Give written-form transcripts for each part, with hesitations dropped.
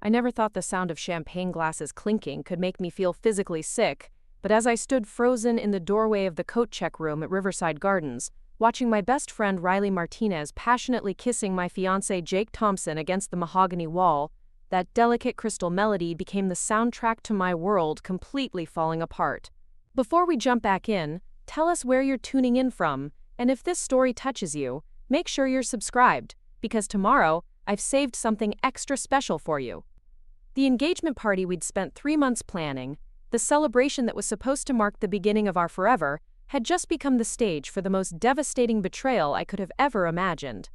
I never thought the sound of champagne glasses clinking could make me feel physically sick, but as I stood frozen in the doorway of the coat check room at Riverside Gardens, watching my best friend Riley Martinez passionately kissing my fiancé Jake Thompson against the mahogany wall, that delicate crystal melody became the soundtrack to my world completely falling apart. Before we jump back in, tell us where you're tuning in from, and if this story touches you, make sure you're subscribed, because tomorrow, I've saved something extra special for you. The engagement party we'd spent 3 months planning, the celebration that was supposed to mark the beginning of our forever, had just become the stage for the most devastating betrayal I could have ever imagined.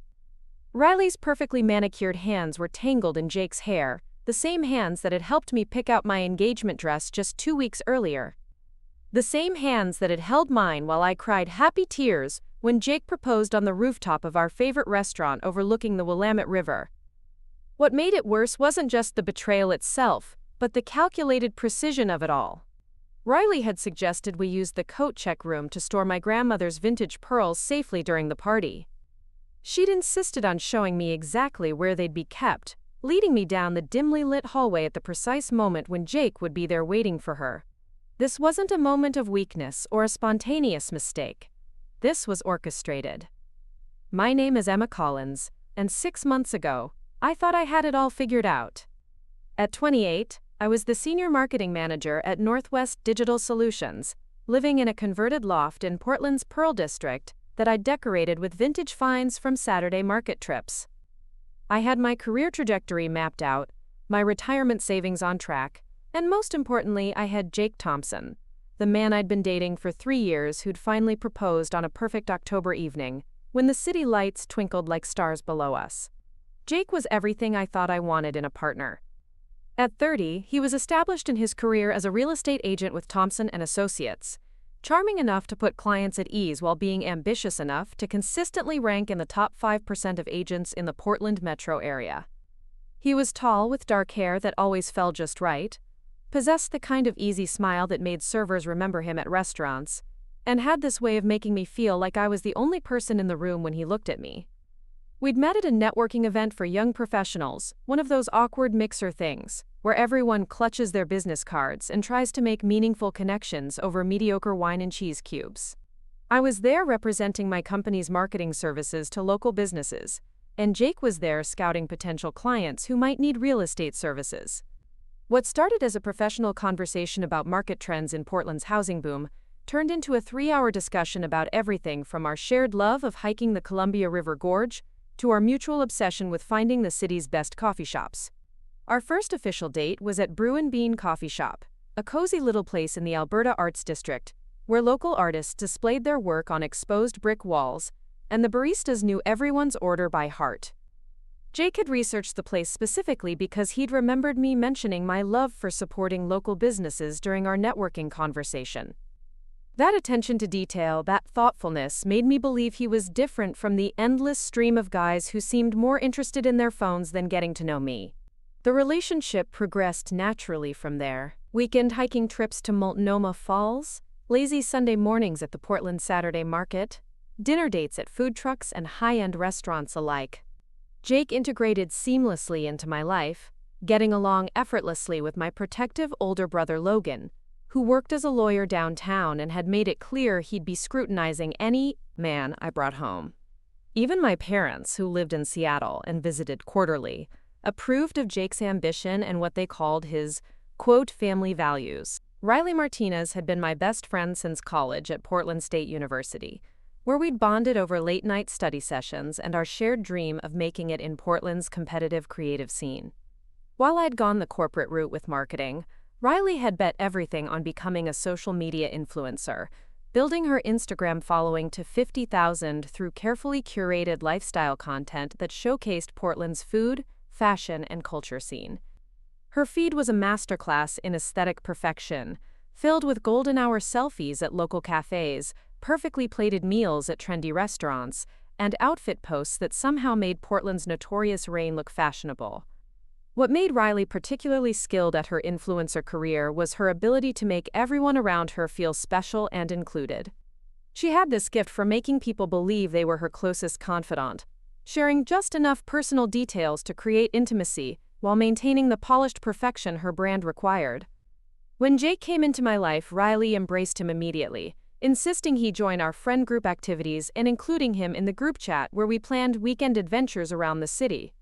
Riley's perfectly manicured hands were tangled in Jake's hair, the same hands that had helped me pick out my engagement dress just 2 weeks earlier. The same hands that had held mine while I cried happy tears when Jake proposed on the rooftop of our favorite restaurant overlooking the Willamette River. What made it worse wasn't just the betrayal itself, but the calculated precision of it all. Riley had suggested we use the coat check room to store my grandmother's vintage pearls safely during the party. She'd insisted on showing me exactly where they'd be kept, leading me down the dimly lit hallway at the precise moment when Jake would be there waiting for her. This wasn't a moment of weakness or a spontaneous mistake. This was orchestrated. My name is Emma Collins, and 6 months ago, I thought I had it all figured out. At 28, I was the senior marketing manager at Northwest Digital Solutions, living in a converted loft in Portland's Pearl District that I'd decorated with vintage finds from Saturday market trips. I had my career trajectory mapped out, my retirement savings on track, and most importantly, I had Jake Thompson, the man I'd been dating for 3 years who'd finally proposed on a perfect October evening, when the city lights twinkled like stars below us. Jake was everything I thought I wanted in a partner. At 30, he was established in his career as a real estate agent with Thompson & Associates, charming enough to put clients at ease while being ambitious enough to consistently rank in the top 5% of agents in the Portland metro area. He was tall with dark hair that always fell just right, possessed the kind of easy smile that made servers remember him at restaurants, and had this way of making me feel like I was the only person in the room when he looked at me. We'd met at a networking event for young professionals, one of those awkward mixer things, where everyone clutches their business cards and tries to make meaningful connections over mediocre wine and cheese cubes. I was there representing my company's marketing services to local businesses, and Jake was there scouting potential clients who might need real estate services. What started as a professional conversation about market trends in Portland's housing boom turned into a 3-hour discussion about everything from our shared love of hiking the Columbia River Gorge to our mutual obsession with finding the city's best coffee shops. Our first official date was at Brew and Bean Coffee Shop, a cozy little place in the Alberta Arts District, where local artists displayed their work on exposed brick walls, and the baristas knew everyone's order by heart. Jake had researched the place specifically because he'd remembered me mentioning my love for supporting local businesses during our networking conversation. That attention to detail, that thoughtfulness, made me believe he was different from the endless stream of guys who seemed more interested in their phones than getting to know me. The relationship progressed naturally from there. Weekend hiking trips to Multnomah Falls, lazy Sunday mornings at the Portland Saturday Market, dinner dates at food trucks and high-end restaurants alike. Jake integrated seamlessly into my life, getting along effortlessly with my protective older brother Logan, who worked as a lawyer downtown and had made it clear he'd be scrutinizing any man I brought home. Even my parents, who lived in Seattle and visited quarterly, approved of Jake's ambition and what they called his, quote, family values. Riley Martinez had been my best friend since college at Portland State University, where we'd bonded over late-night study sessions and our shared dream of making it in Portland's competitive creative scene. While I'd gone the corporate route with marketing, Riley had bet everything on becoming a social media influencer, building her Instagram following to 50,000 through carefully curated lifestyle content that showcased Portland's food, fashion, and culture scene. Her feed was a masterclass in aesthetic perfection, filled with golden hour selfies at local cafes, perfectly plated meals at trendy restaurants, and outfit posts that somehow made Portland's notorious rain look fashionable. What made Riley particularly skilled at her influencer career was her ability to make everyone around her feel special and included. She had this gift for making people believe they were her closest confidant, sharing just enough personal details to create intimacy while maintaining the polished perfection her brand required. When Jake came into my life, Riley embraced him immediately, insisting he join our friend group activities and including him in the group chat where we planned weekend adventures around the city.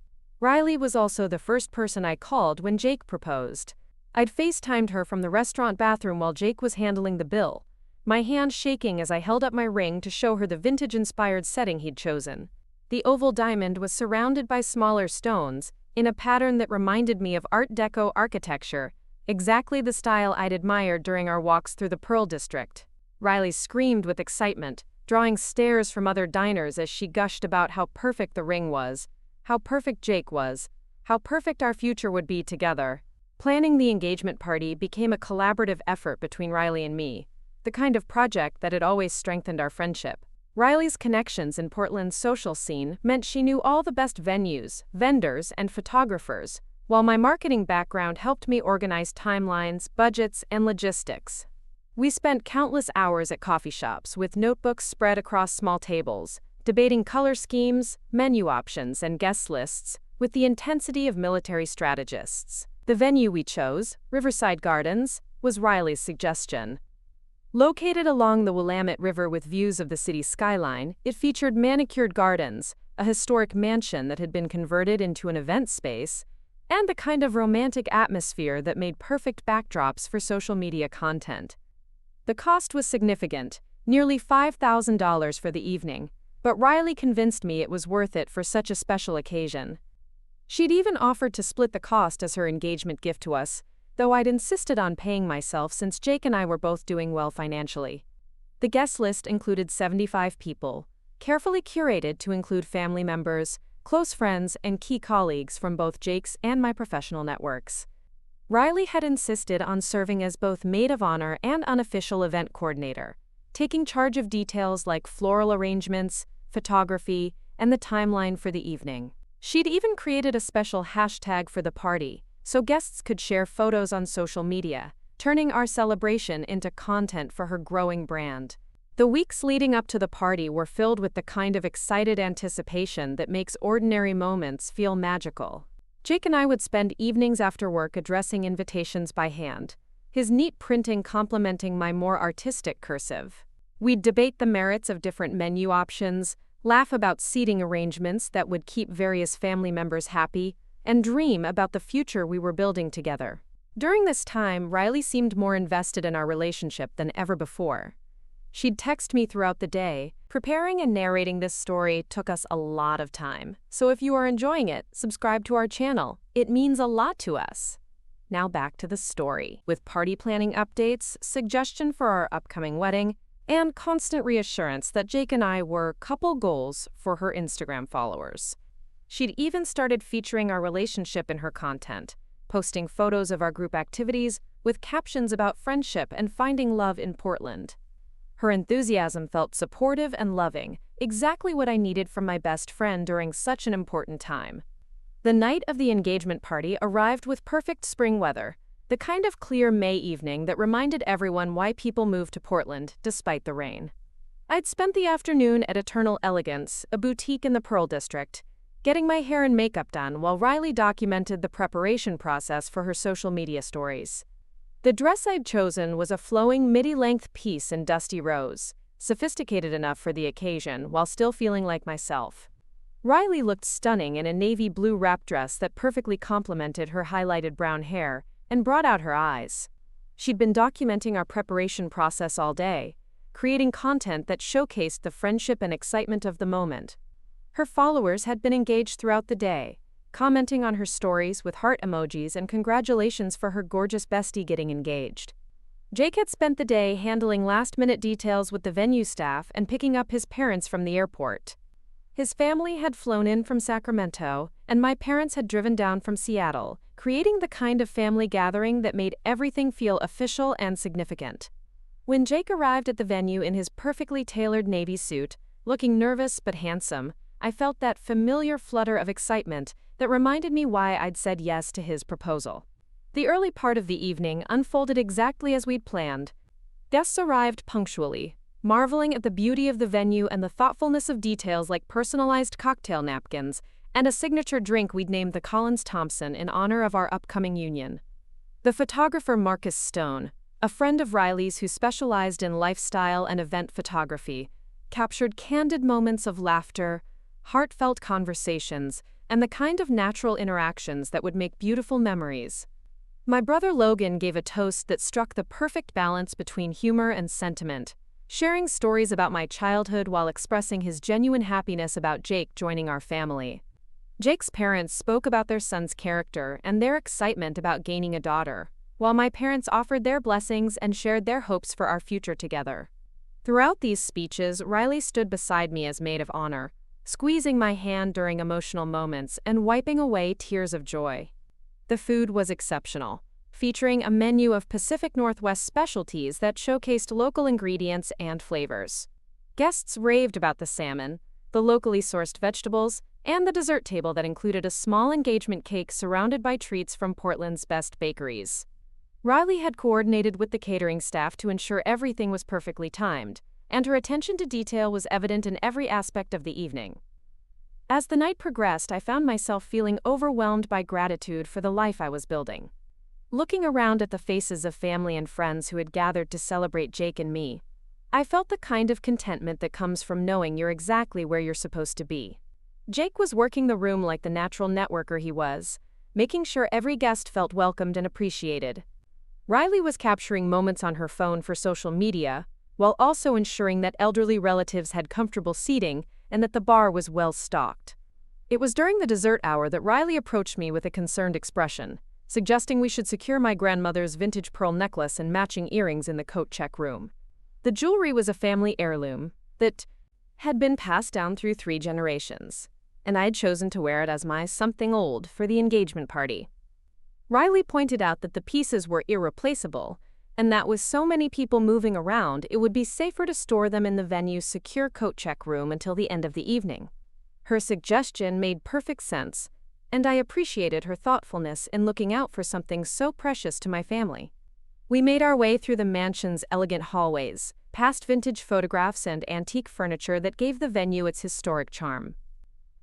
Riley was also the first person I called when Jake proposed. I'd FaceTimed her from the restaurant bathroom while Jake was handling the bill, my hand shaking as I held up my ring to show her the vintage-inspired setting he'd chosen. The oval diamond was surrounded by smaller stones, in a pattern that reminded me of Art Deco architecture, exactly the style I'd admired during our walks through the Pearl District. Riley screamed with excitement, drawing stares from other diners as she gushed about how perfect the ring was, how perfect Jake was, how perfect our future would be together. Planning the engagement party became a collaborative effort between Riley and me, the kind of project that had always strengthened our friendship. Riley's connections in Portland's social scene meant she knew all the best venues, vendors, and photographers, while my marketing background helped me organize timelines, budgets, and logistics. We spent countless hours at coffee shops with notebooks spread across small tables, debating color schemes, menu options, and guest lists with the intensity of military strategists. The venue we chose, Riverside Gardens, was Riley's suggestion. Located along the Willamette River with views of the city's skyline, it featured manicured gardens, a historic mansion that had been converted into an event space, and the kind of romantic atmosphere that made perfect backdrops for social media content. The cost was significant, nearly $5,000 for the evening, but Riley convinced me it was worth it for such a special occasion. She'd even offered to split the cost as her engagement gift to us, though I'd insisted on paying myself since Jake and I were both doing well financially. The guest list included 75 people, carefully curated to include family members, close friends, and key colleagues from both Jake's and my professional networks. Riley had insisted on serving as both maid of honor and unofficial event coordinator, taking charge of details like floral arrangements, photography, and the timeline for the evening. She'd even created a special hashtag for the party, so guests could share photos on social media, turning our celebration into content for her growing brand. The weeks leading up to the party were filled with the kind of excited anticipation that makes ordinary moments feel magical. Jake and I would spend evenings after work addressing invitations by hand, his neat printing complementing my more artistic cursive. We'd debate the merits of different menu options, laugh about seating arrangements that would keep various family members happy, and dream about the future we were building together. During this time, Riley seemed more invested in our relationship than ever before. She'd text me throughout the day. Preparing and narrating this story took us a lot of time, so if you are enjoying it, subscribe to our channel. It means a lot to us. Now back to the story, with party planning updates, suggestion for our upcoming wedding, and constant reassurance that Jake and I were couple goals for her Instagram followers. She'd even started featuring our relationship in her content, posting photos of our group activities with captions about friendship and finding love in Portland. Her enthusiasm felt supportive and loving, exactly what I needed from my best friend during such an important time. The night of the engagement party arrived with perfect spring weather, the kind of clear May evening that reminded everyone why people moved to Portland despite the rain. I'd spent the afternoon at Eternal Elegance, a boutique in the Pearl District, getting my hair and makeup done while Riley documented the preparation process for her social media stories. The dress I'd chosen was a flowing midi-length piece in dusty rose, sophisticated enough for the occasion while still feeling like myself. Riley looked stunning in a navy blue wrap dress that perfectly complemented her highlighted brown hair and brought out her eyes. She'd been documenting our preparation process all day, creating content that showcased the friendship and excitement of the moment. Her followers had been engaged throughout the day, commenting on her stories with heart emojis and congratulations for her gorgeous bestie getting engaged. Jake had spent the day handling last-minute details with the venue staff and picking up his parents from the airport. His family had flown in from Sacramento, and my parents had driven down from Seattle, creating the kind of family gathering that made everything feel official and significant. When Jake arrived at the venue in his perfectly tailored navy suit, looking nervous but handsome, I felt that familiar flutter of excitement that reminded me why I'd said yes to his proposal. The early part of the evening unfolded exactly as we'd planned. Guests arrived punctually, marveling at the beauty of the venue and the thoughtfulness of details like personalized cocktail napkins, and a signature drink we'd named the Collins Thompson in honor of our upcoming union. The photographer Marcus Stone, a friend of Riley's who specialized in lifestyle and event photography, captured candid moments of laughter, heartfelt conversations, and the kind of natural interactions that would make beautiful memories. My brother Logan gave a toast that struck the perfect balance between humor and sentiment, sharing stories about my childhood while expressing his genuine happiness about Jake joining our family. Jake's parents spoke about their son's character and their excitement about gaining a daughter, while my parents offered their blessings and shared their hopes for our future together. Throughout these speeches, Riley stood beside me as maid of honor, squeezing my hand during emotional moments and wiping away tears of joy. The food was exceptional, featuring a menu of Pacific Northwest specialties that showcased local ingredients and flavors. Guests raved about the salmon, the locally sourced vegetables, and the dessert table that included a small engagement cake surrounded by treats from Portland's best bakeries. Riley had coordinated with the catering staff to ensure everything was perfectly timed, and her attention to detail was evident in every aspect of the evening. As the night progressed, I found myself feeling overwhelmed by gratitude for the life I was building. Looking around at the faces of family and friends who had gathered to celebrate Jake and me, I felt the kind of contentment that comes from knowing you're exactly where you're supposed to be. Jake was working the room like the natural networker he was, making sure every guest felt welcomed and appreciated. Riley was capturing moments on her phone for social media, while also ensuring that elderly relatives had comfortable seating and that the bar was well stocked. It was during the dessert hour that Riley approached me with a concerned expression, suggesting we should secure my grandmother's vintage pearl necklace and matching earrings in the coat check room. The jewelry was a family heirloom that had been passed down through 3 generations, and I had chosen to wear it as my something old for the engagement party. Riley pointed out that the pieces were irreplaceable, and that with so many people moving around, it would be safer to store them in the venue's secure coat check room until the end of the evening. Her suggestion made perfect sense, and I appreciated her thoughtfulness in looking out for something so precious to my family. We made our way through the mansion's elegant hallways, past vintage photographs and antique furniture that gave the venue its historic charm.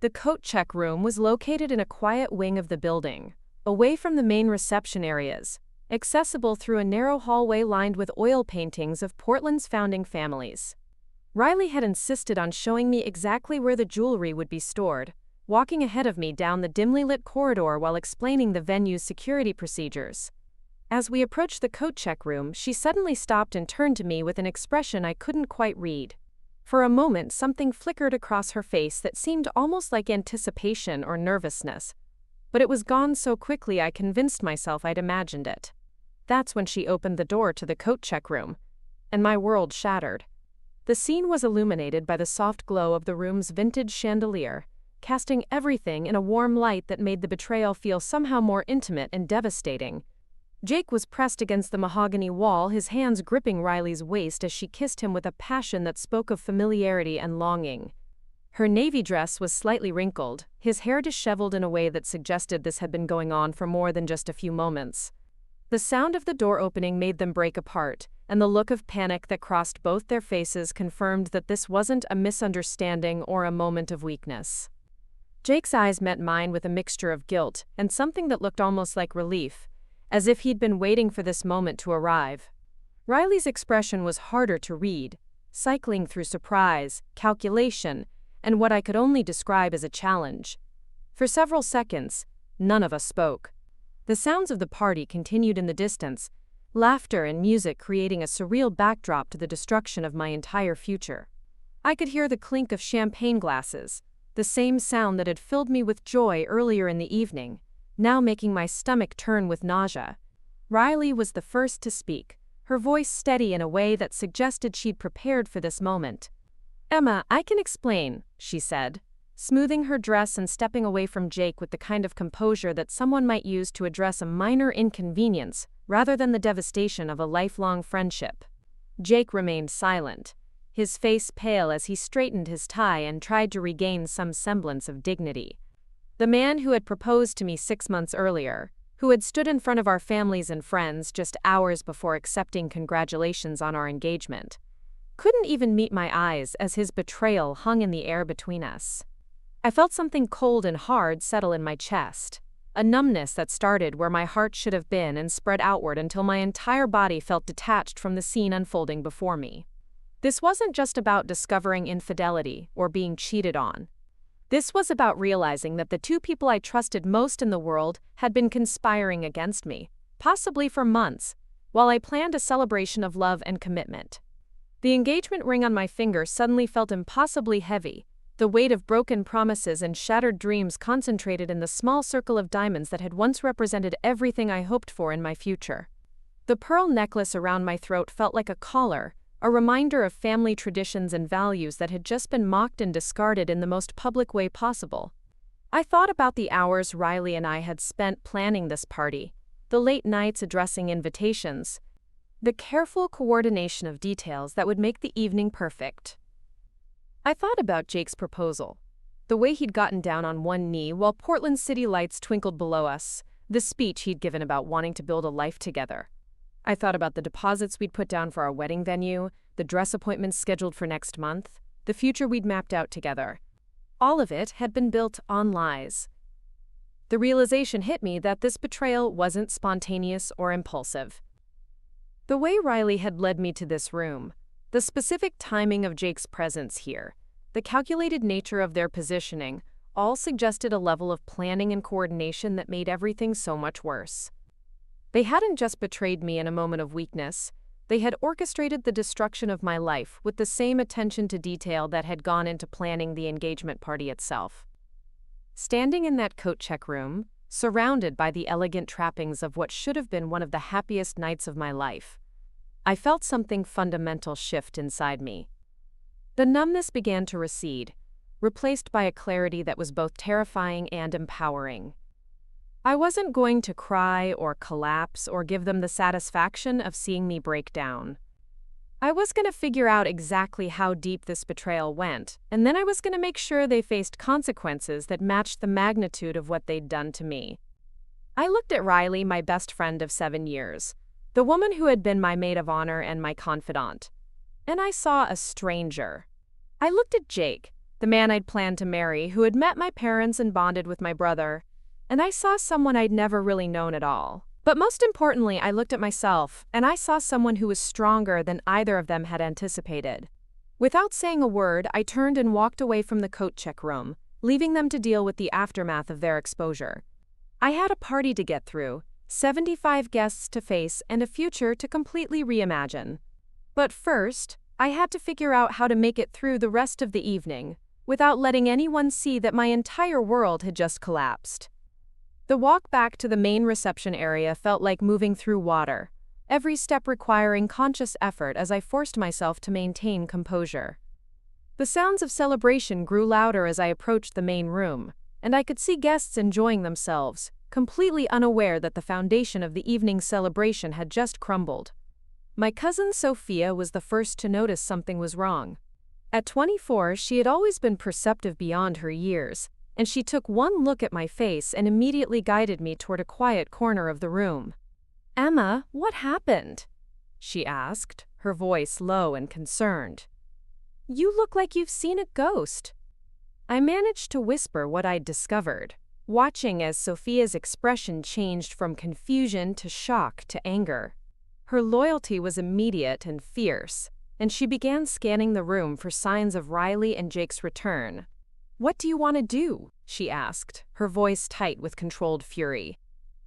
The coat check room was located in a quiet wing of the building, away from the main reception areas, accessible through a narrow hallway lined with oil paintings of Portland's founding families. Riley had insisted on showing me exactly where the jewelry would be stored, walking ahead of me down the dimly lit corridor while explaining the venue's security procedures. As we approached the coat check room, she suddenly stopped and turned to me with an expression I couldn't quite read. For a moment, something flickered across her face that seemed almost like anticipation or nervousness, but it was gone so quickly I convinced myself I'd imagined it. That's when she opened the door to the coat check room, and my world shattered. The scene was illuminated by the soft glow of the room's vintage chandelier, casting everything in a warm light that made the betrayal feel somehow more intimate and devastating. Jake was pressed against the mahogany wall, his hands gripping Riley's waist as she kissed him with a passion that spoke of familiarity and longing. Her navy dress was slightly wrinkled, his hair disheveled in a way that suggested this had been going on for more than just a few moments. The sound of the door opening made them break apart, and the look of panic that crossed both their faces confirmed that this wasn't a misunderstanding or a moment of weakness. Jake's eyes met mine with a mixture of guilt and something that looked almost like relief, as if he'd been waiting for this moment to arrive. Riley's expression was harder to read, cycling through surprise, calculation, and what I could only describe as a challenge. For several seconds, none of us spoke. The sounds of the party continued in the distance, laughter and music creating a surreal backdrop to the destruction of my entire future. I could hear the clink of champagne glasses, the same sound that had filled me with joy earlier in the evening, now making my stomach turn with nausea. Riley was the first to speak, her voice steady in a way that suggested she'd prepared for this moment. "Emma, I can explain," she said, smoothing her dress and stepping away from Jake with the kind of composure that someone might use to address a minor inconvenience rather than the devastation of a lifelong friendship. Jake remained silent, his face pale as he straightened his tie and tried to regain some semblance of dignity. The man who had proposed to me 6 months earlier, who had stood in front of our families and friends just hours before accepting congratulations on our engagement, couldn't even meet my eyes as his betrayal hung in the air between us. I felt something cold and hard settle in my chest. A numbness that started where my heart should have been and spread outward until my entire body felt detached from the scene unfolding before me. This wasn't just about discovering infidelity or being cheated on. This was about realizing that the two people I trusted most in the world had been conspiring against me, possibly for months, while I planned a celebration of love and commitment. The engagement ring on my finger suddenly felt impossibly heavy, the weight of broken promises and shattered dreams concentrated in the small circle of diamonds that had once represented everything I hoped for in my future. The pearl necklace around my throat felt like a collar, a reminder of family traditions and values that had just been mocked and discarded in the most public way possible. I thought about the hours Riley and I had spent planning this party, the late nights addressing invitations, the careful coordination of details that would make the evening perfect. I thought about Jake's proposal, the way he'd gotten down on one knee while Portland city lights twinkled below us, the speech he'd given about wanting to build a life together. I thought about the deposits we'd put down for our wedding venue, the dress appointments scheduled for next month, the future we'd mapped out together. All of it had been built on lies. The realization hit me that this betrayal wasn't spontaneous or impulsive. The way Riley had led me to this room, the specific timing of Jake's presence here, the calculated nature of their positioning, all suggested a level of planning and coordination that made everything so much worse. They hadn't just betrayed me in a moment of weakness, they had orchestrated the destruction of my life with the same attention to detail that had gone into planning the engagement party itself. Standing in that coat check room, surrounded by the elegant trappings of what should have been one of the happiest nights of my life, I felt something fundamental shift inside me. The numbness began to recede, replaced by a clarity that was both terrifying and empowering. I wasn't going to cry or collapse or give them the satisfaction of seeing me break down. I was going to figure out exactly how deep this betrayal went, and then I was going to make sure they faced consequences that matched the magnitude of what they'd done to me. I looked at Riley, my best friend of 7 years, the woman who had been my maid of honor and my confidant, and I saw a stranger. I looked at Jake, the man I'd planned to marry, who had met my parents and bonded with my brother, and I saw someone I'd never really known at all. But most importantly, I looked at myself, and I saw someone who was stronger than either of them had anticipated. Without saying a word, I turned and walked away from the coat check room, leaving them to deal with the aftermath of their exposure. I had a party to get through, 75 guests to face, and a future to completely reimagine. But first, I had to figure out how to make it through the rest of the evening, without letting anyone see that my entire world had just collapsed. The walk back to the main reception area felt like moving through water, every step requiring conscious effort as I forced myself to maintain composure. The sounds of celebration grew louder as I approached the main room, and I could see guests enjoying themselves, completely unaware that the foundation of the evening's celebration had just crumbled. My cousin Sophia was the first to notice something was wrong. At 24, she had always been perceptive beyond her years, and she took one look at my face and immediately guided me toward a quiet corner of the room. "Emma, what happened?" she asked, her voice low and concerned. "You look like you've seen a ghost." I managed to whisper what I'd discovered, watching as Sophia's expression changed from confusion to shock to anger. Her loyalty was immediate and fierce, and she began scanning the room for signs of Riley and Jake's return. "What do you want to do?" she asked, her voice tight with controlled fury.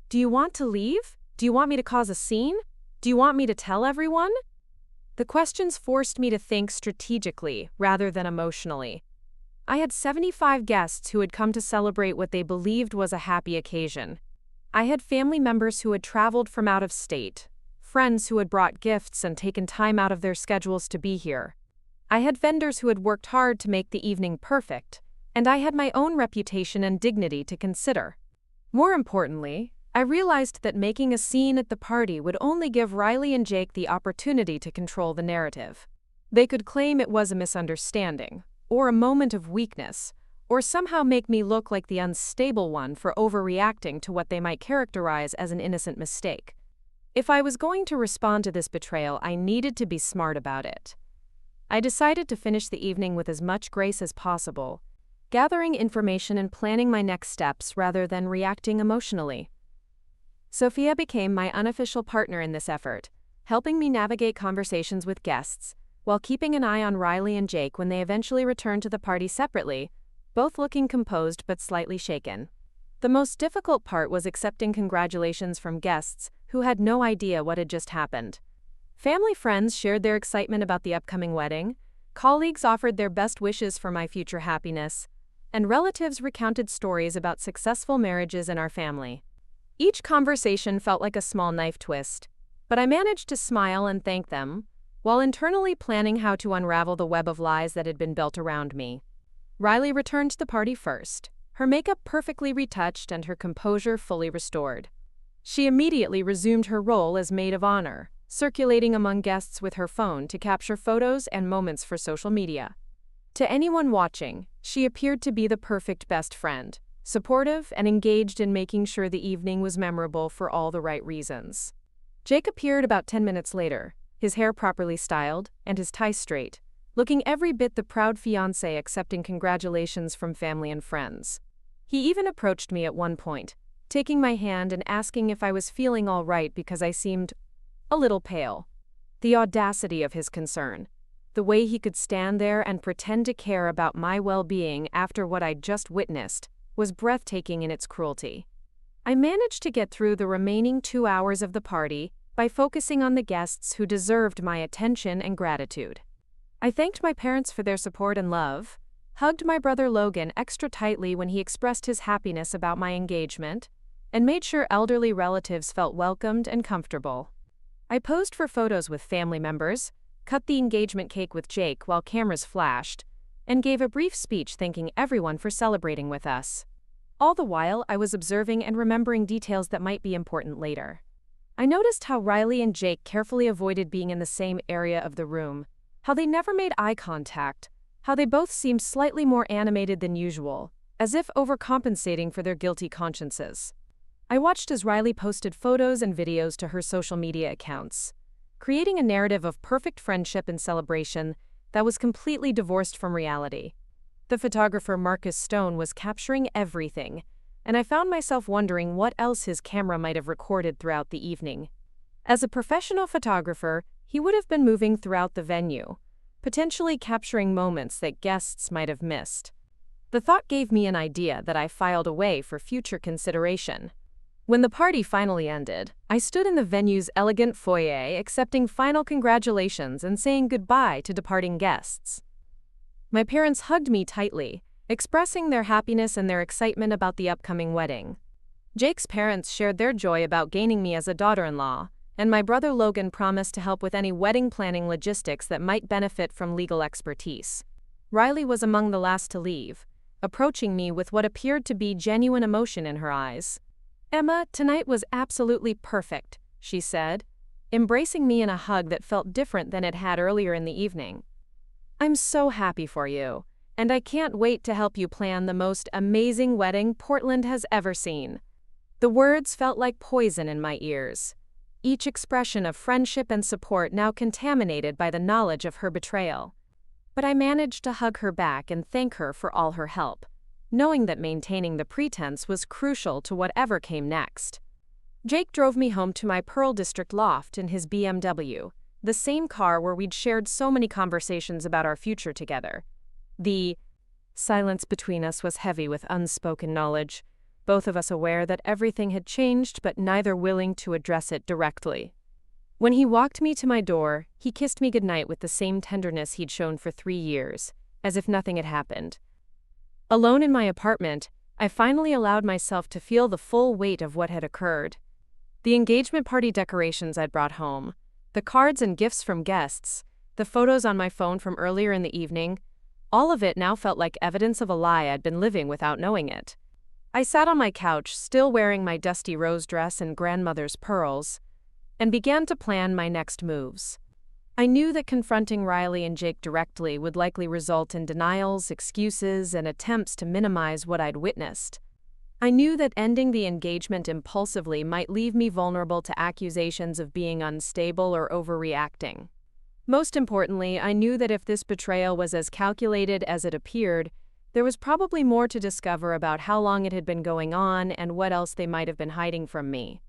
"Do you want to leave? Do you want me to cause a scene? Do you want me to tell everyone?" The questions forced me to think strategically rather than emotionally. I had 75 guests who had come to celebrate what they believed was a happy occasion. I had family members who had traveled from out of state, friends who had brought gifts and taken time out of their schedules to be here. I had vendors who had worked hard to make the evening perfect, and I had my own reputation and dignity to consider. More importantly, I realized that making a scene at the party would only give Riley and Jake the opportunity to control the narrative. They could claim it was a misunderstanding, or a moment of weakness, or somehow make me look like the unstable one for overreacting to what they might characterize as an innocent mistake. If I was going to respond to this betrayal, I needed to be smart about it. I decided to finish the evening with as much grace as possible, gathering information and planning my next steps rather than reacting emotionally. Sophia became my unofficial partner in this effort, helping me navigate conversations with guests, while keeping an eye on Riley and Jake when they eventually returned to the party separately, both looking composed but slightly shaken. The most difficult part was accepting congratulations from guests who had no idea what had just happened. Family friends shared their excitement about the upcoming wedding, colleagues offered their best wishes for my future happiness, and relatives recounted stories about successful marriages in our family. Each conversation felt like a small knife twist, but I managed to smile and thank them, while internally planning how to unravel the web of lies that had been built around me. Riley returned to the party first, her makeup perfectly retouched and her composure fully restored. She immediately resumed her role as maid of honor, circulating among guests with her phone to capture photos and moments for social media. To anyone watching, she appeared to be the perfect best friend, supportive and engaged in making sure the evening was memorable for all the right reasons. Jake appeared about 10 minutes later, his hair properly styled and his tie straight, looking every bit the proud fiancé accepting congratulations from family and friends. He even approached me at one point, taking my hand and asking if I was feeling all right because I seemed a little pale. The audacity of his concern, the way he could stand there and pretend to care about my well-being after what I'd just witnessed, was breathtaking in its cruelty. I managed to get through the remaining 2 hours of the party by focusing on the guests who deserved my attention and gratitude. I thanked my parents for their support and love, hugged my brother Logan extra tightly when he expressed his happiness about my engagement, and made sure elderly relatives felt welcomed and comfortable. I posed for photos with family members, cut the engagement cake with Jake while cameras flashed, and gave a brief speech thanking everyone for celebrating with us. All the while, I was observing and remembering details that might be important later. I noticed how Riley and Jake carefully avoided being in the same area of the room, how they never made eye contact, how they both seemed slightly more animated than usual, as if overcompensating for their guilty consciences. I watched as Riley posted photos and videos to her social media accounts, creating a narrative of perfect friendship and celebration that was completely divorced from reality. The photographer Marcus Stone was capturing everything, and I found myself wondering what else his camera might have recorded throughout the evening. As a professional photographer, he would have been moving throughout the venue, potentially capturing moments that guests might have missed. The thought gave me an idea that I filed away for future consideration. When the party finally ended, I stood in the venue's elegant foyer accepting final congratulations and saying goodbye to departing guests. My parents hugged me tightly, expressing their happiness and their excitement about the upcoming wedding. Jake's parents shared their joy about gaining me as a daughter-in-law, and my brother Logan promised to help with any wedding planning logistics that might benefit from legal expertise. Riley was among the last to leave, approaching me with what appeared to be genuine emotion in her eyes. "Emma, tonight was absolutely perfect," she said, embracing me in a hug that felt different than it had earlier in the evening. "I'm so happy for you, and I can't wait to help you plan the most amazing wedding Portland has ever seen." The words felt like poison in my ears, each expression of friendship and support now contaminated by the knowledge of her betrayal. But I managed to hug her back and thank her for all her help, knowing that maintaining the pretense was crucial to whatever came next. Jake drove me home to my Pearl District loft in his BMW, the same car where we'd shared so many conversations about our future together. The silence between us was heavy with unspoken knowledge, both of us aware that everything had changed but neither willing to address it directly. When he walked me to my door, he kissed me goodnight with the same tenderness he'd shown for 3 years, as if nothing had happened. Alone in my apartment, I finally allowed myself to feel the full weight of what had occurred. The engagement party decorations I'd brought home, the cards and gifts from guests, the photos on my phone from earlier in the evening, all of it now felt like evidence of a lie I'd been living without knowing it. I sat on my couch, still wearing my dusty rose dress and grandmother's pearls, and began to plan my next moves. I knew that confronting Riley and Jake directly would likely result in denials, excuses, and attempts to minimize what I'd witnessed. I knew that ending the engagement impulsively might leave me vulnerable to accusations of being unstable or overreacting. Most importantly, I knew that if this betrayal was as calculated as it appeared, There was probably more to discover about how long it had been going on and what else they might have been hiding from me.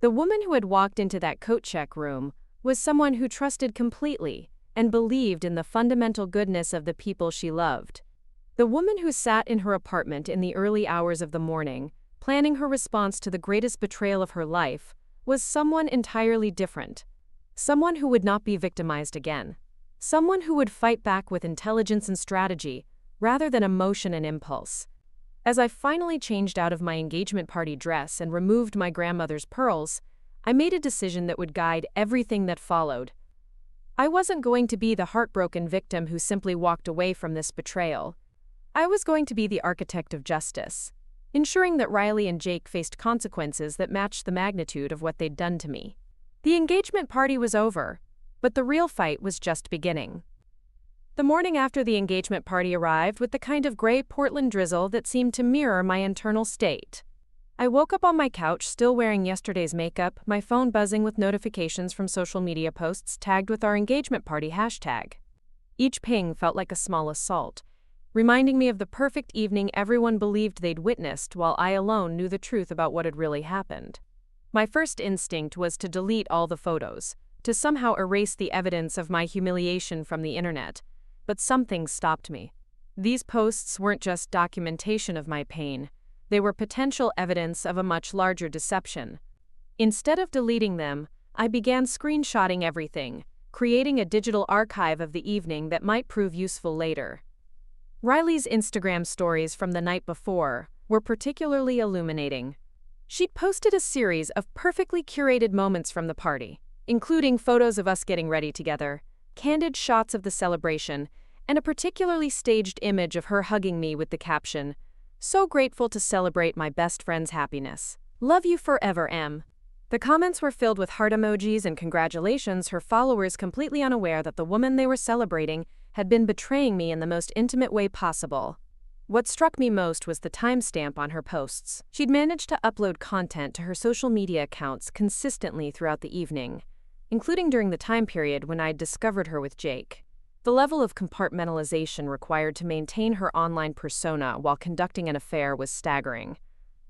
The woman who had walked into that coat check room was someone who trusted completely and believed in the fundamental goodness of the people she loved. The woman who sat in her apartment in the early hours of the morning, planning her response to the greatest betrayal of her life, was someone entirely different. Someone who would not be victimized again. Someone who would fight back with intelligence and strategy, rather than emotion and impulse. As I finally changed out of my engagement party dress and removed my grandmother's pearls, I made a decision that would guide everything that followed. I wasn't going to be the heartbroken victim who simply walked away from this betrayal. I was going to be the architect of justice, ensuring that Riley and Jake faced consequences that matched the magnitude of what they'd done to me. The engagement party was over, but the real fight was just beginning. The morning after the engagement party arrived with the kind of gray Portland drizzle that seemed to mirror my internal state. I woke up on my couch still wearing yesterday's makeup, my phone buzzing with notifications from social media posts tagged with our engagement party hashtag. Each ping felt like a small assault, reminding me of the perfect evening everyone believed they'd witnessed while I alone knew the truth about what had really happened. My first instinct was to delete all the photos, to somehow erase the evidence of my humiliation from the internet. But something stopped me. These posts weren't just documentation of my pain. They were potential evidence of a much larger deception. Instead of deleting them, I began screenshotting everything, creating a digital archive of the evening that might prove useful later. Riley's Instagram stories from the night before were particularly illuminating. She'd posted a series of perfectly curated moments from the party, including photos of us getting ready together, candid shots of the celebration, and a particularly staged image of her hugging me with the caption, "So grateful to celebrate my best friend's happiness. Love you forever, Em." The comments were filled with heart emojis and congratulations, her followers completely unaware that the woman they were celebrating had been betraying me in the most intimate way possible. What struck me most was the timestamp on her posts. She'd managed to upload content to her social media accounts consistently throughout the evening, including during the time period when I'd discovered her with Jake. The level of compartmentalization required to maintain her online persona while conducting an affair was staggering,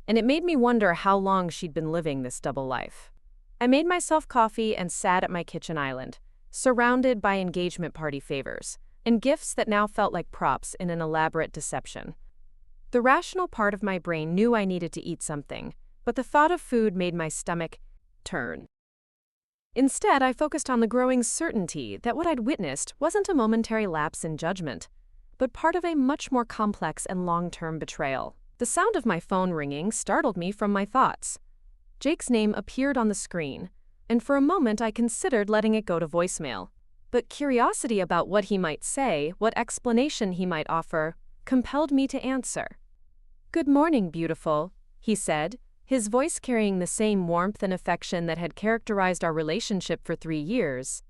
and it made me wonder how long she'd been living this double life. I made myself coffee and sat at my kitchen island, surrounded by engagement party favors and gifts that now felt like props in an elaborate deception. The rational part of my brain knew I needed to eat something, but the thought of food made my stomach turn. Instead, I focused on the growing certainty that what I'd witnessed wasn't a momentary lapse in judgment, but part of a much more complex and long-term betrayal. The sound of my phone ringing startled me from my thoughts. Jake's name appeared on the screen, and for a moment I considered letting it go to voicemail. But curiosity about what he might say, what explanation he might offer, compelled me to answer. "Good morning, beautiful," he said, his voice carrying the same warmth and affection that had characterized our relationship for 3 years.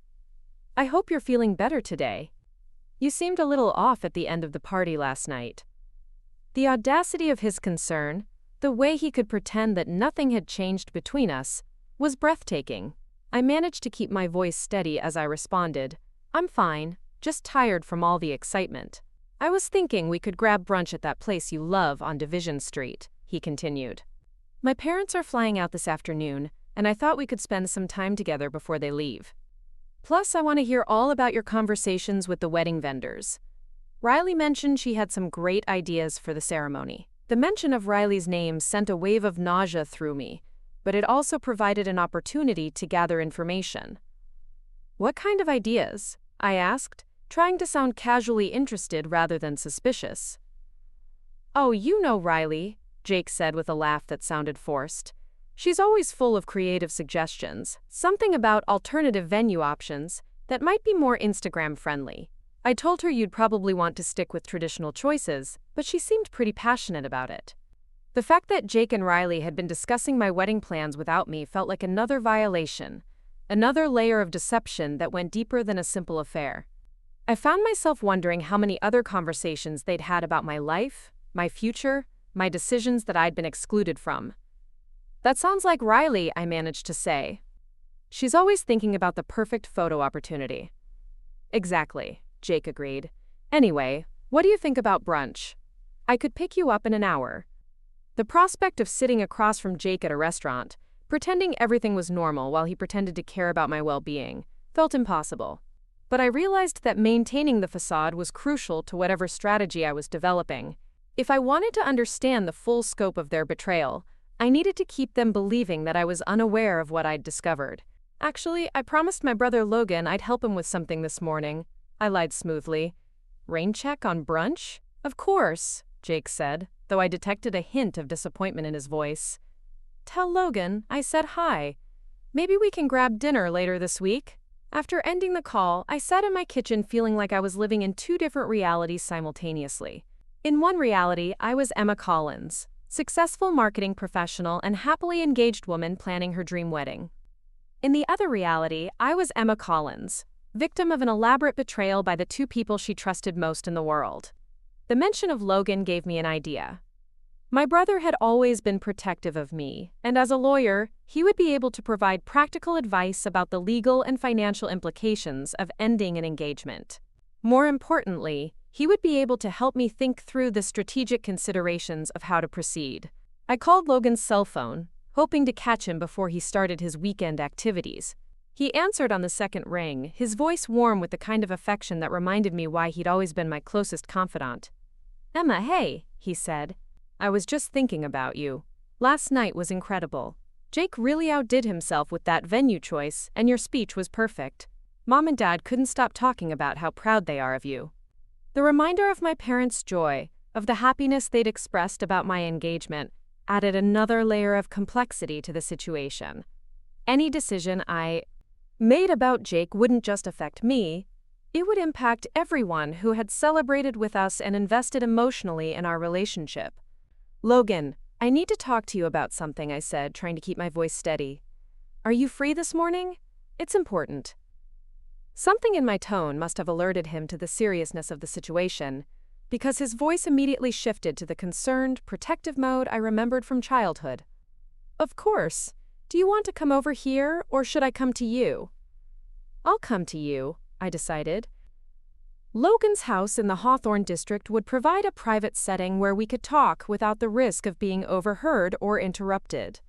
"I hope you're feeling better today. You seemed a little off at the end of the party last night." The audacity of his concern, the way he could pretend that nothing had changed between us, was breathtaking. I managed to keep my voice steady as I responded, "I'm fine, just tired from all the excitement." "I was thinking we could grab brunch at that place you love on Division Street," he continued. "My parents are flying out this afternoon, and I thought we could spend some time together before they leave. Plus, I want to hear all about your conversations with the wedding vendors." Riley mentioned she had some great ideas for the ceremony. The mention of Riley's name sent a wave of nausea through me, but it also provided an opportunity to gather information. "What kind of ideas?" I asked, trying to sound casually interested rather than suspicious. "Oh, you know Riley," Jake said with a laugh that sounded forced. "She's always full of creative suggestions, something about alternative venue options that might be more Instagram-friendly. I told her you'd probably want to stick with traditional choices, but she seemed pretty passionate about it." The fact that Jake and Riley had been discussing my wedding plans without me felt like another violation, another layer of deception that went deeper than a simple affair. I found myself wondering how many other conversations they'd had about my life, my future, my decisions that I'd been excluded from. "That sounds like Riley," I managed to say. "She's always thinking about the perfect photo opportunity." "Exactly," Jake agreed. "Anyway, what do you think about brunch?" I could pick you up in an hour. The prospect of sitting across from Jake at a restaurant, pretending everything was normal while he pretended to care about my well-being, felt impossible. But I realized that maintaining the facade was crucial to whatever strategy I was developing. If I wanted to understand the full scope of their betrayal, I needed to keep them believing that I was unaware of what I'd discovered. Actually, I promised my brother Logan I'd help him with something this morning. I lied smoothly. Rain check on brunch? Of course, Jake said, though I detected a hint of disappointment in his voice. Tell Logan I said hi. Maybe we can grab dinner later this week. After ending the call, I sat in my kitchen feeling like I was living in two different realities simultaneously. In one reality, I was Emma Collins, successful marketing professional and happily engaged woman planning her dream wedding. In the other reality, I was Emma Collins, victim of an elaborate betrayal by the two people she trusted most in the world. The mention of Logan gave me an idea. My brother had always been protective of me, and as a lawyer, he would be able to provide practical advice about the legal and financial implications of ending an engagement. More importantly, he would be able to help me think through the strategic considerations of how to proceed. I called Logan's cell phone, hoping to catch him before he started his weekend activities. He answered on the second ring, his voice warm with the kind of affection that reminded me why he'd always been my closest confidant. Emma, hey, he said. I was just thinking about you. Last night was incredible. Jake really outdid himself with that venue choice, and your speech was perfect. Mom and Dad couldn't stop talking about how proud they are of you. The reminder of my parents' joy, of the happiness they'd expressed about my engagement, added another layer of complexity to the situation. Any decision I made about Jake wouldn't just affect me, it would impact everyone who had celebrated with us and invested emotionally in our relationship. Logan, I need to talk to you about something, I said, trying to keep my voice steady. Are you free this morning? It's important. Something in my tone must have alerted him to the seriousness of the situation, because his voice immediately shifted to the concerned, protective mode I remembered from childhood. Of course. Do you want to come over here, or should I come to you? I'll come to you, I decided. Logan's house in the Hawthorne district would provide a private setting where we could talk without the risk of being overheard or interrupted.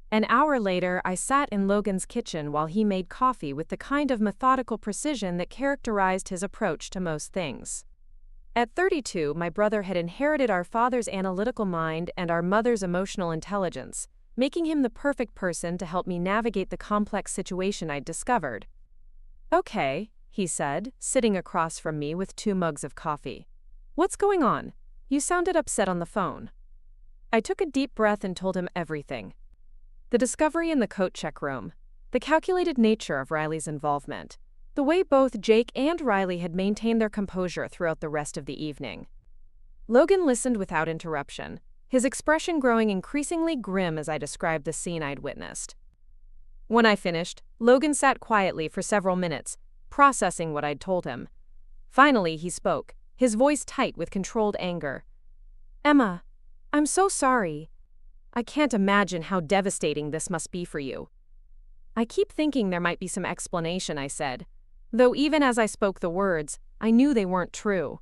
An hour later, I sat in Logan's kitchen while he made coffee with the kind of methodical precision that characterized his approach to most things. At 32, my brother had inherited our father's analytical mind and our mother's emotional intelligence, making him the perfect person to help me navigate the complex situation I'd discovered. Okay, he said, sitting across from me with 2 mugs of coffee. What's going on? You sounded upset on the phone. I took a deep breath and told him everything. The discovery in the coat check room, the calculated nature of Riley's involvement, the way both Jake and Riley had maintained their composure throughout the rest of the evening. Logan listened without interruption, his expression growing increasingly grim as I described the scene I'd witnessed. When I finished, Logan sat quietly for several minutes, processing what I'd told him. Finally, he spoke, his voice tight with controlled anger. Emma, I'm so sorry. I can't imagine how devastating this must be for you. I keep thinking there might be some explanation, I said, though even as I spoke the words, I knew they weren't true.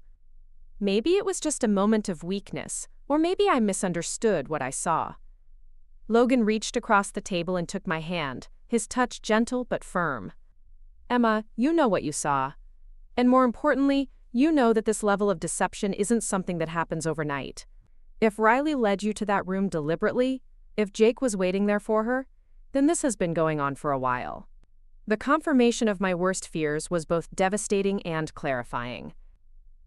Maybe it was just a moment of weakness, or maybe I misunderstood what I saw. Logan reached across the table and took my hand, his touch gentle but firm. Emma, you know what you saw. And more importantly, you know that this level of deception isn't something that happens overnight. If Riley led you to that room deliberately, if Jake was waiting there for her, then this has been going on for a while. The confirmation of my worst fears was both devastating and clarifying.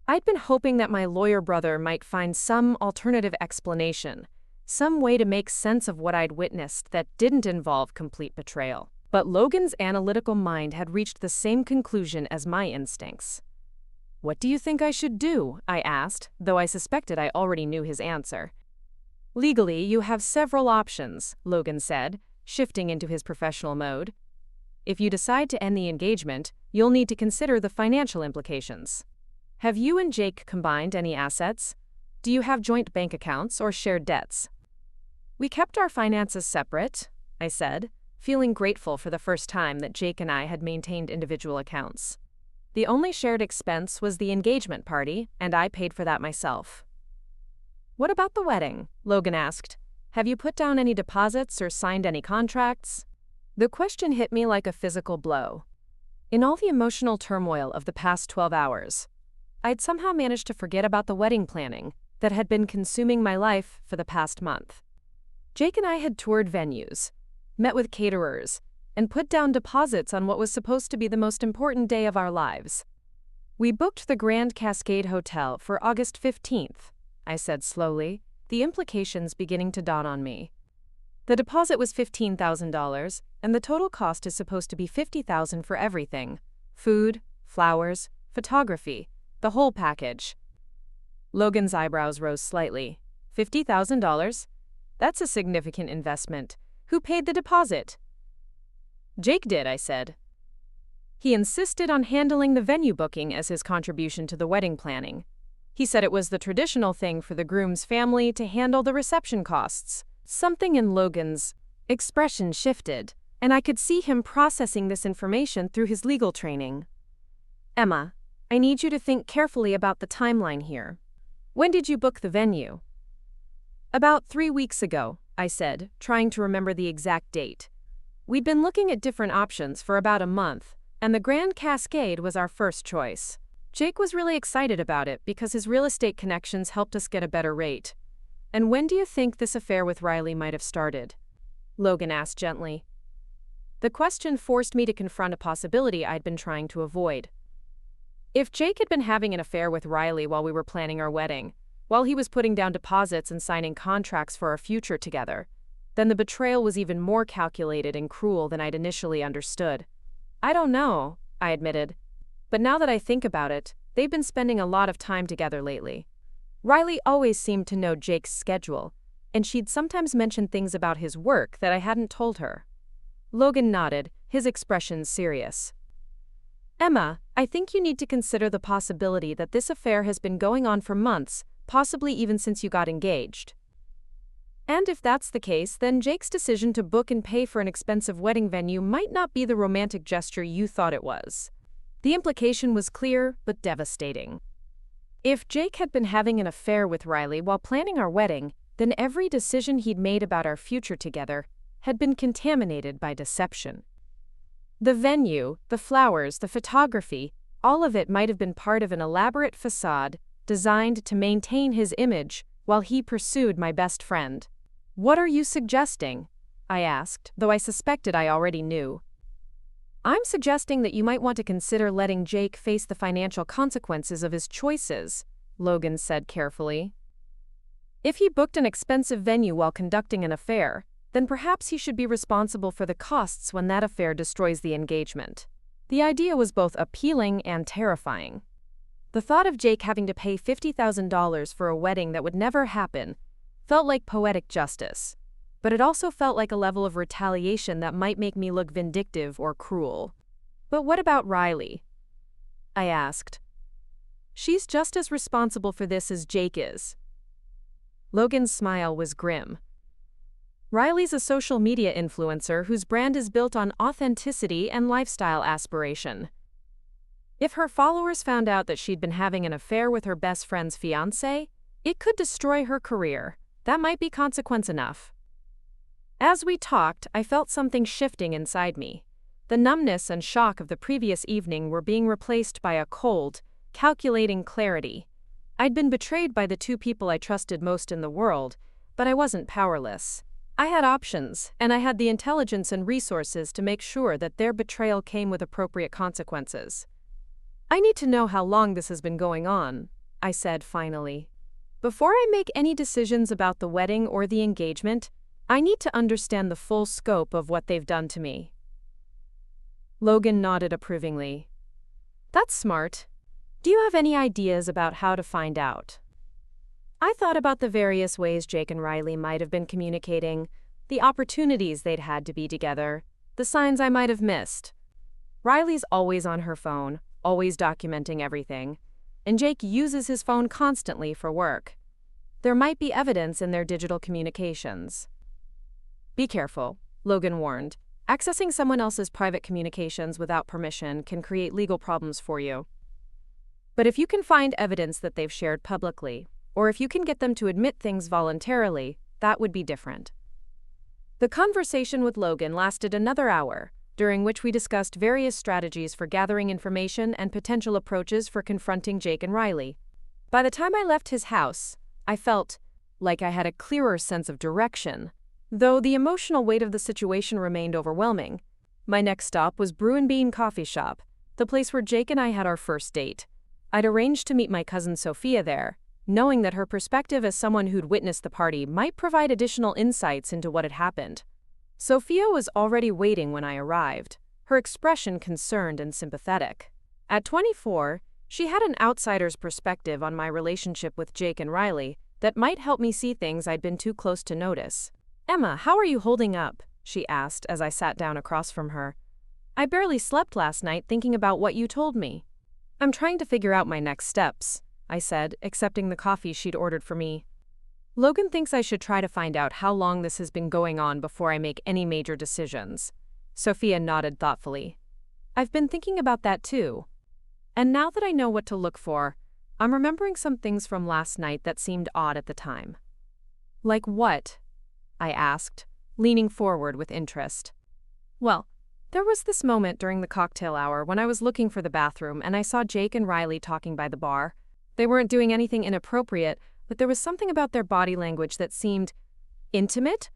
I'd been hoping that my lawyer brother might find some alternative explanation, some way to make sense of what I'd witnessed that didn't involve complete betrayal. But Logan's analytical mind had reached the same conclusion as my instincts. What do you think I should do? I asked, though I suspected I already knew his answer. Legally, you have several options, Logan said, shifting into his professional mode. If you decide to end the engagement, you'll need to consider the financial implications. Have you and Jake combined any assets? Do you have joint bank accounts or shared debts? We kept our finances separate, I said, feeling grateful for the first time that Jake and I had maintained individual accounts. The only shared expense was the engagement party, and I paid for that myself. What about the wedding? Logan asked. Have you put down any deposits or signed any contracts? The question hit me like a physical blow. In all the emotional turmoil of the past 12 hours, I'd somehow managed to forget about the wedding planning that had been consuming my life for the past month. Jake and I had toured venues, met with caterers, and put down deposits on what was supposed to be the most important day of our lives. We booked the Grand Cascade Hotel for August 15th, I said slowly, the implications beginning to dawn on me. The deposit was $15,000, and the total cost is supposed to be $50,000 for everything: food, flowers, photography, the whole package. Logan's eyebrows rose slightly. $50,000? That's a significant investment. Who paid the deposit? Jake did, I said. He insisted on handling the venue booking as his contribution to the wedding planning. He said it was the traditional thing for the groom's family to handle the reception costs. Something in Logan's expression shifted, and I could see him processing this information through his legal training. Emma, I need you to think carefully about the timeline here. When did you book the venue? About 3 weeks ago, I said, trying to remember the exact date. We'd been looking at different options for about a month, and the Grand Cascade was our first choice. Jake was really excited about it because his real estate connections helped us get a better rate. And when do you think this affair with Riley might have started? Logan asked gently. The question forced me to confront a possibility I'd been trying to avoid. If Jake had been having an affair with Riley while we were planning our wedding, while he was putting down deposits and signing contracts for our future together, then the betrayal was even more calculated and cruel than I'd initially understood. I don't know, I admitted. But now that I think about it, they've been spending a lot of time together lately. Riley always seemed to know Jake's schedule, and she'd sometimes mention things about his work that I hadn't told her. Logan nodded, his expression serious. Emma, I think you need to consider the possibility that this affair has been going on for months, possibly even since you got engaged. And if that's the case, then Jake's decision to book and pay for an expensive wedding venue might not be the romantic gesture you thought it was. The implication was clear, but devastating. If Jake had been having an affair with Riley while planning our wedding, then every decision he'd made about our future together had been contaminated by deception. The venue, the flowers, the photography, all of it might have been part of an elaborate facade designed to maintain his image while he pursued my best friend. What are you suggesting? I asked, though I suspected I already knew. I'm suggesting that you might want to consider letting Jake face the financial consequences of his choices, Logan said carefully. If he booked an expensive venue while conducting an affair, then perhaps he should be responsible for the costs when that affair destroys the engagement. The idea was both appealing and terrifying. The thought of Jake having to pay $50,000 for a wedding that would never happen felt like poetic justice, but it also felt like a level of retaliation that might make me look vindictive or cruel. But what about Riley? I asked. She's just as responsible for this as Jake is. Logan's smile was grim. Riley's a social media influencer whose brand is built on authenticity and lifestyle aspiration. If her followers found out that she'd been having an affair with her best friend's fiancé, it could destroy her career. That might be consequence enough. As we talked, I felt something shifting inside me. The numbness and shock of the previous evening were being replaced by a cold, calculating clarity. I'd been betrayed by the two people I trusted most in the world, but I wasn't powerless. I had options, and I had the intelligence and resources to make sure that their betrayal came with appropriate consequences. I need to know how long this has been going on, I said finally. Before I make any decisions about the wedding or the engagement, I need to understand the full scope of what they've done to me. Logan nodded approvingly. That's smart. Do you have any ideas about how to find out? I thought about the various ways Jake and Riley might have been communicating, the opportunities they'd had to be together, the signs I might have missed. Riley's always on her phone, always documenting everything, and Jake uses his phone constantly for work. There might be evidence in their digital communications. Be careful, Logan warned. Accessing someone else's private communications without permission can create legal problems for you. But if you can find evidence that they've shared publicly, Or if you can get them to admit things voluntarily, that would be different. The conversation with Logan lasted another hour, during which we discussed various strategies for gathering information and potential approaches for confronting Jake and Riley. By the time I left his house, I felt like I had a clearer sense of direction, though the emotional weight of the situation remained overwhelming. My next stop was Brew and Bean Coffee Shop, the place where Jake and I had our first date. I'd arranged to meet my cousin Sophia there, knowing that her perspective as someone who'd witnessed the party might provide additional insights into what had happened. Sophia was already waiting when I arrived, her expression concerned and sympathetic. At 24, she had an outsider's perspective on my relationship with Jake and Riley that might help me see things I'd been too close to notice. "Emma, how are you holding up?" she asked as I sat down across from her. "I barely slept last night thinking about what you told me." "I'm trying to figure out my next steps," I said, accepting the coffee she'd ordered for me. "Logan thinks I should try to find out how long this has been going on before I make any major decisions." Sophia nodded thoughtfully. "I've been thinking about that too. And now that I know what to look for, I'm remembering some things from last night that seemed odd at the time." "Like what?" I asked, leaning forward with interest. "Well, there was this moment during the cocktail hour when I was looking for the bathroom and I saw Jake and Riley talking by the bar. They weren't doing anything inappropriate, but there was something about their body language that seemed intimate,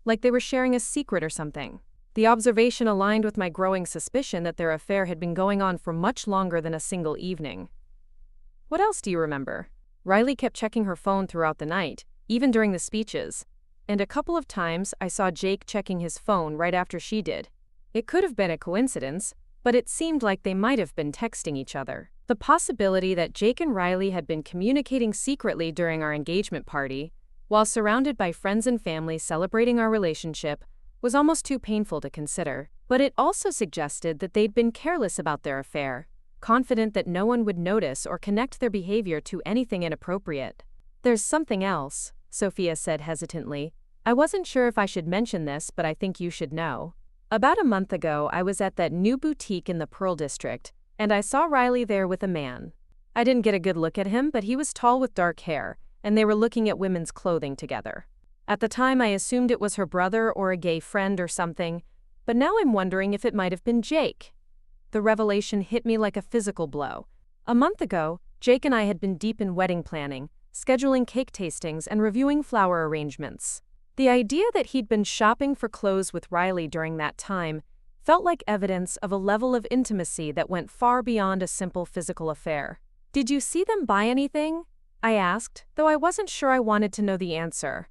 like they were sharing a secret or something. The observation aligned with my growing suspicion that their affair had been going on for much longer than a single evening." "What else do you remember?" "Riley kept checking her phone throughout the night, even during the speeches. And a couple of times I saw Jake checking his phone right after she did. It could have been a coincidence, but it seemed like they might have been texting each other. The possibility that Jake and Riley had been communicating secretly during our engagement party, while surrounded by friends and family celebrating our relationship, was almost too painful to consider. But it also suggested that they'd been careless about their affair, confident that no one would notice or connect their behavior to anything inappropriate. "There's something else," Sophia said hesitantly. "I wasn't sure if I should mention this, but I think you should know. About a month ago, I was at that new boutique in the Pearl District, and I saw Riley there with a man. I didn't get a good look at him, but he was tall with dark hair, and they were looking at women's clothing together. At the time, I assumed it was her brother or a gay friend or something, but now I'm wondering if it might have been Jake." The revelation hit me like a physical blow. A month ago, Jake and I had been deep in wedding planning, scheduling cake tastings and reviewing flower arrangements. The idea that he'd been shopping for clothes with Riley during that time felt like evidence of a level of intimacy that went far beyond a simple physical affair. "Did you see them buy anything?" I asked, though I wasn't sure I wanted to know the answer.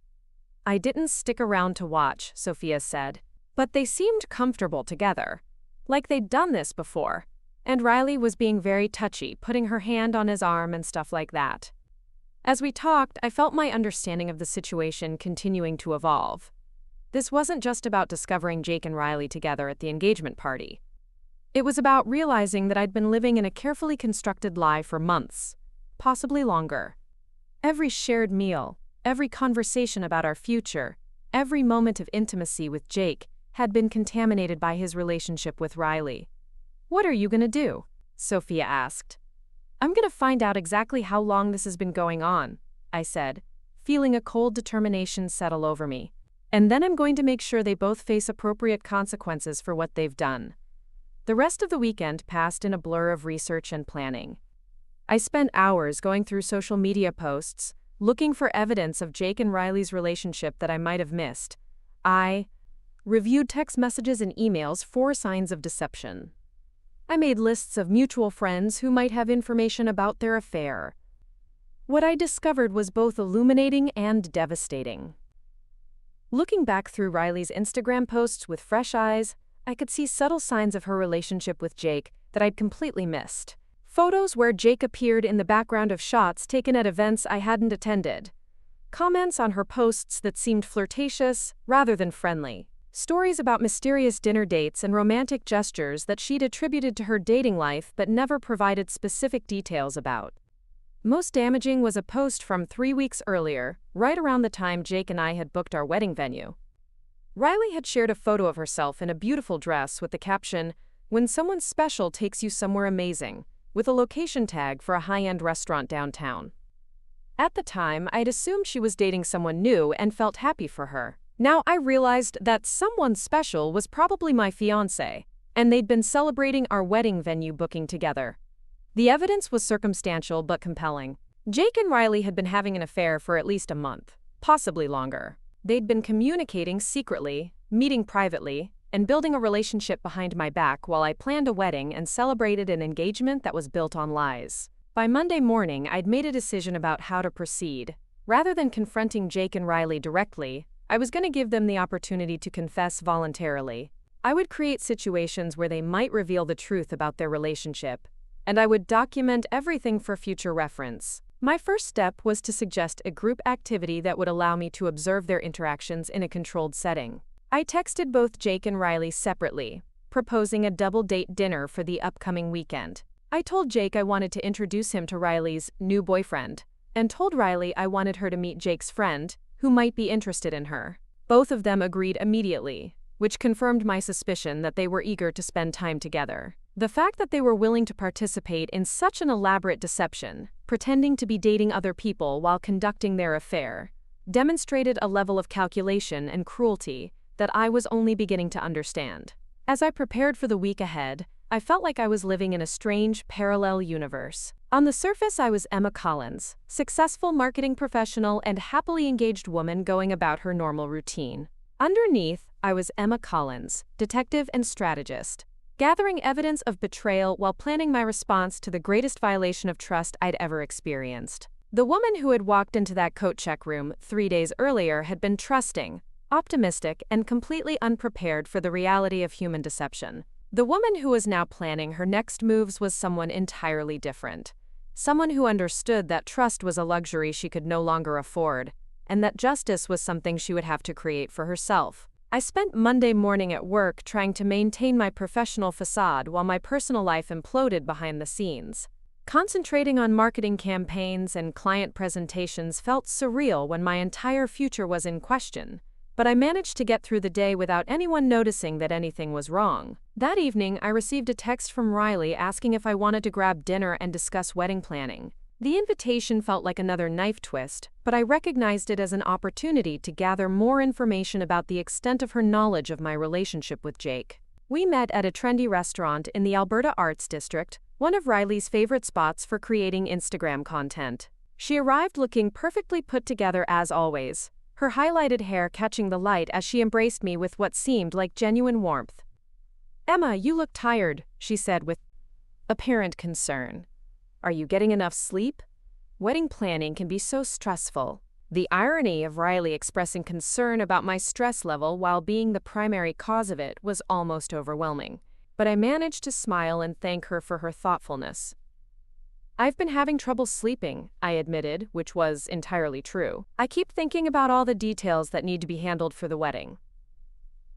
"I didn't stick around to watch," Sophia said, "but they seemed comfortable together, like they'd done this before, and Riley was being very touchy, putting her hand on his arm and stuff like that." As we talked, I felt my understanding of the situation continuing to evolve. This wasn't just about discovering Jake and Riley together at the engagement party. It was about realizing that I'd been living in a carefully constructed lie for months, possibly longer. Every shared meal, every conversation about our future, every moment of intimacy with Jake had been contaminated by his relationship with Riley. "What are you going to do?" Sophia asked. "I'm going to find out exactly how long this has been going on," I said, feeling a cold determination settle over me. "And then I'm going to make sure they both face appropriate consequences for what they've done." The rest of the weekend passed in a blur of research and planning. I spent hours going through social media posts, looking for evidence of Jake and Riley's relationship that I might have missed. I reviewed text messages and emails for signs of deception. I made lists of mutual friends who might have information about their affair. What I discovered was both illuminating and devastating. Looking back through Riley's Instagram posts with fresh eyes, I could see subtle signs of her relationship with Jake that I'd completely missed. Photos where Jake appeared in the background of shots taken at events I hadn't attended. Comments on her posts that seemed flirtatious rather than friendly. Stories about mysterious dinner dates and romantic gestures that she'd attributed to her dating life but never provided specific details about. Most damaging was a post from 3 weeks earlier, right around the time Jake and I had booked our wedding venue. Riley had shared a photo of herself in a beautiful dress with the caption, "When someone special takes you somewhere amazing," with a location tag for a high-end restaurant downtown. At the time, I'd assumed she was dating someone new and felt happy for her. Now I realized that someone special was probably my fiancé, and they'd been celebrating our wedding venue booking together. The evidence was circumstantial but compelling. Jake and Riley had been having an affair for at least a month, possibly longer. They'd been communicating secretly, meeting privately, and building a relationship behind my back while I planned a wedding and celebrated an engagement that was built on lies. By Monday morning, I'd made a decision about how to proceed. Rather than confronting Jake and Riley directly, I was going to give them the opportunity to confess voluntarily. I would create situations where they might reveal the truth about their relationship, and I would document everything for future reference. My first step was to suggest a group activity that would allow me to observe their interactions in a controlled setting. I texted both Jake and Riley separately, proposing a double-date dinner for the upcoming weekend. I told Jake I wanted to introduce him to Riley's new boyfriend, and told Riley I wanted her to meet Jake's friend, who might be interested in her. Both of them agreed immediately, which confirmed my suspicion that they were eager to spend time together. The fact that they were willing to participate in such an elaborate deception, pretending to be dating other people while conducting their affair, demonstrated a level of calculation and cruelty that I was only beginning to understand. As I prepared for the week ahead, I felt like I was living in a strange, parallel universe. On the surface, I was Emma Collins, successful marketing professional and happily engaged woman going about her normal routine. Underneath, I was Emma Collins, detective and strategist, gathering evidence of betrayal while planning my response to the greatest violation of trust I'd ever experienced. The woman who had walked into that coat check room 3 days earlier had been trusting, optimistic, and completely unprepared for the reality of human deception. The woman who was now planning her next moves was someone entirely different. Someone who understood that trust was a luxury she could no longer afford, and that justice was something she would have to create for herself. I spent Monday morning at work trying to maintain my professional facade while my personal life imploded behind the scenes. Concentrating on marketing campaigns and client presentations felt surreal when my entire future was in question, but I managed to get through the day without anyone noticing that anything was wrong. That evening, I received a text from Riley asking if I wanted to grab dinner and discuss wedding planning. The invitation felt like another knife twist, but I recognized it as an opportunity to gather more information about the extent of her knowledge of my relationship with Jake. We met at a trendy restaurant in the Alberta Arts District, one of Riley's favorite spots for creating Instagram content. She arrived looking perfectly put together as always, her highlighted hair catching the light as she embraced me with what seemed like genuine warmth. "Emma, you look tired," she said with apparent concern. "Are you getting enough sleep? Wedding planning can be so stressful." The irony of Riley expressing concern about my stress level while being the primary cause of it was almost overwhelming, but I managed to smile and thank her for her thoughtfulness. "I've been having trouble sleeping," I admitted, which was entirely true. "I keep thinking about all the details that need to be handled for the wedding."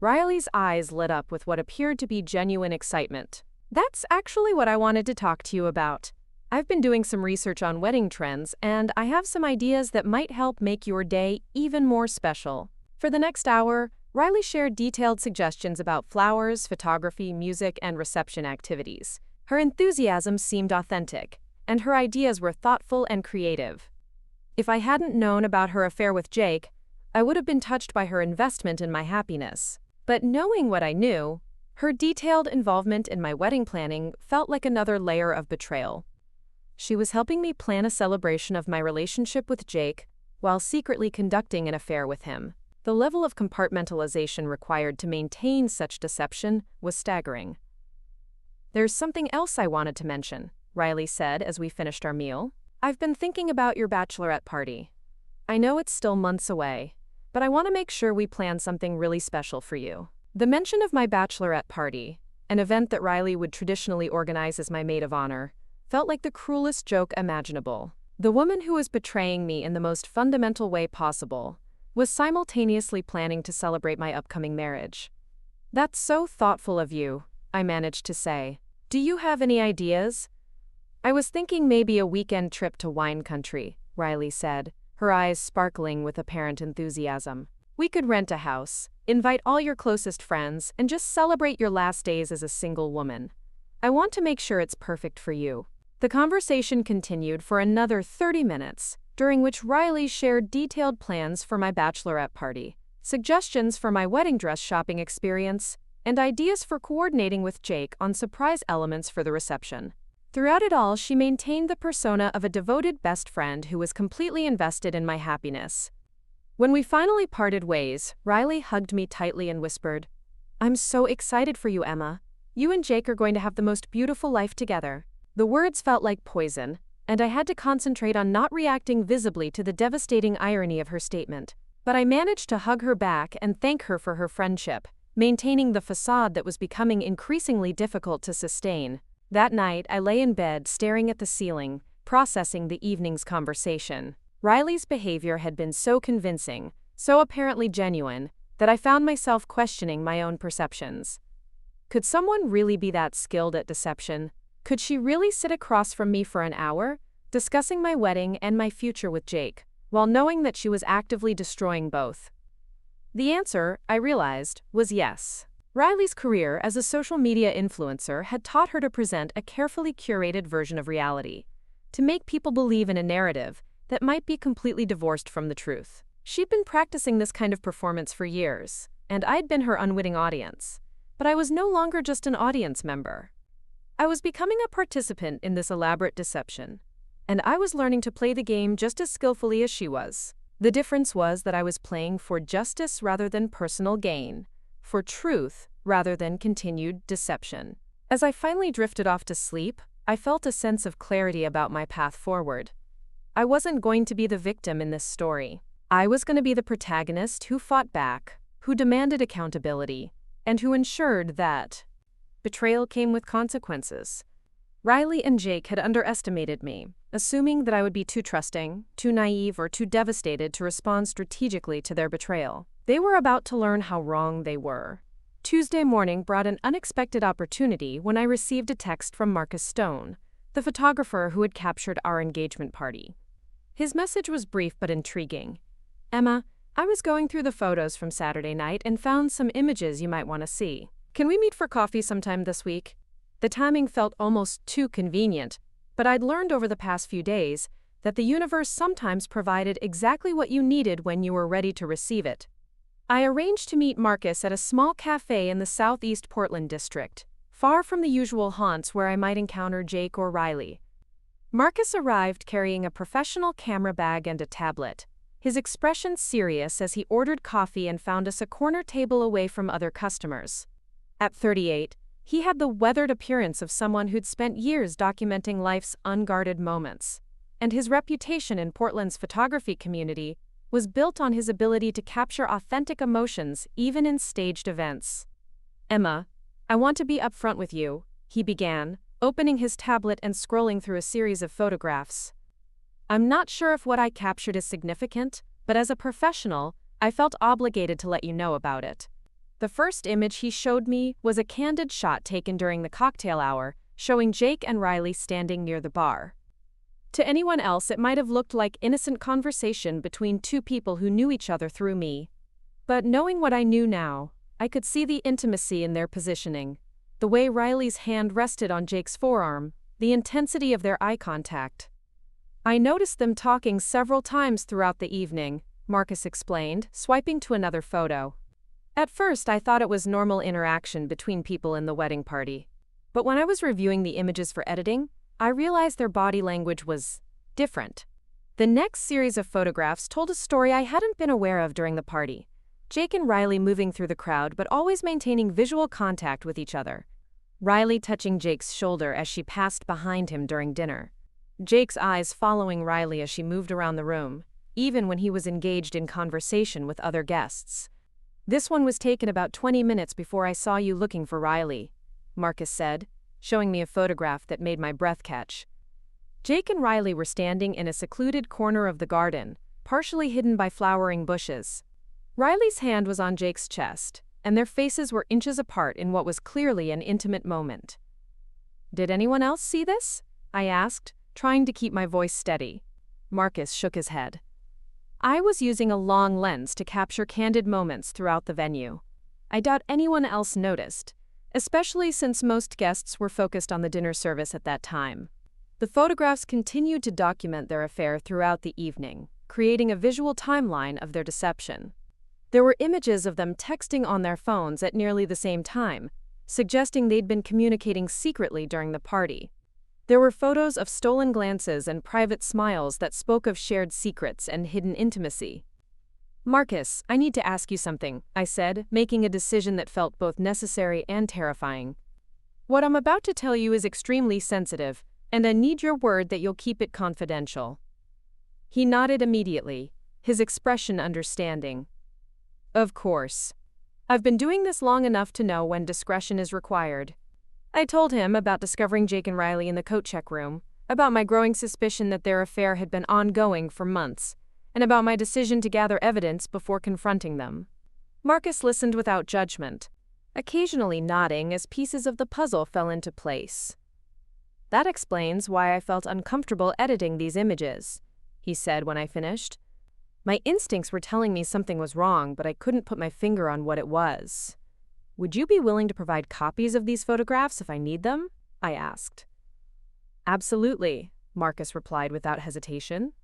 Riley's eyes lit up with what appeared to be genuine excitement. "That's actually what I wanted to talk to you about. I've been doing some research on wedding trends, and I have some ideas that might help make your day even more special." For the next hour, Riley shared detailed suggestions about flowers, photography, music, and reception activities. Her enthusiasm seemed authentic, and her ideas were thoughtful and creative. If I hadn't known about her affair with Jake, I would have been touched by her investment in my happiness. But knowing what I knew, her detailed involvement in my wedding planning felt like another layer of betrayal. She was helping me plan a celebration of my relationship with Jake while secretly conducting an affair with him. The level of compartmentalization required to maintain such deception was staggering. "There's something else I wanted to mention," Riley said as we finished our meal. "I've been thinking about your bachelorette party. I know it's still months away, but I want to make sure we plan something really special for you." The mention of my bachelorette party, an event that Riley would traditionally organize as my maid of honor, felt like the cruelest joke imaginable. The woman who was betraying me in the most fundamental way possible was simultaneously planning to celebrate my upcoming marriage. "That's so thoughtful of you," I managed to say. "Do you have any ideas?" "I was thinking maybe a weekend trip to wine country," Riley said, her eyes sparkling with apparent enthusiasm. "We could rent a house, invite all your closest friends, and just celebrate your last days as a single woman. I want to make sure it's perfect for you." The conversation continued for another 30 minutes, during which Riley shared detailed plans for my bachelorette party, suggestions for my wedding dress shopping experience, and ideas for coordinating with Jake on surprise elements for the reception. Throughout it all, she maintained the persona of a devoted best friend who was completely invested in my happiness. When we finally parted ways, Riley hugged me tightly and whispered, "I'm so excited for you, Emma. You and Jake are going to have the most beautiful life together." The words felt like poison, and I had to concentrate on not reacting visibly to the devastating irony of her statement. But I managed to hug her back and thank her for her friendship, maintaining the facade that was becoming increasingly difficult to sustain. That night, I lay in bed staring at the ceiling, processing the evening's conversation. Riley's behavior had been so convincing, so apparently genuine, that I found myself questioning my own perceptions. Could someone really be that skilled at deception? Could she really sit across from me for an hour, discussing my wedding and my future with Jake, while knowing that she was actively destroying both? The answer, I realized, was yes. Riley's career as a social media influencer had taught her to present a carefully curated version of reality, to make people believe in a narrative that might be completely divorced from the truth. She'd been practicing this kind of performance for years, and I'd been her unwitting audience. But I was no longer just an audience member. I was becoming a participant in this elaborate deception, and I was learning to play the game just as skillfully as she was. The difference was that I was playing for justice rather than personal gain, for truth rather than continued deception. As I finally drifted off to sleep, I felt a sense of clarity about my path forward. I wasn't going to be the victim in this story. I was going to be the protagonist who fought back, who demanded accountability, and who ensured that betrayal came with consequences. Riley and Jake had underestimated me, assuming that I would be too trusting, too naive, or too devastated to respond strategically to their betrayal. They were about to learn how wrong they were. Tuesday morning brought an unexpected opportunity when I received a text from Marcus Stone, the photographer who had captured our engagement party. His message was brief but intriguing. "Emma, I was going through the photos from Saturday night and found some images you might want to see. Can we meet for coffee sometime this week?" The timing felt almost too convenient, but I'd learned over the past few days that the universe sometimes provided exactly what you needed when you were ready to receive it. I arranged to meet Marcus at a small cafe in the southeast Portland district, far from the usual haunts where I might encounter Jake or Riley. Marcus arrived carrying a professional camera bag and a tablet, his expression serious as he ordered coffee and found us a corner table away from other customers. At 38, he had the weathered appearance of someone who'd spent years documenting life's unguarded moments, and his reputation in Portland's photography community was built on his ability to capture authentic emotions even in staged events. "Emma, I want to be upfront with you," he began, opening his tablet and scrolling through a series of photographs. "I'm not sure if what I captured is significant, but as a professional, I felt obligated to let you know about it." The first image he showed me was a candid shot taken during the cocktail hour, showing Jake and Riley standing near the bar. To anyone else, it might have looked like innocent conversation between two people who knew each other through me. But knowing what I knew now, I could see the intimacy in their positioning, the way Riley's hand rested on Jake's forearm, the intensity of their eye contact. "I noticed them talking several times throughout the evening," Marcus explained, swiping to another photo. "At first, I thought it was normal interaction between people in the wedding party. But when I was reviewing the images for editing, I realized their body language was different." The next series of photographs told a story I hadn't been aware of during the party. Jake and Riley moving through the crowd but always maintaining visual contact with each other. Riley touching Jake's shoulder as she passed behind him during dinner. Jake's eyes following Riley as she moved around the room, even when he was engaged in conversation with other guests. "This one was taken about 20 minutes before I saw you looking for Riley," Marcus said, showing me a photograph that made my breath catch. Jake and Riley were standing in a secluded corner of the garden, partially hidden by flowering bushes. Riley's hand was on Jake's chest, and their faces were inches apart in what was clearly an intimate moment. "Did anyone else see this?" I asked, trying to keep my voice steady. Marcus shook his head. "I was using a long lens to capture candid moments throughout the venue. I doubt anyone else noticed, especially since most guests were focused on the dinner service at that time." The photographs continued to document their affair throughout the evening, creating a visual timeline of their deception. There were images of them texting on their phones at nearly the same time, suggesting they'd been communicating secretly during the party. There were photos of stolen glances and private smiles that spoke of shared secrets and hidden intimacy. "Marcus, I need to ask you something," I said, making a decision that felt both necessary and terrifying. "What I'm about to tell you is extremely sensitive, and I need your word that you'll keep it confidential." He nodded immediately, his expression understanding. "Of course. I've been doing this long enough to know when discretion is required." I told him about discovering Jake and Riley in the coat check room, about my growing suspicion that their affair had been ongoing for months, and about my decision to gather evidence before confronting them. Marcus listened without judgment, occasionally nodding as pieces of the puzzle fell into place. "That explains why I felt uncomfortable editing these images," he said when I finished. "My instincts were telling me something was wrong, but I couldn't put my finger on what it was." "Would you be willing to provide copies of these photographs if I need them?" I asked. "Absolutely," Marcus replied without hesitation.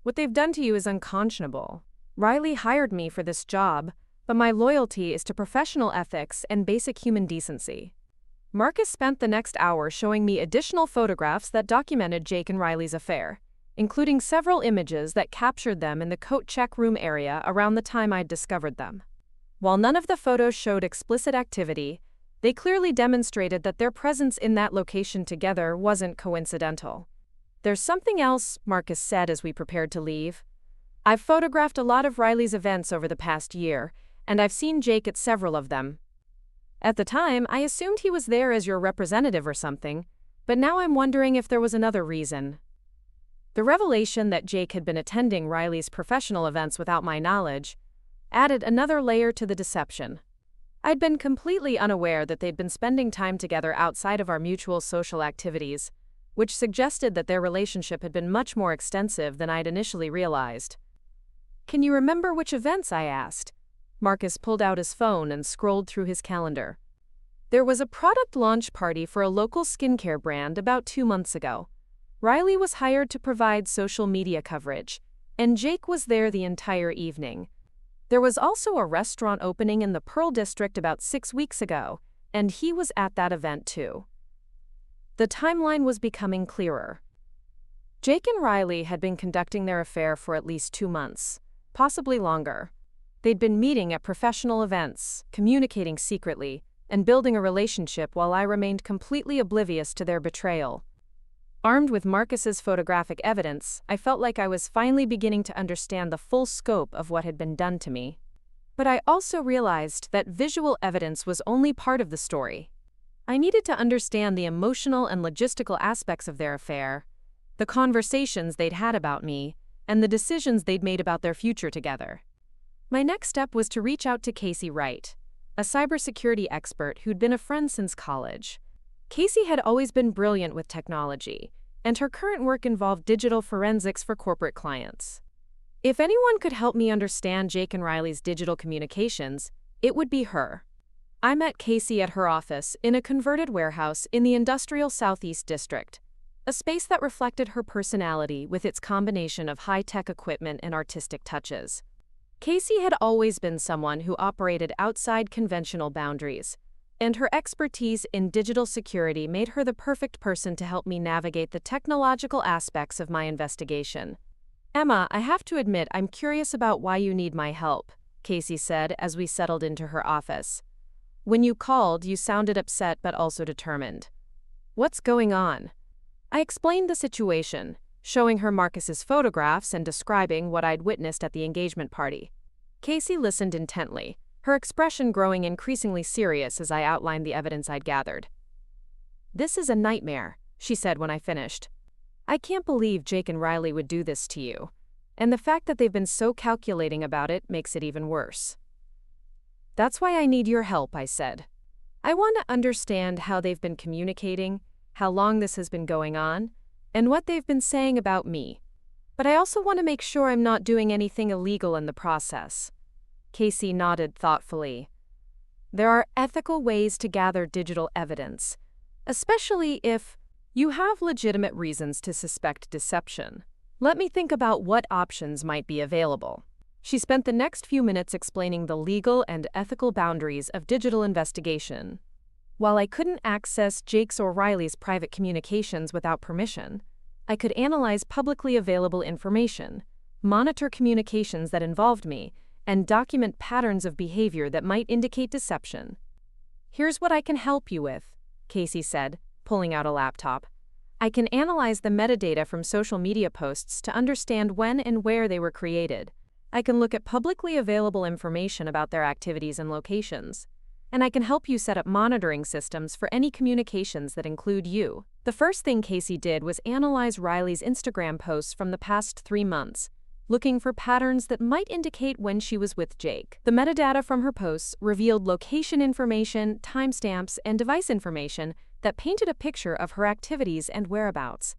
"What they've done to you is unconscionable. Riley hired me for this job, but my loyalty is to professional ethics and basic human decency." Marcus spent the next hour showing me additional photographs that documented Jake and Riley's affair, including several images that captured them in the coat check room area around the time I'd discovered them. While none of the photos showed explicit activity, they clearly demonstrated that their presence in that location together wasn't coincidental. "There's something else," Marcus said as we prepared to leave. "I've photographed a lot of Riley's events over the past year, and I've seen Jake at several of them. At the time, I assumed he was there as your representative or something, but now I'm wondering if there was another reason." The revelation that Jake had been attending Riley's professional events without my knowledge added another layer to the deception. I'd been completely unaware that they'd been spending time together outside of our mutual social activities, which suggested that their relationship had been much more extensive than I'd initially realized. "Can you remember which events?" I asked. Marcus pulled out his phone and scrolled through his calendar. "There was a product launch party for a local skincare brand about 2 months ago. Riley was hired to provide social media coverage, and Jake was there the entire evening. There was also a restaurant opening in the Pearl District about 6 weeks ago, and he was at that event too." The timeline was becoming clearer. Jake and Riley had been conducting their affair for at least 2 months, possibly longer. They'd been meeting at professional events, communicating secretly, and building a relationship while I remained completely oblivious to their betrayal. Armed with Marcus's photographic evidence, I felt like I was finally beginning to understand the full scope of what had been done to me. But I also realized that visual evidence was only part of the story. I needed to understand the emotional and logistical aspects of their affair, the conversations they'd had about me, and the decisions they'd made about their future together. My next step was to reach out to Casey Wright, a cybersecurity expert who'd been a friend since college. Casey had always been brilliant with technology, and her current work involved digital forensics for corporate clients. If anyone could help me understand Jake and Riley's digital communications, it would be her. I met Casey at her office in a converted warehouse in the industrial Southeast District, a space that reflected her personality with its combination of high-tech equipment and artistic touches. Casey had always been someone who operated outside conventional boundaries, and her expertise in digital security made her the perfect person to help me navigate the technological aspects of my investigation. "Emma, I have to admit I'm curious about why you need my help," Casey said as we settled into her office. "When you called, you sounded upset but also determined. What's going on?" I explained the situation, showing her Marcus's photographs and describing what I'd witnessed at the engagement party. Casey listened intently, her expression growing increasingly serious as I outlined the evidence I'd gathered. "This is a nightmare," she said when I finished. "I can't believe Jake and Riley would do this to you, and the fact that they've been so calculating about it makes it even worse." "That's why I need your help," I said. "I want to understand how they've been communicating, how long this has been going on, and what they've been saying about me. But I also want to make sure I'm not doing anything illegal in the process." Casey nodded thoughtfully. "There are ethical ways to gather digital evidence, especially if You have legitimate reasons to suspect deception. Let me think about what options might be available. She spent the next few minutes explaining the legal and ethical boundaries of digital investigation. While I couldn't access Jake's or Riley's private communications without permission, I could analyze publicly available information, monitor communications that involved me, and document patterns of behavior that might indicate deception. Here's what I can help you with, Casey said, pulling out a laptop. I can analyze the metadata from social media posts to understand when and where they were created. I can look at publicly available information about their activities and locations. And I can help you set up monitoring systems for any communications that include you. The first thing Casey did was analyze Riley's Instagram posts from the past 3 months, looking for patterns that might indicate when she was with Jake. The metadata from her posts revealed location information, timestamps, and device information that painted a picture of her activities and whereabouts.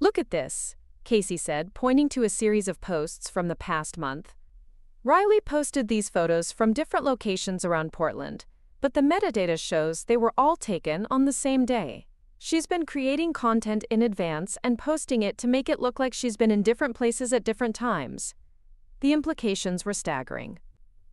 Look at this, Casey said, pointing to a series of posts from the past month. Riley posted these photos from different locations around Portland, but the metadata shows they were all taken on the same day. She's been creating content in advance and posting it to make it look like she's been in different places at different times. The implications were staggering.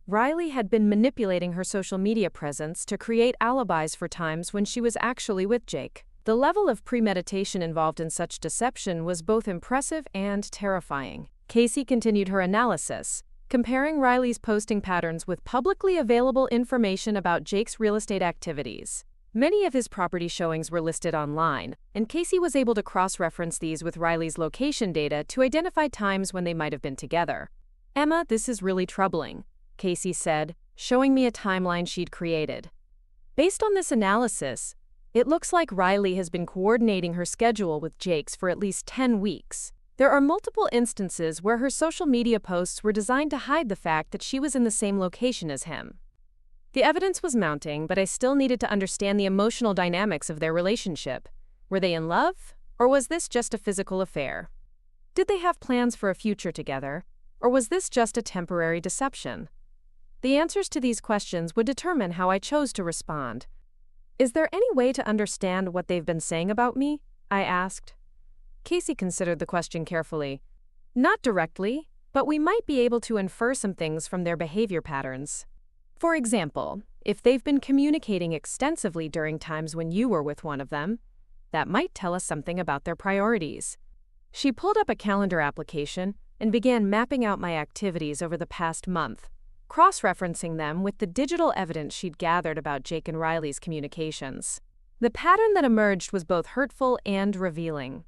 Riley had been manipulating her social media presence to create alibis for times when she was actually with Jake. The level of premeditation involved in such deception was both impressive and terrifying. Casey continued her analysis, comparing Riley's posting patterns with publicly available information about Jake's real estate activities. Many of his property showings were listed online, and Casey was able to cross-reference these with Riley's location data to identify times when they might have been together. Emma, this is really troubling, Casey said, showing me a timeline she'd created. Based on this analysis, it looks like Riley has been coordinating her schedule with Jake's for at least 10 weeks. There are multiple instances where her social media posts were designed to hide the fact that she was in the same location as him. The evidence was mounting, but I still needed to understand the emotional dynamics of their relationship. Were they in love, or was this just a physical affair? Did they have plans for a future together, or was this just a temporary deception? The answers to these questions would determine how I chose to respond. Is there any way to understand what they've been saying about me? I asked. Casey considered the question carefully. Not directly, but we might be able to infer some things from their behavior patterns. For example, if they've been communicating extensively during times when you were with one of them, that might tell us something about their priorities. She pulled up a calendar application and began mapping out my activities over the past month, cross-referencing them with the digital evidence she'd gathered about Jake and Riley's communications. The pattern that emerged was both hurtful and revealing.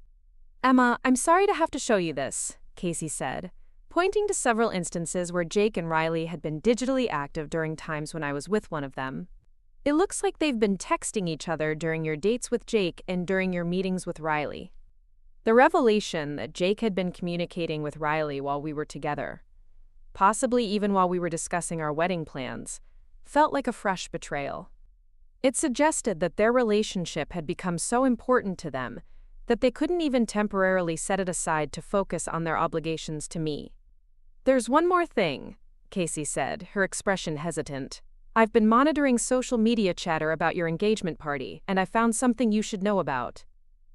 Emma, I'm sorry to have to show you this, Casey said, pointing to several instances where Jake and Riley had been digitally active during times when I was with one of them. It looks like they've been texting each other during your dates with Jake and during your meetings with Riley. The revelation that Jake had been communicating with Riley while we were together, possibly even while we were discussing our wedding plans, felt like a fresh betrayal. It suggested that their relationship had become so important to them that they couldn't even temporarily set it aside to focus on their obligations to me. There's one more thing, Casey said, her expression hesitant. I've been monitoring social media chatter about your engagement party, and I found something you should know about.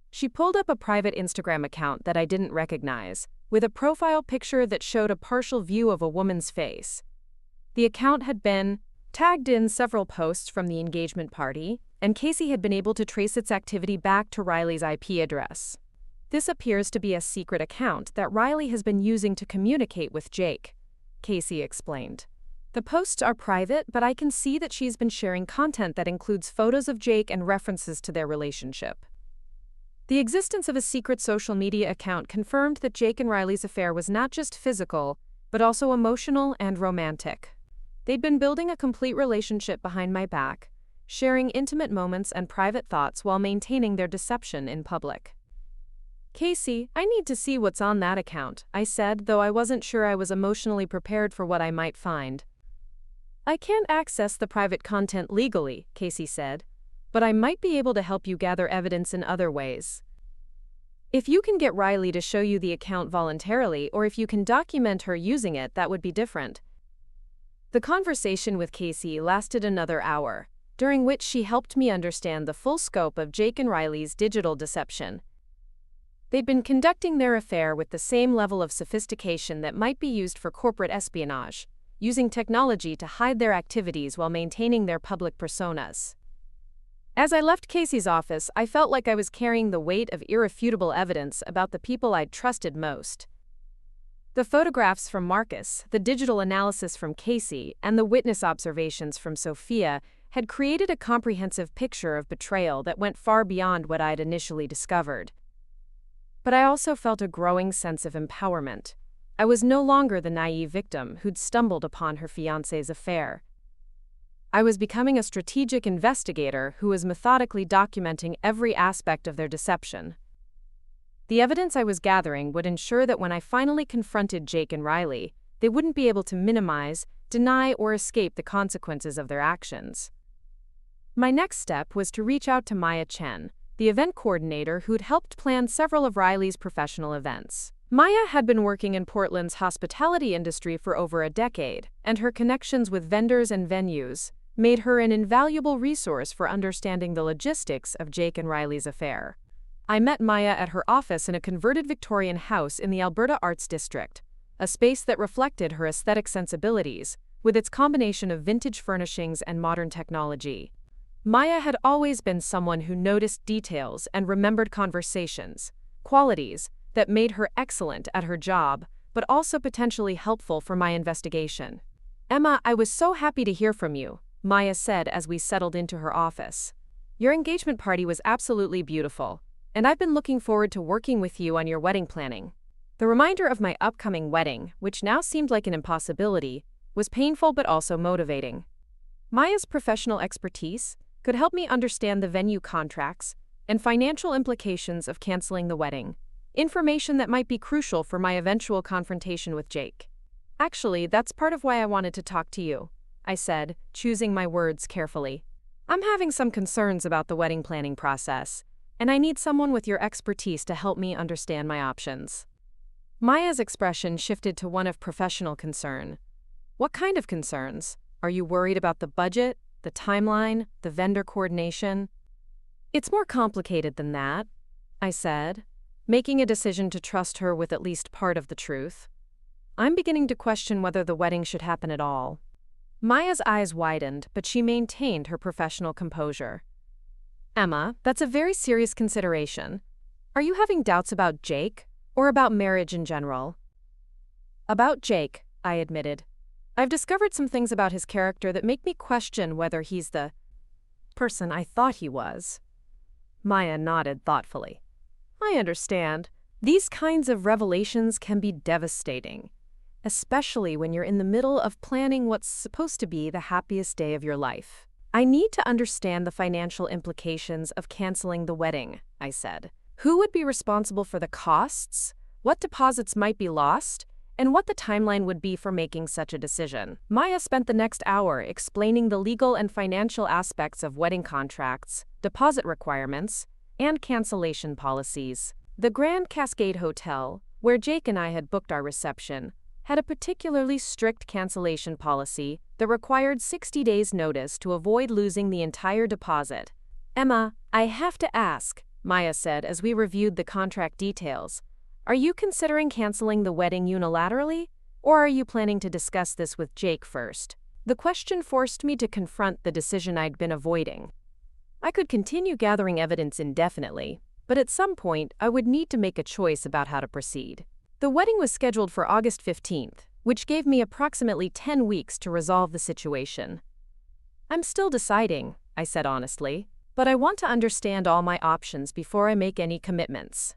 She pulled up a private Instagram account that I didn't recognize, with a profile picture that showed a partial view of a woman's face. The account had been tagged in several posts from the engagement party, and Casey had been able to trace its activity back to Riley's IP address. This appears to be a secret account that Riley has been using to communicate with Jake, Casey explained. The posts are private, but I can see that she's been sharing content that includes photos of Jake and references to their relationship. The existence of a secret social media account confirmed that Jake and Riley's affair was not just physical, but also emotional and romantic. They'd been building a complete relationship behind my back, sharing intimate moments and private thoughts while maintaining their deception in public. Casey, I need to see what's on that account, I said, though I wasn't sure I was emotionally prepared for what I might find. I can't access the private content legally, Casey said, but I might be able to help you gather evidence in other ways. If you can get Riley to show you the account voluntarily, or if you can document her using it, that would be different. The conversation with Casey lasted another hour, during which she helped me understand the full scope of Jake and Riley's digital deception. They'd been conducting their affair with the same level of sophistication that might be used for corporate espionage, using technology to hide their activities while maintaining their public personas. As I left Casey's office, I felt like I was carrying the weight of irrefutable evidence about the people I'd trusted most. The photographs from Marcus, the digital analysis from Casey, and the witness observations from Sophia had created a comprehensive picture of betrayal that went far beyond what I'd initially discovered. But I also felt a growing sense of empowerment. I was no longer the naive victim who'd stumbled upon her fiancé's affair. I was becoming a strategic investigator who was methodically documenting every aspect of their deception. The evidence I was gathering would ensure that when I finally confronted Jake and Riley, they wouldn't be able to minimize, deny, or escape the consequences of their actions. My next step was to reach out to Maya Chen, the event coordinator who'd helped plan several of Riley's professional events. Maya had been working in Portland's hospitality industry for over a decade, and her connections with vendors and venues made her an invaluable resource for understanding the logistics of Jake and Riley's affair. I met Maya at her office in a converted Victorian house in the Alberta Arts District, a space that reflected her aesthetic sensibilities, with its combination of vintage furnishings and modern technology. Maya had always been someone who noticed details and remembered conversations, qualities that made her excellent at her job, but also potentially helpful for my investigation. "Emma, I was so happy to hear from you," Maya said as we settled into her office. "Your engagement party was absolutely beautiful, and I've been looking forward to working with you on your wedding planning." The reminder of my upcoming wedding, which now seemed like an impossibility, was painful but also motivating. Maya's professional expertise could help me understand the venue contracts and financial implications of canceling the wedding, information that might be crucial for my eventual confrontation with Jake. "Actually, that's part of why I wanted to talk to you," I said, choosing my words carefully. "I'm having some concerns about the wedding planning process, and I need someone with your expertise to help me understand my options." Maya's expression shifted to one of professional concern. "What kind of concerns? Are you worried about the budget, the timeline, the vendor coordination?" "It's more complicated than that," I said, making a decision to trust her with at least part of the truth. "I'm beginning to question whether the wedding should happen at all." Maya's eyes widened, but she maintained her professional composure. "Emma, that's a very serious consideration. Are you having doubts about Jake, or about marriage in general?" "About Jake," I admitted. "I've discovered some things about his character that make me question whether he's the person I thought he was." Maya nodded thoughtfully. "I understand. These kinds of revelations can be devastating, especially when you're in the middle of planning what's supposed to be the happiest day of your life." "I need to understand the financial implications of canceling the wedding," I said. "Who would be responsible for the costs, what deposits might be lost, and what the timeline would be for making such a decision." Maya spent the next hour explaining the legal and financial aspects of wedding contracts, deposit requirements, and cancellation policies. The Grand Cascade Hotel, where Jake and I had booked our reception, had a particularly strict cancellation policy that required 60 days' notice to avoid losing the entire deposit. "Emma, I have to ask," Maya said as we reviewed the contract details, "are you considering canceling the wedding unilaterally, or are you planning to discuss this with Jake first?" The question forced me to confront the decision I'd been avoiding. I could continue gathering evidence indefinitely, but at some point I would need to make a choice about how to proceed. The wedding was scheduled for August 15th, which gave me approximately 10 weeks to resolve the situation. "I'm still deciding," I said honestly, "but I want to understand all my options before I make any commitments."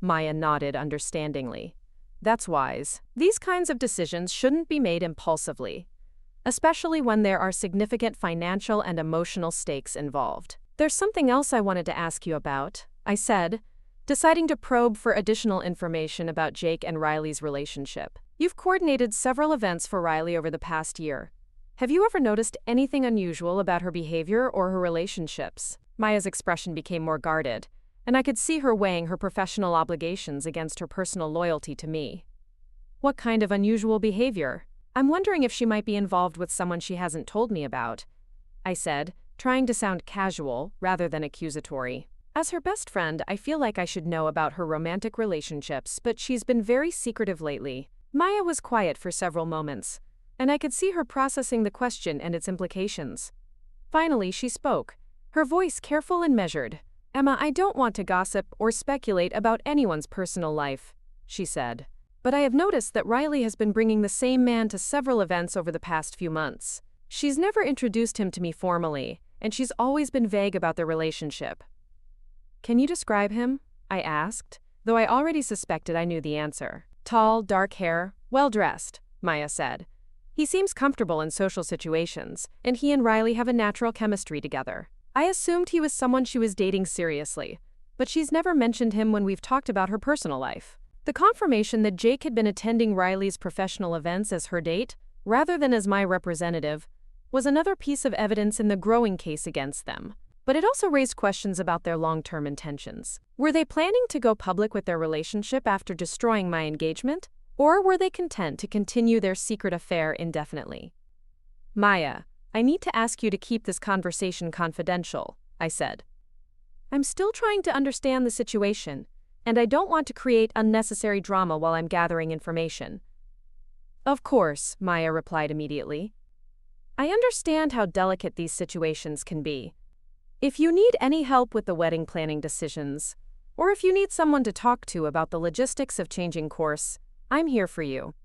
Maya nodded understandingly. "That's wise. These kinds of decisions shouldn't be made impulsively, especially when there are significant financial and emotional stakes involved." "There's something else I wanted to ask you about," I said, deciding to probe for additional information about Jake and Riley's relationship. "You've coordinated several events for Riley over the past year. Have you ever noticed anything unusual about her behavior or her relationships?" Maya's expression became more guarded, and I could see her weighing her professional obligations against her personal loyalty to me. "What kind of unusual behavior? I'm wondering if she might be involved with someone she hasn't told me about." I said, trying to sound casual rather than accusatory. As her best friend, I feel like I should know about her romantic relationships, but she's been very secretive lately. Maya was quiet for several moments, and I could see her processing the question and its implications. Finally, she spoke, her voice careful and measured. "Emma, I don't want to gossip or speculate about anyone's personal life," she said. "But I have noticed that Riley has been bringing the same man to several events over the past few months. She's never introduced him to me formally, and she's always been vague about their relationship." "Can you describe him?" I asked, though I already suspected I knew the answer. "Tall, dark hair, well-dressed," Maya said. "He seems comfortable in social situations, and he and Riley have a natural chemistry together. I assumed he was someone she was dating seriously, but she's never mentioned him when we've talked about her personal life." The confirmation that Jake had been attending Riley's professional events as her date, rather than as my representative, was another piece of evidence in the growing case against them. But it also raised questions about their long-term intentions. Were they planning to go public with their relationship after destroying my engagement, or were they content to continue their secret affair indefinitely? "Maya, I need to ask you to keep this conversation confidential," I said. "I'm still trying to understand the situation, and I don't want to create unnecessary drama while I'm gathering information." "Of course," Maya replied immediately. "I understand how delicate these situations can be. If you need any help with the wedding planning decisions, or if you need someone to talk to about the logistics of changing course, I'm here for you."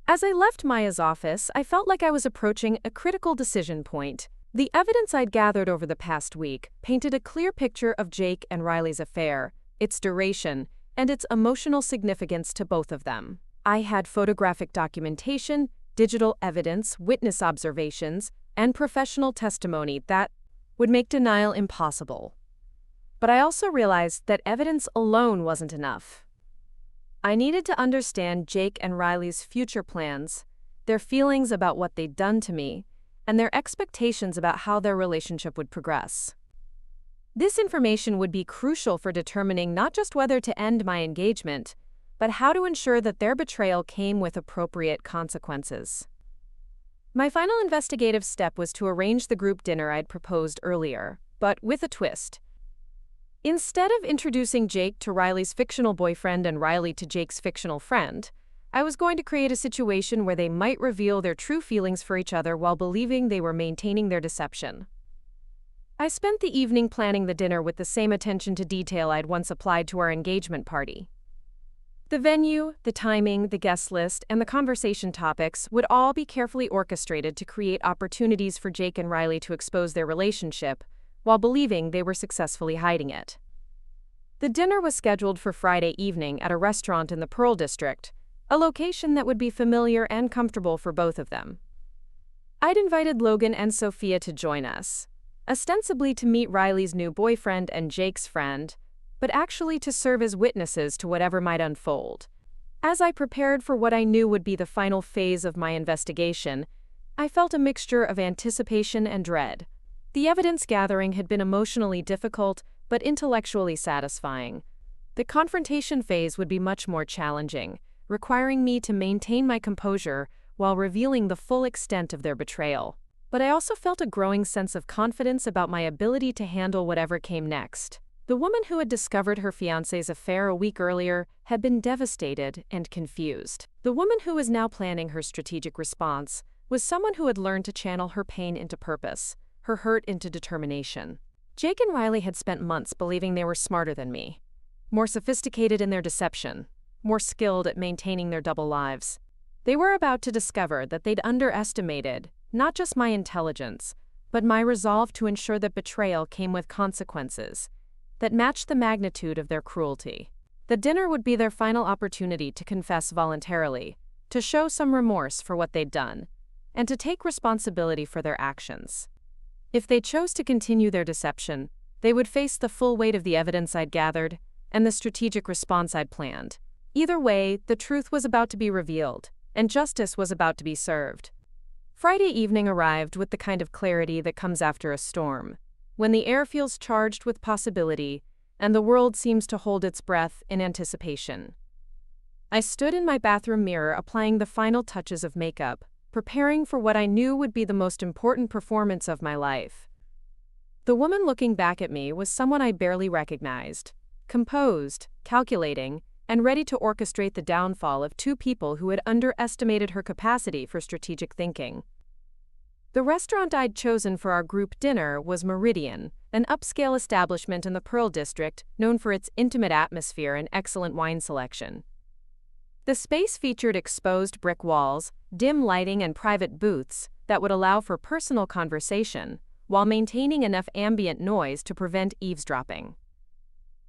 As I left Maya's office, I felt like I was approaching a critical decision point. The evidence I'd gathered over the past week painted a clear picture of Jake and Riley's affair, its duration, and its emotional significance to both of them. I had photographic documentation, digital evidence, witness observations, and professional testimony that would make denial impossible. But I also realized that evidence alone wasn't enough. I needed to understand Jake and Riley's future plans, their feelings about what they'd done to me, and their expectations about how their relationship would progress. This information would be crucial for determining not just whether to end my engagement, but how to ensure that their betrayal came with appropriate consequences. My final investigative step was to arrange the group dinner I'd proposed earlier, but with a twist. Instead of introducing Jake to Riley's fictional boyfriend and Riley to Jake's fictional friend, I was going to create a situation where they might reveal their true feelings for each other while believing they were maintaining their deception. I spent the evening planning the dinner with the same attention to detail I'd once applied to our engagement party. The venue, the timing, the guest list, and the conversation topics would all be carefully orchestrated to create opportunities for Jake and Riley to expose their relationship, while believing they were successfully hiding it. The dinner was scheduled for Friday evening at a restaurant in the Pearl District, a location that would be familiar and comfortable for both of them. I'd invited Logan and Sophia to join us, ostensibly to meet Riley's new boyfriend and Jake's friend, but actually to serve as witnesses to whatever might unfold. As I prepared for what I knew would be the final phase of my investigation, I felt a mixture of anticipation and dread. The evidence gathering had been emotionally difficult, but intellectually satisfying. The confrontation phase would be much more challenging, requiring me to maintain my composure while revealing the full extent of their betrayal. But I also felt a growing sense of confidence about my ability to handle whatever came next. The woman who had discovered her fiancé's affair a week earlier had been devastated and confused. The woman who was now planning her strategic response was someone who had learned to channel her pain into purpose, her hurt into determination. Jake and Riley had spent months believing they were smarter than me, more sophisticated in their deception, more skilled at maintaining their double lives. They were about to discover that they'd underestimated not just my intelligence, but my resolve to ensure that betrayal came with consequences that matched the magnitude of their cruelty. The dinner would be their final opportunity to confess voluntarily, to show some remorse for what they'd done, and to take responsibility for their actions. If they chose to continue their deception, they would face the full weight of the evidence I'd gathered and the strategic response I'd planned. Either way, the truth was about to be revealed, and justice was about to be served. Friday evening arrived with the kind of clarity that comes after a storm, when the air feels charged with possibility and the world seems to hold its breath in anticipation. I stood in my bathroom mirror applying the final touches of makeup, preparing for what I knew would be the most important performance of my life. The woman looking back at me was someone I barely recognized, composed, calculating, and ready to orchestrate the downfall of two people who had underestimated her capacity for strategic thinking. The restaurant I'd chosen for our group dinner was Meridian, an upscale establishment in the Pearl District known for its intimate atmosphere and excellent wine selection. The space featured exposed brick walls, dim lighting, and private booths that would allow for personal conversation, while maintaining enough ambient noise to prevent eavesdropping.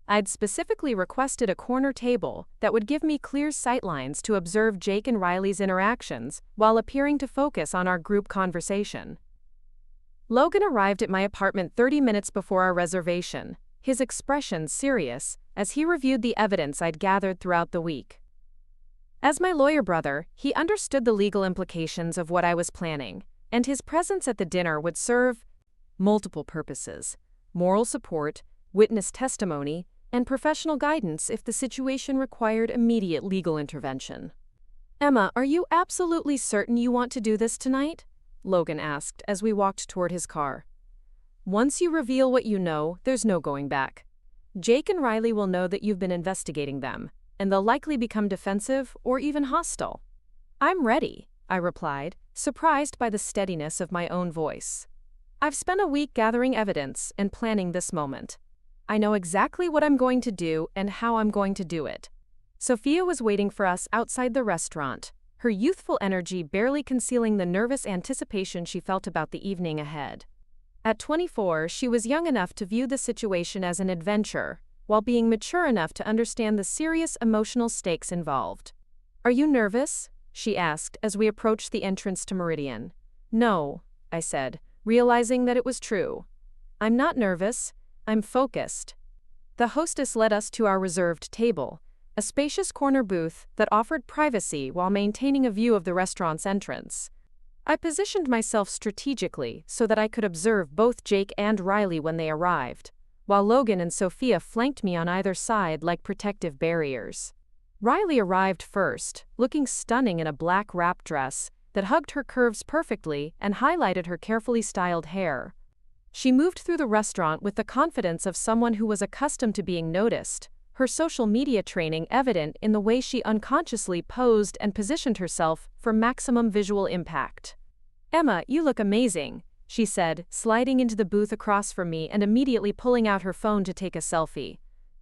I'd specifically requested a corner table that would give me clear sightlines to observe Jake and Riley's interactions while appearing to focus on our group conversation. Logan arrived at my apartment 30 minutes before our reservation, his expression serious as he reviewed the evidence I'd gathered throughout the week. As my lawyer brother, he understood the legal implications of what I was planning, and his presence at the dinner would serve multiple purposes: moral support, witness testimony, and professional guidance if the situation required immediate legal intervention. "Emma, are you absolutely certain you want to do this tonight?" Logan asked as we walked toward his car. "Once you reveal what you know, there's no going back. Jake and Riley will know that you've been investigating them, and they'll likely become defensive or even hostile." "I'm ready," I replied, surprised by the steadiness of my own voice. "I've spent a week gathering evidence and planning this moment. I know exactly what I'm going to do and how I'm going to do it." Sophia was waiting for us outside the restaurant, her youthful energy barely concealing the nervous anticipation she felt about the evening ahead. At 24, she was young enough to view the situation as an adventure, while being mature enough to understand the serious emotional stakes involved. "Are you nervous?" she asked as we approached the entrance to Meridian. "No," I said, realizing that it was true. "I'm not nervous. I'm focused." The hostess led us to our reserved table, a spacious corner booth that offered privacy while maintaining a view of the restaurant's entrance. I positioned myself strategically so that I could observe both Jake and Riley when they arrived, while Logan and Sophia flanked me on either side like protective barriers. Riley arrived first, looking stunning in a black wrap dress that hugged her curves perfectly and highlighted her carefully styled hair. She moved through the restaurant with the confidence of someone who was accustomed to being noticed, her social media training evident in the way she unconsciously posed and positioned herself for maximum visual impact. "Emma, you look amazing," she said, sliding into the booth across from me and immediately pulling out her phone to take a selfie.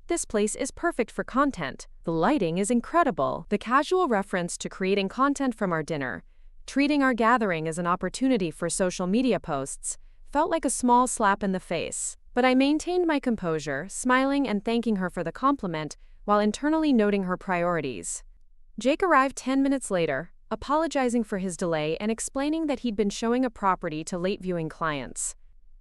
"This place is perfect for content. The lighting is incredible." The casual reference to creating content from our dinner, treating our gathering as an opportunity for social media posts, felt like a small slap in the face, but I maintained my composure, smiling and thanking her for the compliment while internally noting her priorities. Jake arrived 10 minutes later, apologizing for his delay and explaining that he'd been showing a property to late-viewing clients.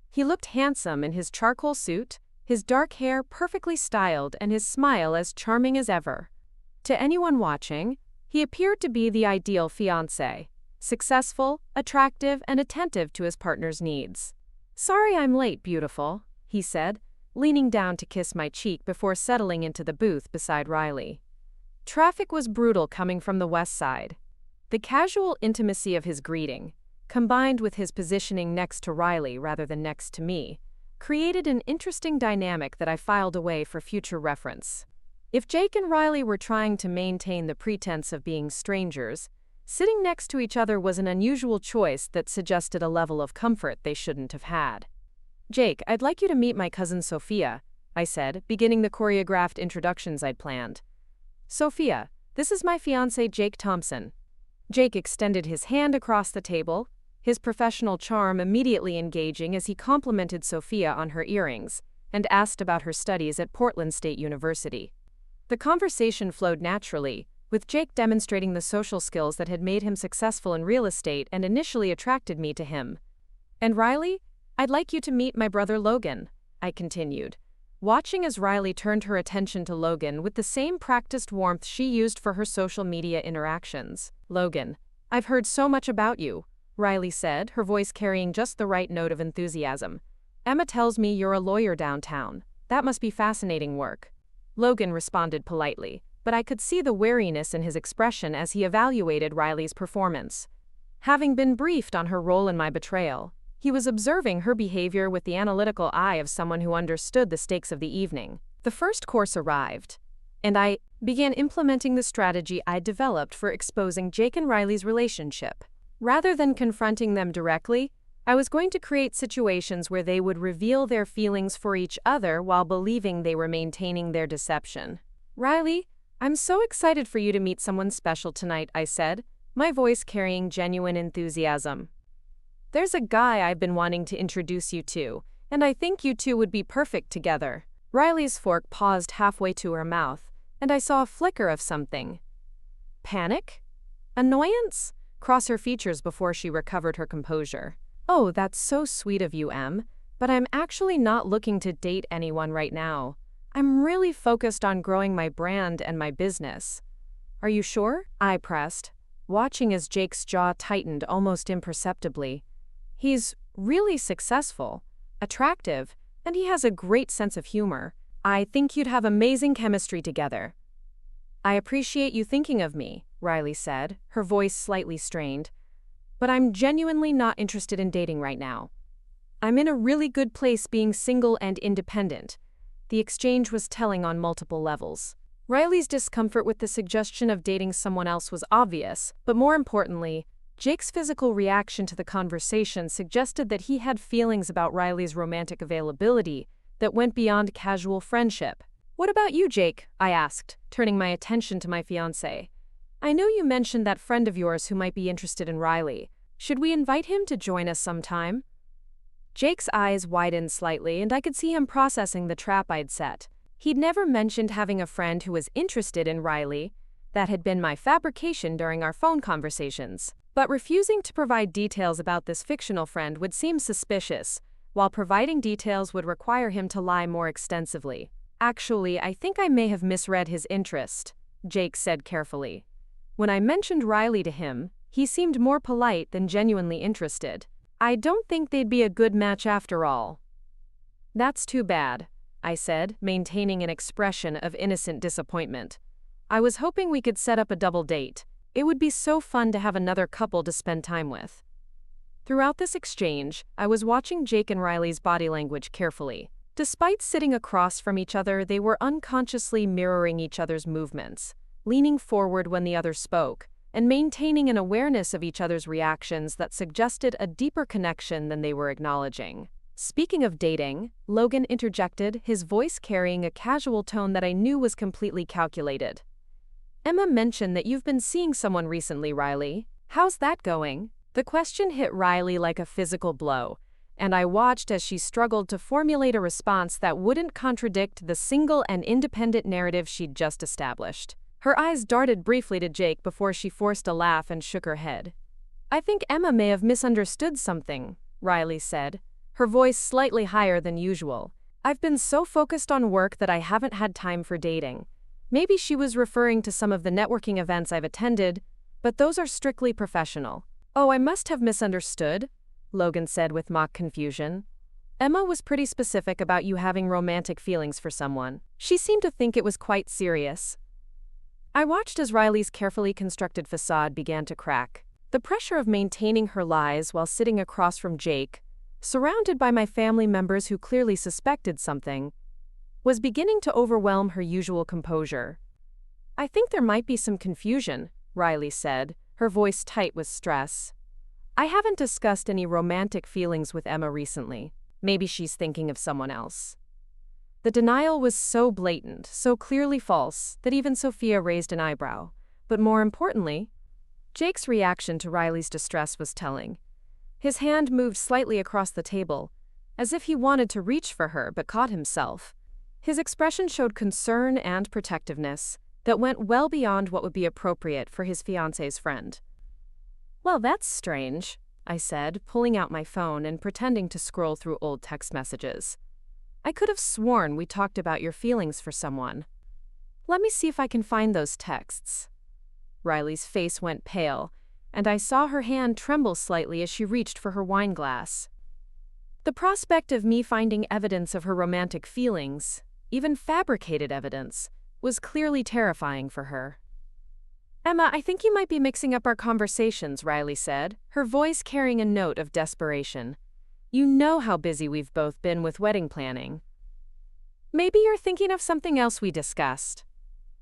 He looked handsome in his charcoal suit, his dark hair perfectly styled and his smile as charming as ever. To anyone watching, he appeared to be the ideal fiancé, successful, attractive, and attentive to his partner's needs. "Sorry I'm late, beautiful," he said, leaning down to kiss my cheek before settling into the booth beside Riley. Traffic was brutal coming from the west side. The casual intimacy of his greeting, combined with his positioning next to Riley rather than next to me, created an interesting dynamic that I filed away for future reference. If Jake and Riley were trying to maintain the pretense of being strangers, sitting next to each other was an unusual choice that suggested a level of comfort they shouldn't have had. "Jake, I'd like you to meet my cousin Sophia," I said, beginning the choreographed introductions I'd planned. "Sophia, this is my fiancé Jake Thompson." Jake extended his hand across the table, his professional charm immediately engaging as he complimented Sophia on her earrings and asked about her studies at Portland State University. The conversation flowed naturally, with Jake demonstrating the social skills that had made him successful in real estate and initially attracted me to him. "And Riley, I'd like you to meet my brother Logan," I continued, watching as Riley turned her attention to Logan with the same practiced warmth she used for her social media interactions. "Logan, I've heard so much about you," Riley said, her voice carrying just the right note of enthusiasm. "Emma tells me you're a lawyer downtown. That must be fascinating work." Logan responded politely, but I could see the wariness in his expression as he evaluated Riley's performance. Having been briefed on her role in my betrayal, he was observing her behavior with the analytical eye of someone who understood the stakes of the evening. The first course arrived, and I began implementing the strategy I developed for exposing Jake and Riley's relationship. Rather than confronting them directly, I was going to create situations where they would reveal their feelings for each other while believing they were maintaining their deception. "Riley, I'm so excited for you to meet someone special tonight," I said, my voice carrying genuine enthusiasm. "There's a guy I've been wanting to introduce you to, and I think you two would be perfect together." Riley's fork paused halfway to her mouth, and I saw a flicker of something. Panic? Annoyance? Cross her features before she recovered her composure. "Oh, that's so sweet of you, Em, but I'm actually not looking to date anyone right now. I'm really focused on growing my brand and my business." "Are you sure?" I pressed, watching as Jake's jaw tightened almost imperceptibly. "He's really successful, attractive, and he has a great sense of humor. I think you'd have amazing chemistry together." "I appreciate you thinking of me," Riley said, her voice slightly strained. "But I'm genuinely not interested in dating right now. I'm in a really good place being single and independent." The exchange was telling on multiple levels. Riley's discomfort with the suggestion of dating someone else was obvious, but more importantly, Jake's physical reaction to the conversation suggested that he had feelings about Riley's romantic availability that went beyond casual friendship. "What about you, Jake?" I asked, turning my attention to my fiancé. "I know you mentioned that friend of yours who might be interested in Riley. Should we invite him to join us sometime?" Jake's eyes widened slightly, and I could see him processing the trap I'd set. He'd never mentioned having a friend who was interested in Riley. That had been my fabrication during our phone conversations. But refusing to provide details about this fictional friend would seem suspicious, while providing details would require him to lie more extensively. "Actually, I think I may have misread his interest," Jake said carefully. "When I mentioned Riley to him, he seemed more polite than genuinely interested. I don't think they'd be a good match after all." "That's too bad," I said, maintaining an expression of innocent disappointment. "I was hoping we could set up a double date. It would be so fun to have another couple to spend time with." Throughout this exchange, I was watching Jake and Riley's body language carefully. Despite sitting across from each other, they were unconsciously mirroring each other's movements, leaning forward when the other spoke, and maintaining an awareness of each other's reactions that suggested a deeper connection than they were acknowledging. "Speaking of dating," Logan interjected, his voice carrying a casual tone that I knew was completely calculated. "Emma mentioned that you've been seeing someone recently, Riley. How's that going?" The question hit Riley like a physical blow, and I watched as she struggled to formulate a response that wouldn't contradict the single and independent narrative she'd just established. Her eyes darted briefly to Jake before she forced a laugh and shook her head. "I think Emma may have misunderstood something," Riley said, her voice slightly higher than usual. "I've been so focused on work that I haven't had time for dating. Maybe she was referring to some of the networking events I've attended, but those are strictly professional." "Oh, I must have misunderstood," Logan said with mock confusion. "Emma was pretty specific about you having romantic feelings for someone. She seemed to think it was quite serious." I watched as Riley's carefully constructed facade began to crack. The pressure of maintaining her lies while sitting across from Jake, surrounded by my family members who clearly suspected something, was beginning to overwhelm her usual composure. "I think there might be some confusion," Riley said, her voice tight with stress. "I haven't discussed any romantic feelings with Emma recently. Maybe she's thinking of someone else." The denial was so blatant, so clearly false, that even Sophia raised an eyebrow. But more importantly, Jake's reaction to Riley's distress was telling. His hand moved slightly across the table, as if he wanted to reach for her but caught himself. His expression showed concern and protectiveness that went well beyond what would be appropriate for his fiancé's friend. "Well, that's strange," I said, pulling out my phone and pretending to scroll through old text messages. "I could have sworn we talked about your feelings for someone. Let me see if I can find those texts." Riley's face went pale, and I saw her hand tremble slightly as she reached for her wine glass. The prospect of me finding evidence of her romantic feelings, even fabricated evidence, was clearly terrifying for her. Emma, I think you might be mixing up our conversations, Riley said, her voice carrying a note of desperation. You know how busy we've both been with wedding planning. Maybe you're thinking of something else we discussed.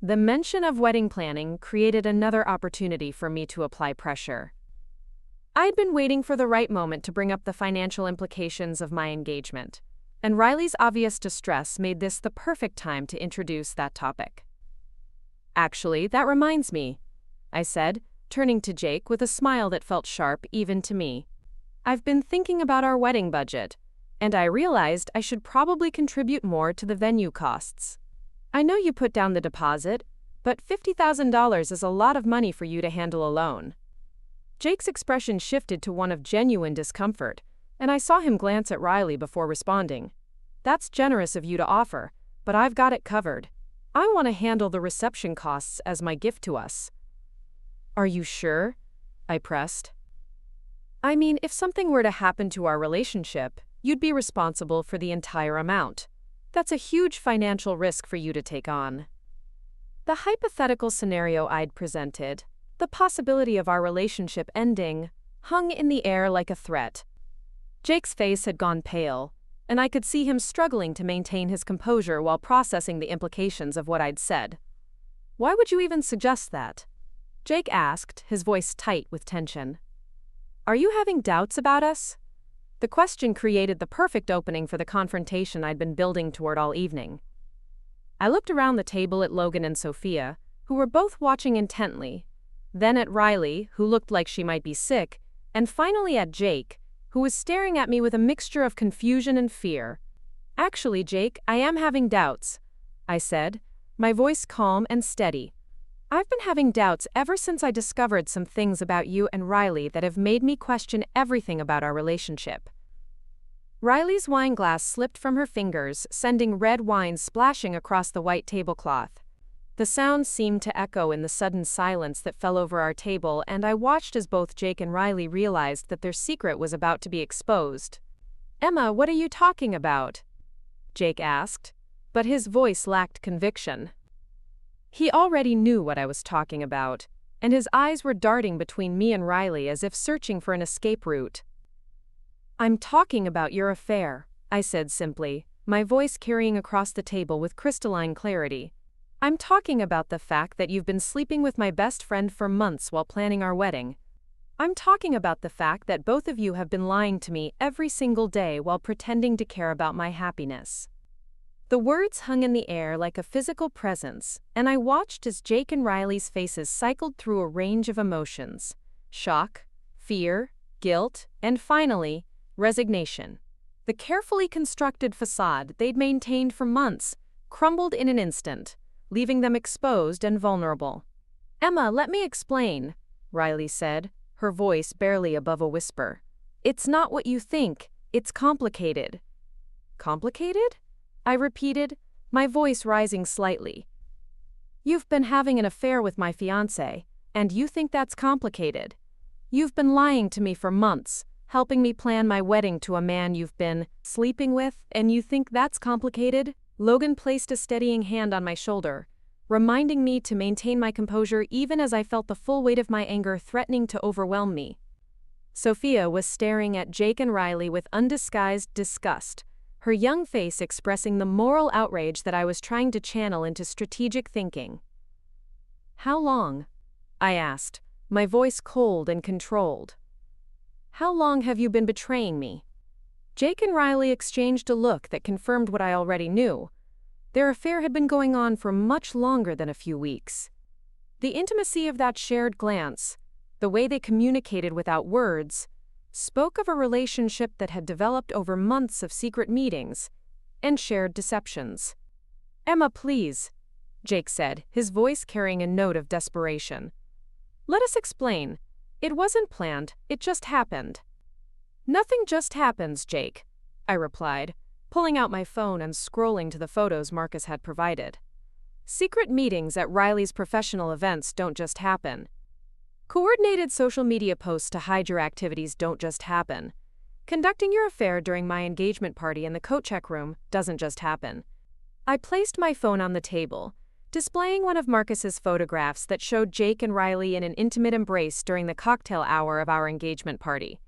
The mention of wedding planning created another opportunity for me to apply pressure. I'd been waiting for the right moment to bring up the financial implications of my engagement, and Riley's obvious distress made this the perfect time to introduce that topic. Actually, that reminds me, I said, turning to Jake with a smile that felt sharp even to me. I've been thinking about our wedding budget, and I realized I should probably contribute more to the venue costs. I know you put down the deposit, but $50,000 is a lot of money for you to handle alone. Jake's expression shifted to one of genuine discomfort, and I saw him glance at Riley before responding. That's generous of you to offer, but I've got it covered. I want to handle the reception costs as my gift to us. Are you sure? I pressed. I mean, if something were to happen to our relationship, you'd be responsible for the entire amount. That's a huge financial risk for you to take on. The hypothetical scenario I'd presented, the possibility of our relationship ending, hung in the air like a threat. Jake's face had gone pale, and I could see him struggling to maintain his composure while processing the implications of what I'd said. Why would you even suggest that? Jake asked, his voice tight with tension. Are you having doubts about us? The question created the perfect opening for the confrontation I'd been building toward all evening. I looked around the table at Logan and Sophia, who were both watching intently, then at Riley, who looked like she might be sick, and finally at Jake, who was staring at me with a mixture of confusion and fear. Actually, Jake, I am having doubts, I said, my voice calm and steady. I've been having doubts ever since I discovered some things about you and Riley that have made me question everything about our relationship. Riley's wine glass slipped from her fingers, sending red wine splashing across the white tablecloth. The sound seemed to echo in the sudden silence that fell over our table, and I watched as both Jake and Riley realized that their secret was about to be exposed. Emma, what are you talking about? Jake asked, but his voice lacked conviction. He already knew what I was talking about, and his eyes were darting between me and Riley as if searching for an escape route. I'm talking about your affair, I said simply, my voice carrying across the table with crystalline clarity. I'm talking about the fact that you've been sleeping with my best friend for months while planning our wedding. I'm talking about the fact that both of you have been lying to me every single day while pretending to care about my happiness. The words hung in the air like a physical presence, and I watched as Jake and Riley's faces cycled through a range of emotions: shock, fear, guilt, and finally, resignation. The carefully constructed facade they'd maintained for months crumbled in an instant, leaving them exposed and vulnerable. Emma, let me explain, Riley said, her voice barely above a whisper. It's not what you think, it's complicated. Complicated? I repeated, my voice rising slightly. You've been having an affair with my fiancé, and you think that's complicated. You've been lying to me for months, helping me plan my wedding to a man you've been sleeping with, and you think that's complicated? Logan placed a steadying hand on my shoulder, reminding me to maintain my composure even as I felt the full weight of my anger threatening to overwhelm me. Sophia was staring at Jake and Riley with undisguised disgust, her young face expressing the moral outrage that I was trying to channel into strategic thinking. How long? I asked, my voice cold and controlled. How long have you been betraying me? Jake and Riley exchanged a look that confirmed what I already knew. Their affair had been going on for much longer than a few weeks. The intimacy of that shared glance, the way they communicated without words, spoke of a relationship that had developed over months of secret meetings and shared deceptions. Emma, please, Jake said, his voice carrying a note of desperation. Let us explain. It wasn't planned, it just happened. Nothing just happens, Jake, I replied, pulling out my phone and scrolling to the photos Marcus had provided. Secret meetings at Riley's professional events don't just happen. Coordinated social media posts to hide your activities don't just happen. Conducting your affair during my engagement party in the coat check room doesn't just happen. I placed my phone on the table, displaying one of Marcus's photographs that showed Jake and Riley in an intimate embrace during the cocktail hour of our engagement party.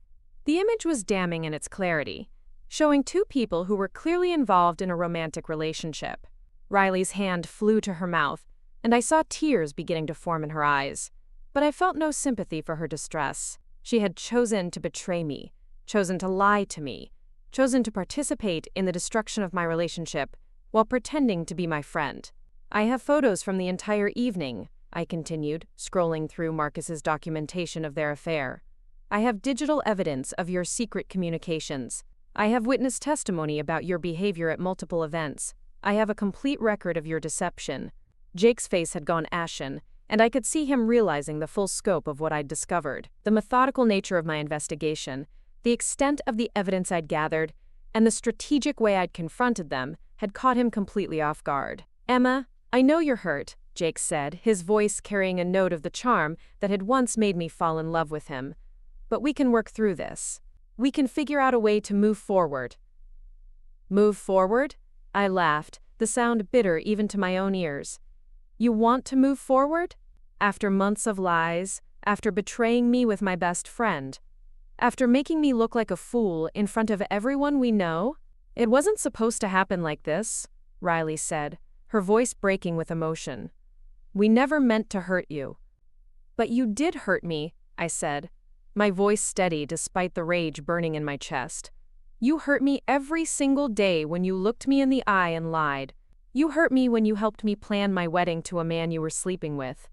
The image was damning in its clarity, showing two people who were clearly involved in a romantic relationship. Riley's hand flew to her mouth, and I saw tears beginning to form in her eyes. But I felt no sympathy for her distress. She had chosen to betray me, chosen to lie to me, chosen to participate in the destruction of my relationship while pretending to be my friend. I have photos from the entire evening, I continued, scrolling through Marcus's documentation of their affair. I have digital evidence of your secret communications. I have witness testimony about your behavior at multiple events. I have a complete record of your deception. Jake's face had gone ashen, and I could see him realizing the full scope of what I'd discovered, the methodical nature of my investigation, the extent of the evidence I'd gathered, and the strategic way I'd confronted them had caught him completely off guard. "Emma, I know you're hurt," Jake said, his voice carrying a note of the charm that had once made me fall in love with him. "But we can work through this. We can figure out a way to move forward." "Move forward?" I laughed, the sound bitter even to my own ears. "You want to move forward? After months of lies, after betraying me with my best friend, after making me look like a fool in front of everyone we know?" "It wasn't supposed to happen like this," Riley said, her voice breaking with emotion. "We never meant to hurt you." "But you did hurt me," I said, my voice steady despite the rage burning in my chest. "You hurt me every single day when you looked me in the eye and lied. You hurt me when you helped me plan my wedding to a man you were sleeping with.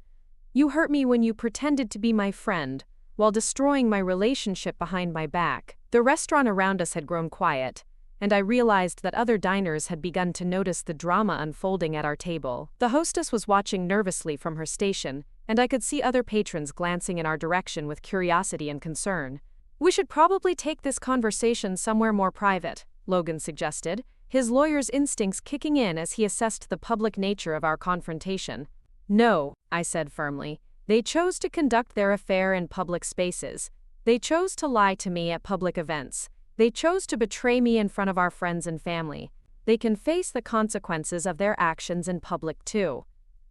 You hurt me when you pretended to be my friend, while destroying my relationship behind my back." The restaurant around us had grown quiet, and I realized that other diners had begun to notice the drama unfolding at our table. The hostess was watching nervously from her station, and I could see other patrons glancing in our direction with curiosity and concern. "We should probably take this conversation somewhere more private," Logan suggested, his lawyer's instincts kicking in as he assessed the public nature of our confrontation. "No," I said firmly. "They chose to conduct their affair in public spaces. They chose to lie to me at public events. They chose to betray me in front of our friends and family. They can face the consequences of their actions in public too."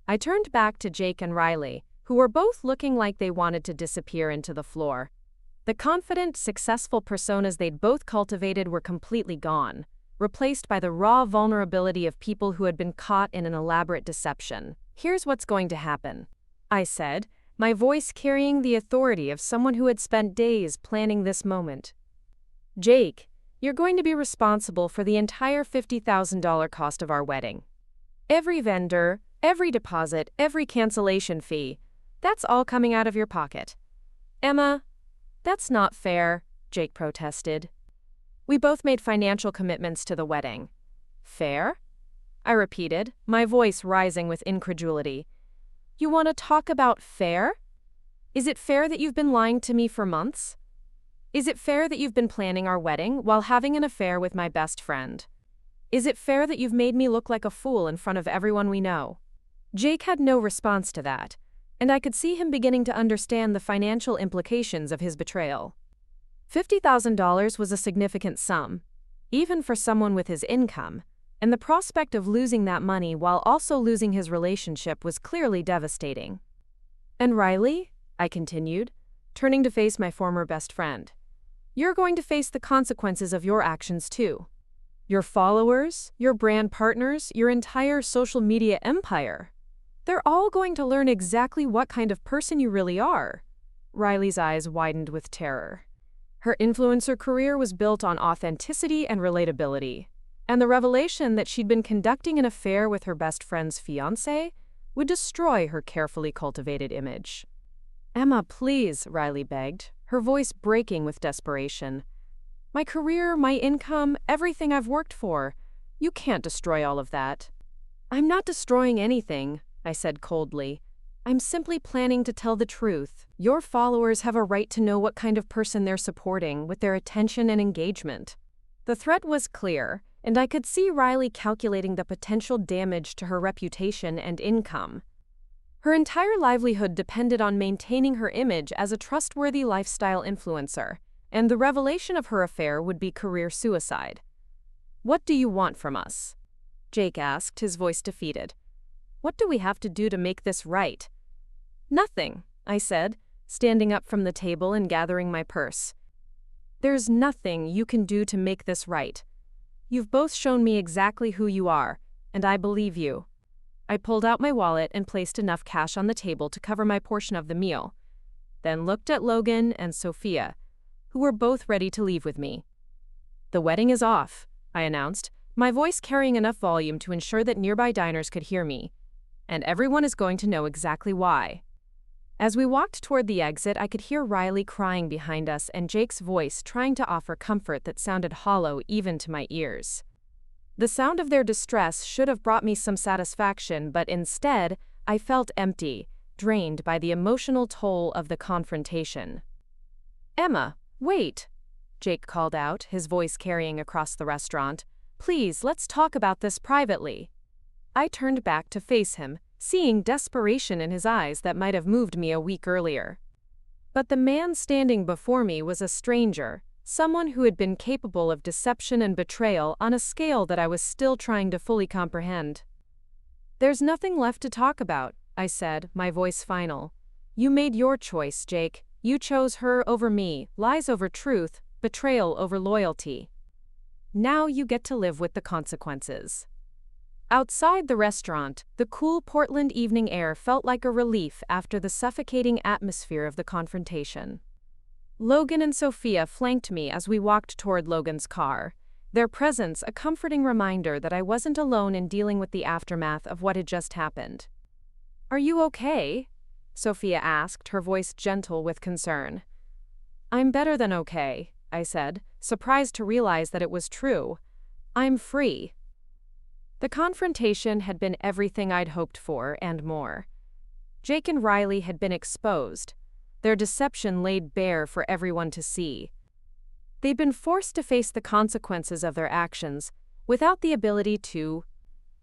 I turned back to Jake and Riley, who were both looking like they wanted to disappear into the floor. The confident, successful personas they'd both cultivated were completely gone, replaced by the raw vulnerability of people who had been caught in an elaborate deception. "Here's what's going to happen," I said, my voice carrying the authority of someone who had spent days planning this moment. "Jake, you're going to be responsible for the entire $50,000 cost of our wedding. Every vendor, every deposit, every cancellation fee, that's all coming out of your pocket." "Emma, that's not fair," Jake protested. "We both made financial commitments to the wedding." "Fair?" I repeated, my voice rising with incredulity. "You want to talk about fair? Is it fair that you've been lying to me for months? Is it fair that you've been planning our wedding while having an affair with my best friend? Is it fair that you've made me look like a fool in front of everyone we know?" Jake had no response to that, and I could see him beginning to understand the financial implications of his betrayal. $50,000 was a significant sum, even for someone with his income, and the prospect of losing that money while also losing his relationship was clearly devastating. "And Riley," I continued, turning to face my former best friend, "you're going to face the consequences of your actions too. Your followers, your brand partners, your entire social media empire. They're all going to learn exactly what kind of person you really are." Riley's eyes widened with terror. Her influencer career was built on authenticity and relatability, and the revelation that she'd been conducting an affair with her best friend's fiancé would destroy her carefully cultivated image. "Emma, please," Riley begged, her voice breaking with desperation. "My career, my income, everything I've worked for. You can't destroy all of that." "I'm not destroying anything," I said coldly. "I'm simply planning to tell the truth. Your followers have a right to know what kind of person they're supporting with their attention and engagement." The threat was clear, and I could see Riley calculating the potential damage to her reputation and income. Her entire livelihood depended on maintaining her image as a trustworthy lifestyle influencer, and the revelation of her affair would be career suicide. "What do you want from us?" Jake asked, his voice defeated. What do we have to do to make this right? Nothing, I said, standing up from the table and gathering my purse. There's nothing you can do to make this right. You've both shown me exactly who you are, and I believe you. I pulled out my wallet and placed enough cash on the table to cover my portion of the meal, then looked at Logan and Sophia, who were both ready to leave with me. The wedding is off, I announced, my voice carrying enough volume to ensure that nearby diners could hear me, and everyone is going to know exactly why. As we walked toward the exit, I could hear Riley crying behind us and Jake's voice trying to offer comfort that sounded hollow even to my ears. The sound of their distress should have brought me some satisfaction, but instead, I felt empty, drained by the emotional toll of the confrontation. "Emma, wait," Jake called out, his voice carrying across the restaurant. "Please, let's talk about this privately." I turned back to face him, seeing desperation in his eyes that might have moved me a week earlier. But the man standing before me was a stranger, someone who had been capable of deception and betrayal on a scale that I was still trying to fully comprehend. "There's nothing left to talk about," I said, my voice final. "You made your choice, Jake. You chose her over me, lies over truth, betrayal over loyalty. Now you get to live with the consequences." Outside the restaurant, the cool Portland evening air felt like a relief after the suffocating atmosphere of the confrontation. Logan and Sophia flanked me as we walked toward Logan's car, their presence a comforting reminder that I wasn't alone in dealing with the aftermath of what had just happened. "Are you okay?" Sophia asked, her voice gentle with concern. "I'm better than okay," I said, surprised to realize that it was true. "I'm free." The confrontation had been everything I'd hoped for and more. Jake and Riley had been exposed, their deception laid bare for everyone to see. They'd been forced to face the consequences of their actions without the ability to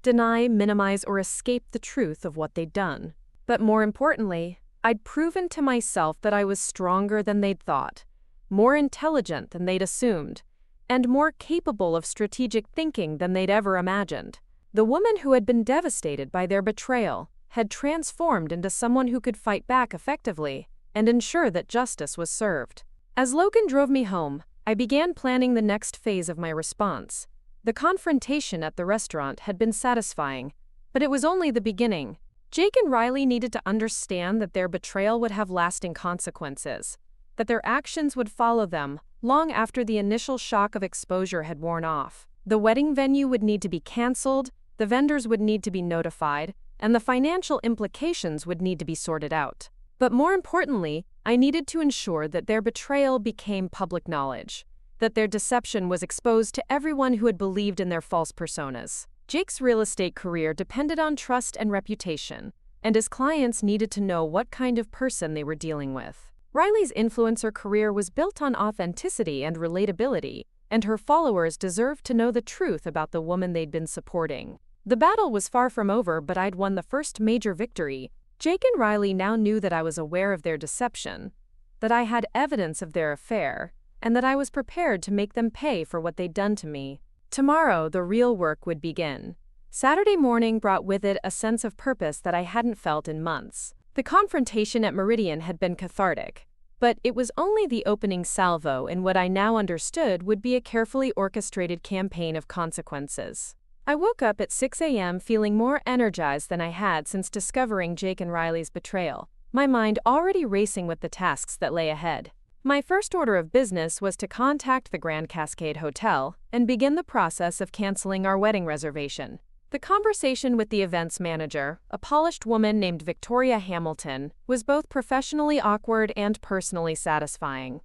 deny, minimize, or escape the truth of what they'd done. But more importantly, I'd proven to myself that I was stronger than they'd thought, more intelligent than they'd assumed, and more capable of strategic thinking than they'd ever imagined. The woman who had been devastated by their betrayal had transformed into someone who could fight back effectively and ensure that justice was served. As Logan drove me home, I began planning the next phase of my response. The confrontation at the restaurant had been satisfying, but it was only the beginning. Jake and Riley needed to understand that their betrayal would have lasting consequences, that their actions would follow them long after the initial shock of exposure had worn off. The wedding venue would need to be canceled, the vendors would need to be notified, and the financial implications would need to be sorted out. But more importantly, I needed to ensure that their betrayal became public knowledge, that their deception was exposed to everyone who had believed in their false personas. Jake's real estate career depended on trust and reputation, and his clients needed to know what kind of person they were dealing with. Riley's influencer career was built on authenticity and relatability, and her followers deserved to know the truth about the woman they'd been supporting. The battle was far from over, but I'd won the first major victory. Jake and Riley now knew that I was aware of their deception, that I had evidence of their affair, and that I was prepared to make them pay for what they'd done to me. Tomorrow, the real work would begin. Saturday morning brought with it a sense of purpose that I hadn't felt in months. The confrontation at Meridian had been cathartic, but it was only the opening salvo in what I now understood would be a carefully orchestrated campaign of consequences. I woke up at 6 a.m. feeling more energized than I had since discovering Jake and Riley's betrayal, my mind already racing with the tasks that lay ahead. My first order of business was to contact the Grand Cascade Hotel and begin the process of canceling our wedding reservation. The conversation with the events manager, a polished woman named Victoria Hamilton, was both professionally awkward and personally satisfying.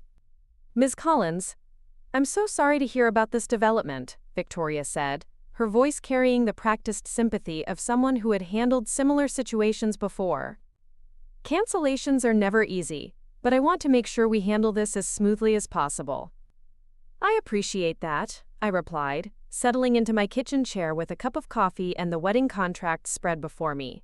"Ms. Collins, I'm so sorry to hear about this development," Victoria said, her voice carrying the practiced sympathy of someone who had handled similar situations before. "Cancellations are never easy, but I want to make sure we handle this as smoothly as possible." "I appreciate that," I replied, settling into my kitchen chair with a cup of coffee and the wedding contract spread before me.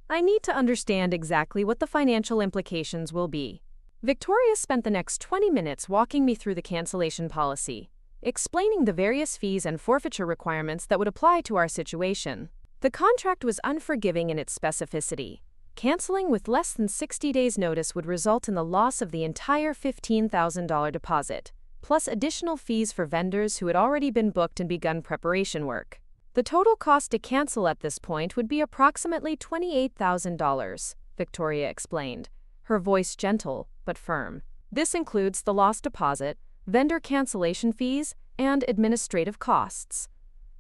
"I need to understand exactly what the financial implications will be." Victoria spent the next 20 minutes walking me through the cancellation policy, explaining the various fees and forfeiture requirements that would apply to our situation. The contract was unforgiving in its specificity. Canceling with less than 60 days' notice would result in the loss of the entire $15,000 deposit, plus additional fees for vendors who had already been booked and begun preparation work. The total cost to cancel at this point would be approximately $28,000, Victoria explained, her voice gentle but firm. This includes the lost deposit, vendor cancellation fees, and administrative costs.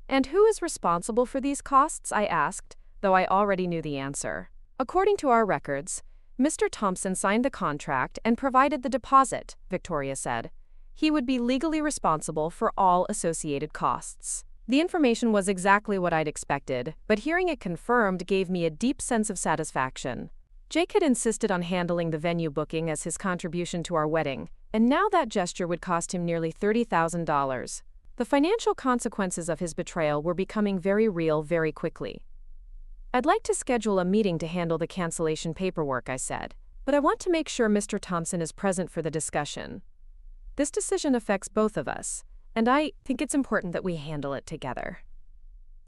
And who is responsible for these costs? I asked, though I already knew the answer. According to our records, Mr. Thompson signed the contract and provided the deposit, Victoria said. He would be legally responsible for all associated costs. The information was exactly what I'd expected, but hearing it confirmed gave me a deep sense of satisfaction. Jake had insisted on handling the venue booking as his contribution to our wedding, and now that gesture would cost him nearly $30,000. The financial consequences of his betrayal were becoming very real very quickly. I'd like to schedule a meeting to handle the cancellation paperwork, I said, but I want to make sure Mr. Thompson is present for the discussion. This decision affects both of us, and I think it's important that we handle it together.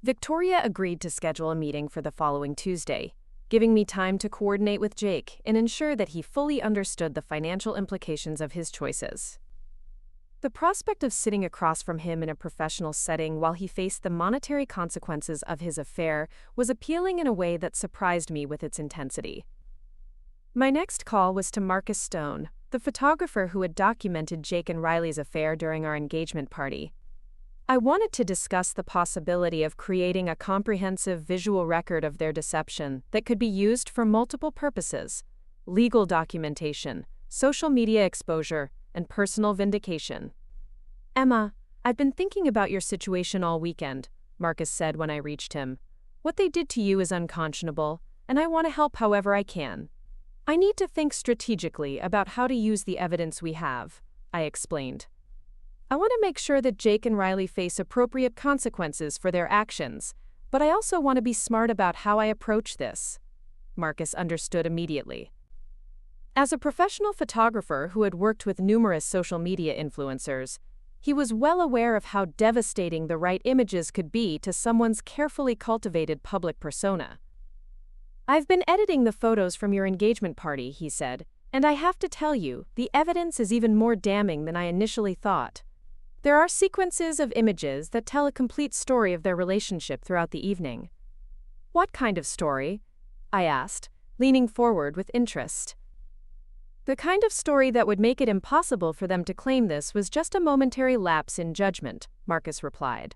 Victoria agreed to schedule a meeting for the following Tuesday, giving me time to coordinate with Jake and ensure that he fully understood the financial implications of his choices. The prospect of sitting across from him in a professional setting while he faced the monetary consequences of his affair was appealing in a way that surprised me with its intensity. My next call was to Marcus Stone, the photographer who had documented Jake and Riley's affair during our engagement party. I wanted to discuss the possibility of creating a comprehensive visual record of their deception that could be used for multiple purposes: legal documentation, social media exposure, and personal vindication. Emma, I've been thinking about your situation all weekend, Marcus said when I reached him. What they did to you is unconscionable, and I want to help however I can. I need to think strategically about how to use the evidence we have, I explained. I want to make sure that Jake and Riley face appropriate consequences for their actions, but I also want to be smart about how I approach this. Marcus understood immediately. As a professional photographer who had worked with numerous social media influencers, he was well aware of how devastating the right images could be to someone's carefully cultivated public persona. I've been editing the photos from your engagement party, he said, and I have to tell you, the evidence is even more damning than I initially thought. There are sequences of images that tell a complete story of their relationship throughout the evening. What kind of story? I asked, leaning forward with interest. The kind of story that would make it impossible for them to claim this was just a momentary lapse in judgment, Marcus replied.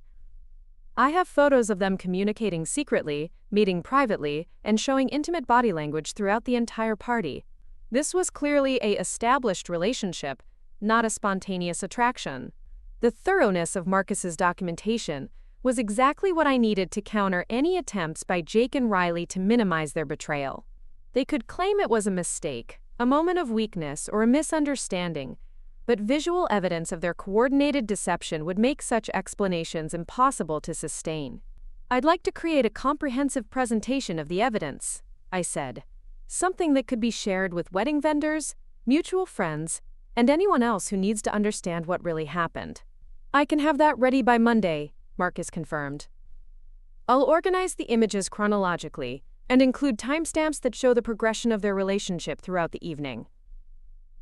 I have photos of them communicating secretly, meeting privately, and showing intimate body language throughout the entire party. This was clearly an established relationship, not a spontaneous attraction. The thoroughness of Marcus's documentation was exactly what I needed to counter any attempts by Jake and Riley to minimize their betrayal. They could claim it was a mistake, a moment of weakness, or a misunderstanding, but visual evidence of their coordinated deception would make such explanations impossible to sustain. I'd like to create a comprehensive presentation of the evidence, I said, something that could be shared with wedding vendors, mutual friends, and anyone else who needs to understand what really happened. I can have that ready by Monday, Marcus confirmed. I'll organize the images chronologically and include timestamps that show the progression of their relationship throughout the evening.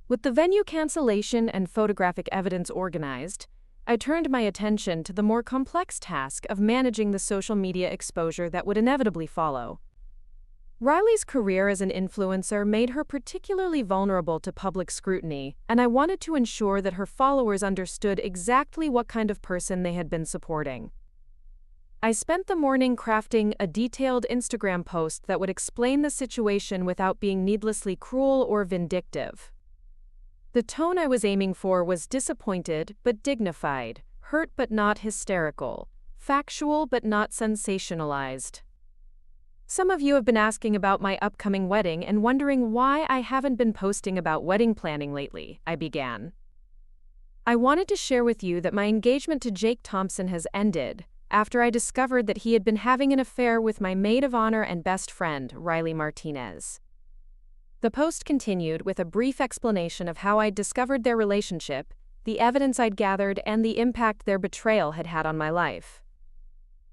With the venue cancellation and photographic evidence organized, I turned my attention to the more complex task of managing the social media exposure that would inevitably follow. Riley's career as an influencer made her particularly vulnerable to public scrutiny, and I wanted to ensure that her followers understood exactly what kind of person they had been supporting. I spent the morning crafting a detailed Instagram post that would explain the situation without being needlessly cruel or vindictive. The tone I was aiming for was disappointed but dignified, hurt but not hysterical, factual but not sensationalized. Some of you have been asking about my upcoming wedding and wondering why I haven't been posting about wedding planning lately, I began. I wanted to share with you that my engagement to Jake Thompson has ended after I discovered that he had been having an affair with my maid of honor and best friend, Riley Martinez. The post continued with a brief explanation of how I'd discovered their relationship, the evidence I'd gathered, and the impact their betrayal had had on my life.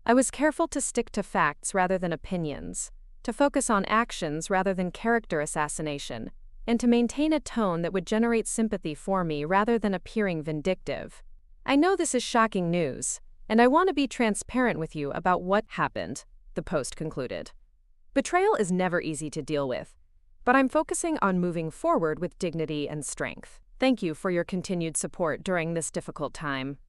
I was careful to stick to facts rather than opinions, to focus on actions rather than character assassination, and to maintain a tone that would generate sympathy for me rather than appearing vindictive. I know this is shocking news, and I want to be transparent with you about what happened, the post concluded. Betrayal is never easy to deal with, but I'm focusing on moving forward with dignity and strength. Thank you for your continued support during this difficult time.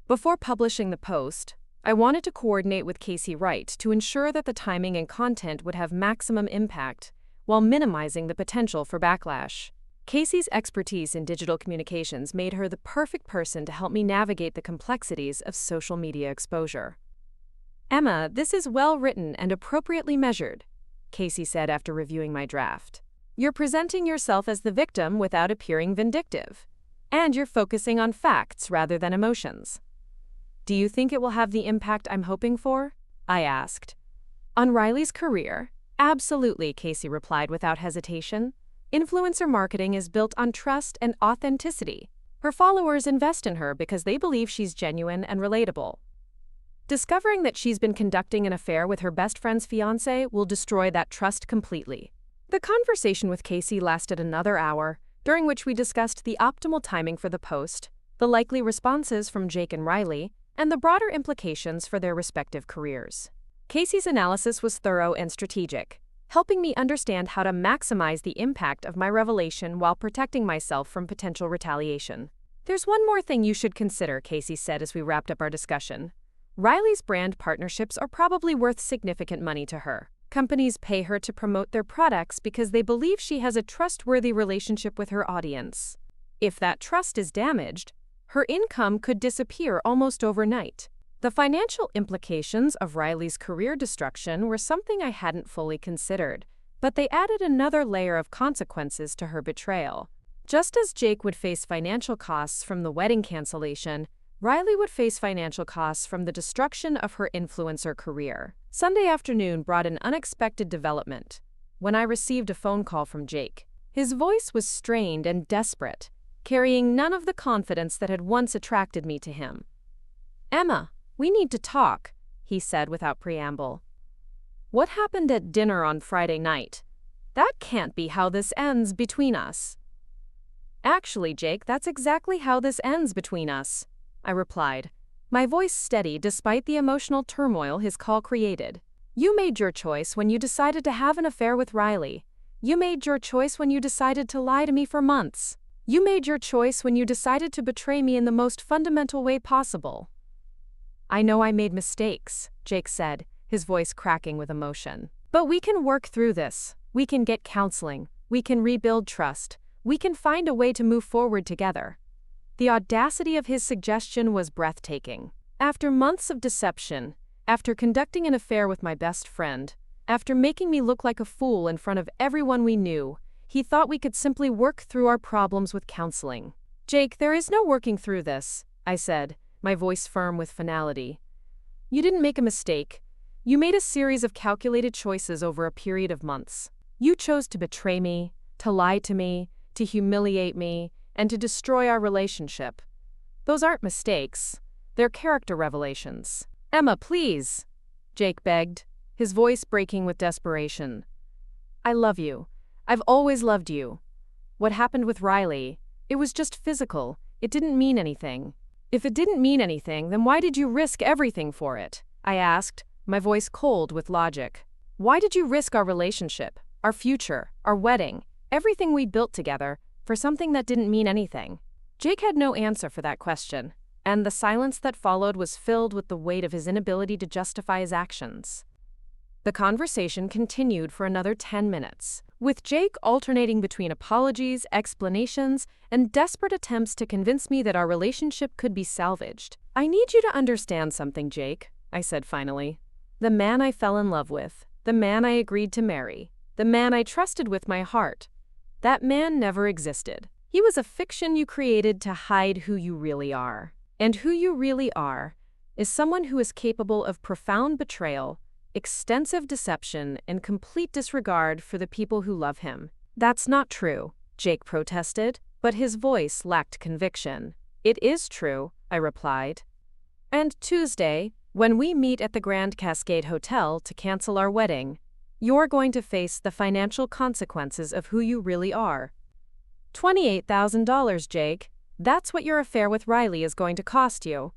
Before publishing the post, I wanted to coordinate with Casey Wright to ensure that the timing and content would have maximum impact while minimizing the potential for backlash. Casey's expertise in digital communications made her the perfect person to help me navigate the complexities of social media exposure. "Emma, this is well written and appropriately measured," Casey said after reviewing my draft. "You're presenting yourself as the victim without appearing vindictive, and you're focusing on facts rather than emotions. Do you think it will have the impact I'm hoping for?" I asked. "On Riley's career? Absolutely," Casey replied without hesitation. "Influencer marketing is built on trust and authenticity. Her followers invest in her because they believe she's genuine and relatable. Discovering that she's been conducting an affair with her best friend's fiancé will destroy that trust completely." The conversation with Casey lasted another hour, during which we discussed the optimal timing for the post, the likely responses from Jake and Riley, and the broader implications for their respective careers. Casey's analysis was thorough and strategic, helping me understand how to maximize the impact of my revelation while protecting myself from potential retaliation. "There's one more thing you should consider," Casey said as we wrapped up our discussion. "Riley's brand partnerships are probably worth significant money to her. Companies pay her to promote their products because they believe she has a trustworthy relationship with her audience. If that trust is damaged, her income could disappear almost overnight." The financial implications of Riley's career destruction were something I hadn't fully considered, but they added another layer of consequences to her betrayal. Just as Jake would face financial costs from the wedding cancellation, Riley would face financial costs from the destruction of her influencer career. Sunday afternoon brought an unexpected development when I received a phone call from Jake. His voice was strained and desperate, carrying none of the confidence that had once attracted me to him. "Emma, we need to talk," he said without preamble. "What happened at dinner on Friday night? That can't be how this ends between us." "Actually, Jake, that's exactly how this ends between us," I replied, my voice steady despite the emotional turmoil his call created. "You made your choice when you decided to have an affair with Riley. You made your choice when you decided to lie to me for months. You made your choice when you decided to betray me in the most fundamental way possible." "I know I made mistakes," Jake said, his voice cracking with emotion. "But we can work through this. We can get counseling. We can rebuild trust. We can find a way to move forward together." The audacity of his suggestion was breathtaking. After months of deception, after conducting an affair with my best friend, after making me look like a fool in front of everyone we knew, he thought we could simply work through our problems with counseling. "Jake, there is no working through this," I said, my voice firm with finality. "You didn't make a mistake. You made a series of calculated choices over a period of months. You chose to betray me, to lie to me, to humiliate me, and to destroy our relationship. Those aren't mistakes. They're character revelations." "Emma, please," Jake begged, his voice breaking with desperation. "I love you. I've always loved you. What happened with Riley, it was just physical. It didn't mean anything." "If it didn't mean anything, then why did you risk everything for it?" I asked, my voice cold with logic. "Why did you risk our relationship, our future, our wedding, everything we built together, for something that didn't mean anything?" Jake had no answer for that question, and the silence that followed was filled with the weight of his inability to justify his actions. The conversation continued for another 10 minutes, with Jake alternating between apologies, explanations, and desperate attempts to convince me that our relationship could be salvaged. "I need you to understand something, Jake," I said finally. "The man I fell in love with, the man I agreed to marry, the man I trusted with my heart, that man never existed. He was a fiction you created to hide who you really are. And who you really are is someone who is capable of profound betrayal, extensive deception, and complete disregard for the people who love him." "That's not true," Jake protested, but his voice lacked conviction. "It is true," I replied. "And Tuesday, When we meet at the Grand Cascade Hotel to cancel our wedding, you're going to face the financial consequences of who you really are. $28,000, Jake. That's what your affair with Riley is going to cost you.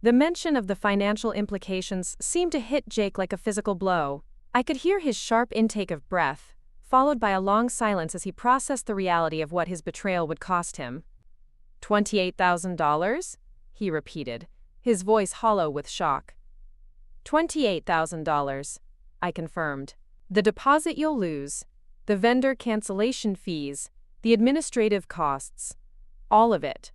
The mention of the financial implications seemed to hit Jake like a physical blow. I could hear his sharp intake of breath, followed by a long silence as he processed the reality of what his betrayal would cost him. $28,000? He repeated, his voice hollow with shock. $28,000, I confirmed. The deposit you'll lose, the vendor cancellation fees, the administrative costs, all of it.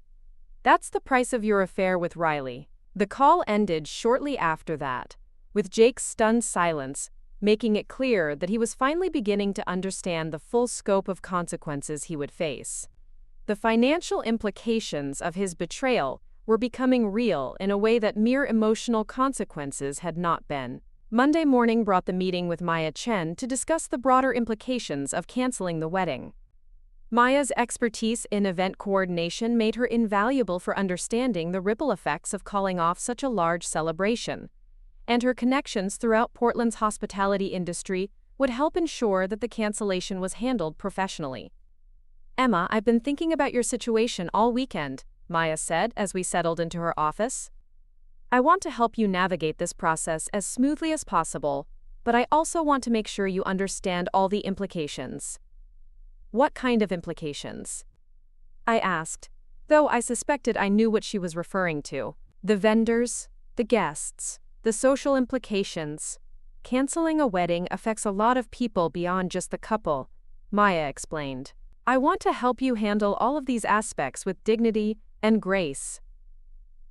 That's the price of your affair with Riley. The call ended shortly after that, with Jake's stunned silence making it clear that he was finally beginning to understand the full scope of consequences he would face. The financial implications of his betrayal were becoming real in a way that mere emotional consequences had not been. Monday morning brought the meeting with Maya Chen to discuss the broader implications of canceling the wedding. Maya's expertise in event coordination made her invaluable for understanding the ripple effects of calling off such a large celebration, and her connections throughout Portland's hospitality industry would help ensure that the cancellation was handled professionally. Emma, I've been thinking about your situation all weekend, Maya said as we settled into her office. I want to help you navigate this process as smoothly as possible, but I also want to make sure you understand all the implications. What kind of implications? I asked, though I suspected I knew what she was referring to. The vendors, the guests, the social implications. Canceling a wedding affects a lot of people beyond just the couple, Maya explained. I want to help you handle all of these aspects with dignity and grace.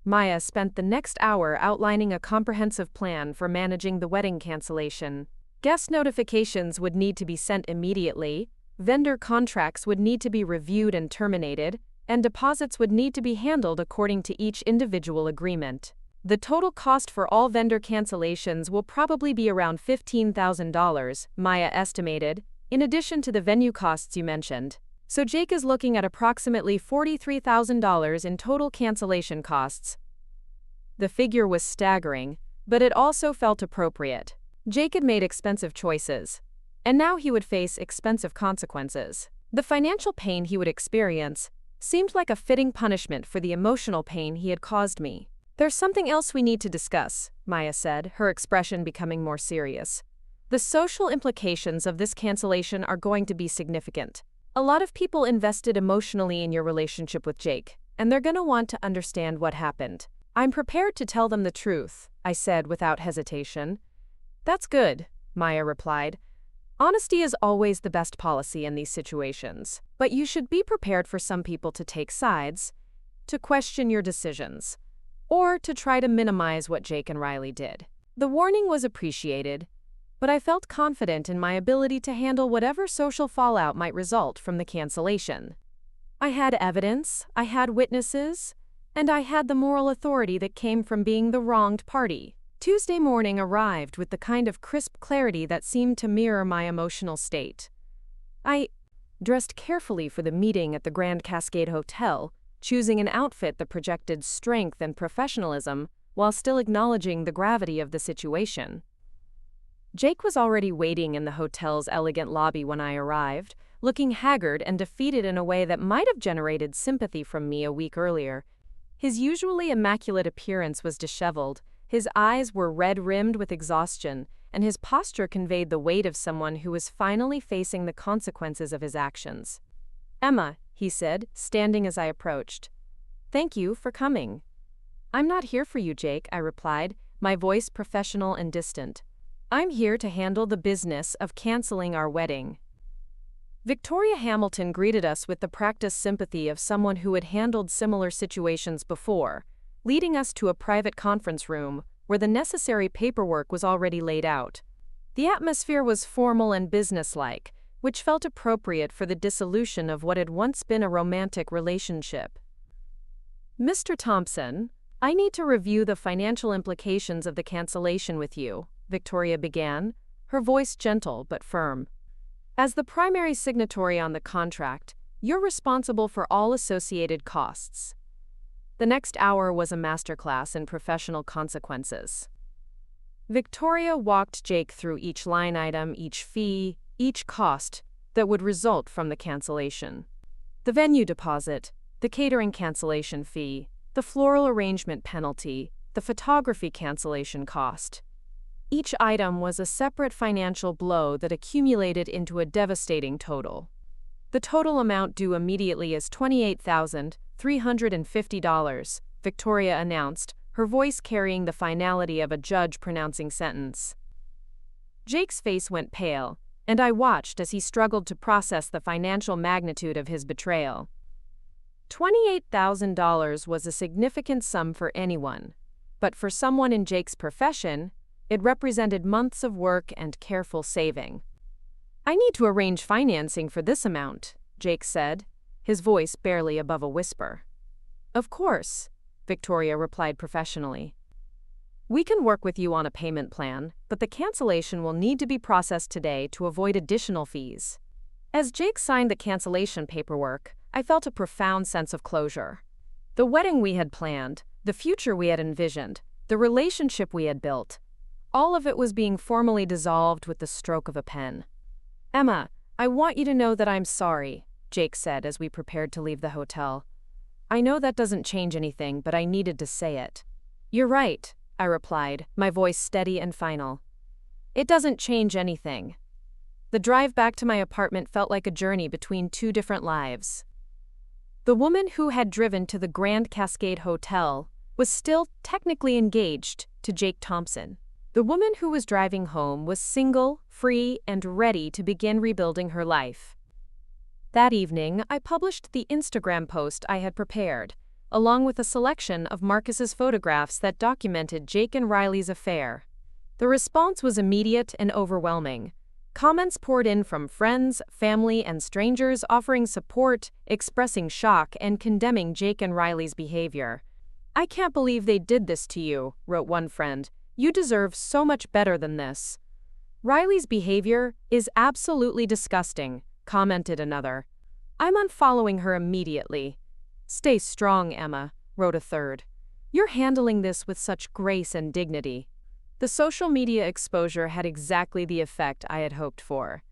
Maya spent the next hour outlining a comprehensive plan for managing the wedding cancellation. Guest notifications would need to be sent immediately, vendor contracts would need to be reviewed and terminated, and deposits would need to be handled according to each individual agreement. The total cost for all vendor cancellations will probably be around $15,000, Maya estimated, in addition to the venue costs you mentioned. So Jake is looking at approximately $43,000 in total cancellation costs. The figure was staggering, but it also felt appropriate. Jake had made expensive choices, and now he would face expensive consequences. The financial pain he would experience seemed like a fitting punishment for the emotional pain he had caused me. There's something else we need to discuss, Maya said, her expression becoming more serious. The social implications of this cancellation are going to be significant. A lot of people invested emotionally in your relationship with Jake, and they're going to want to understand what happened. I'm prepared to tell them the truth, I said without hesitation. That's good, Maya replied. Honesty is always the best policy in these situations, but you should be prepared for some people to take sides, to question your decisions, or to try to minimize what Jake and Riley did. The warning was appreciated, but I felt confident in my ability to handle whatever social fallout might result from the cancellation. I had evidence, I had witnesses, and I had the moral authority that came from being the wronged party. Tuesday morning arrived with the kind of crisp clarity that seemed to mirror my emotional state. I dressed carefully for the meeting at the Grand Cascade Hotel, choosing an outfit that projected strength and professionalism while still acknowledging the gravity of the situation. Jake was already waiting in the hotel's elegant lobby when I arrived, looking haggard and defeated in a way that might have generated sympathy from me a week earlier. His usually immaculate appearance was disheveled, his eyes were red-rimmed with exhaustion, and his posture conveyed the weight of someone who was finally facing the consequences of his actions. Emma, he said, standing as I approached. Thank you for coming. I'm not here for you, Jake, I replied, my voice professional and distant. I'm here to handle the business of canceling our wedding. Victoria Hamilton greeted us with the practiced sympathy of someone who had handled similar situations before, leading us to a private conference room where the necessary paperwork was already laid out. The atmosphere was formal and businesslike, which felt appropriate for the dissolution of what had once been a romantic relationship. Mr. Thompson, I need to review the financial implications of the cancellation with you, Victoria began, her voice gentle but firm. As the primary signatory on the contract, you're responsible for all associated costs. The next hour was a masterclass in professional consequences. Victoria walked Jake through each line item, each fee, each cost that would result from the cancellation. The venue deposit, the catering cancellation fee, the floral arrangement penalty, the photography cancellation cost. Each item was a separate financial blow that accumulated into a devastating total. The total amount due immediately is $28,350, Victoria announced, her voice carrying the finality of a judge pronouncing sentence. Jake's face went pale, and I watched as he struggled to process the financial magnitude of his betrayal. $28,000 was a significant sum for anyone, but for someone in Jake's profession, it represented months of work and careful saving. "I need to arrange financing for this amount," Jake said, his voice barely above a whisper. "Of course," Victoria replied professionally. "We can work with you on a payment plan, but the cancellation will need to be processed today to avoid additional fees." As Jake signed the cancellation paperwork, I felt a profound sense of closure. The wedding we had planned, the future we had envisioned, the relationship we had built, all of it was being formally dissolved with the stroke of a pen. "Emma, I want you to know that I'm sorry," Jake said as we prepared to leave the hotel. "I know that doesn't change anything, but I needed to say it." "You're right," I replied, my voice steady and final. "It doesn't change anything." The drive back to my apartment felt like a journey between two different lives. The woman who had driven to the Grand Cascade Hotel was still technically engaged to Jake Thompson. The woman who was driving home was single, free, and ready to begin rebuilding her life. That evening, I published the Instagram post I had prepared, along with a selection of Marcus's photographs that documented Jake and Riley's affair. The response was immediate and overwhelming. Comments poured in from friends, family, and strangers offering support, expressing shock, and condemning Jake and Riley's behavior. "I can't believe they did this to you," wrote one friend. "You deserve so much better than this." "Riley's behavior is absolutely disgusting," commented another. "I'm unfollowing her immediately." "Stay strong, Emma," wrote a third. "You're handling this with such grace and dignity." The social media exposure had exactly the effect I had hoped for.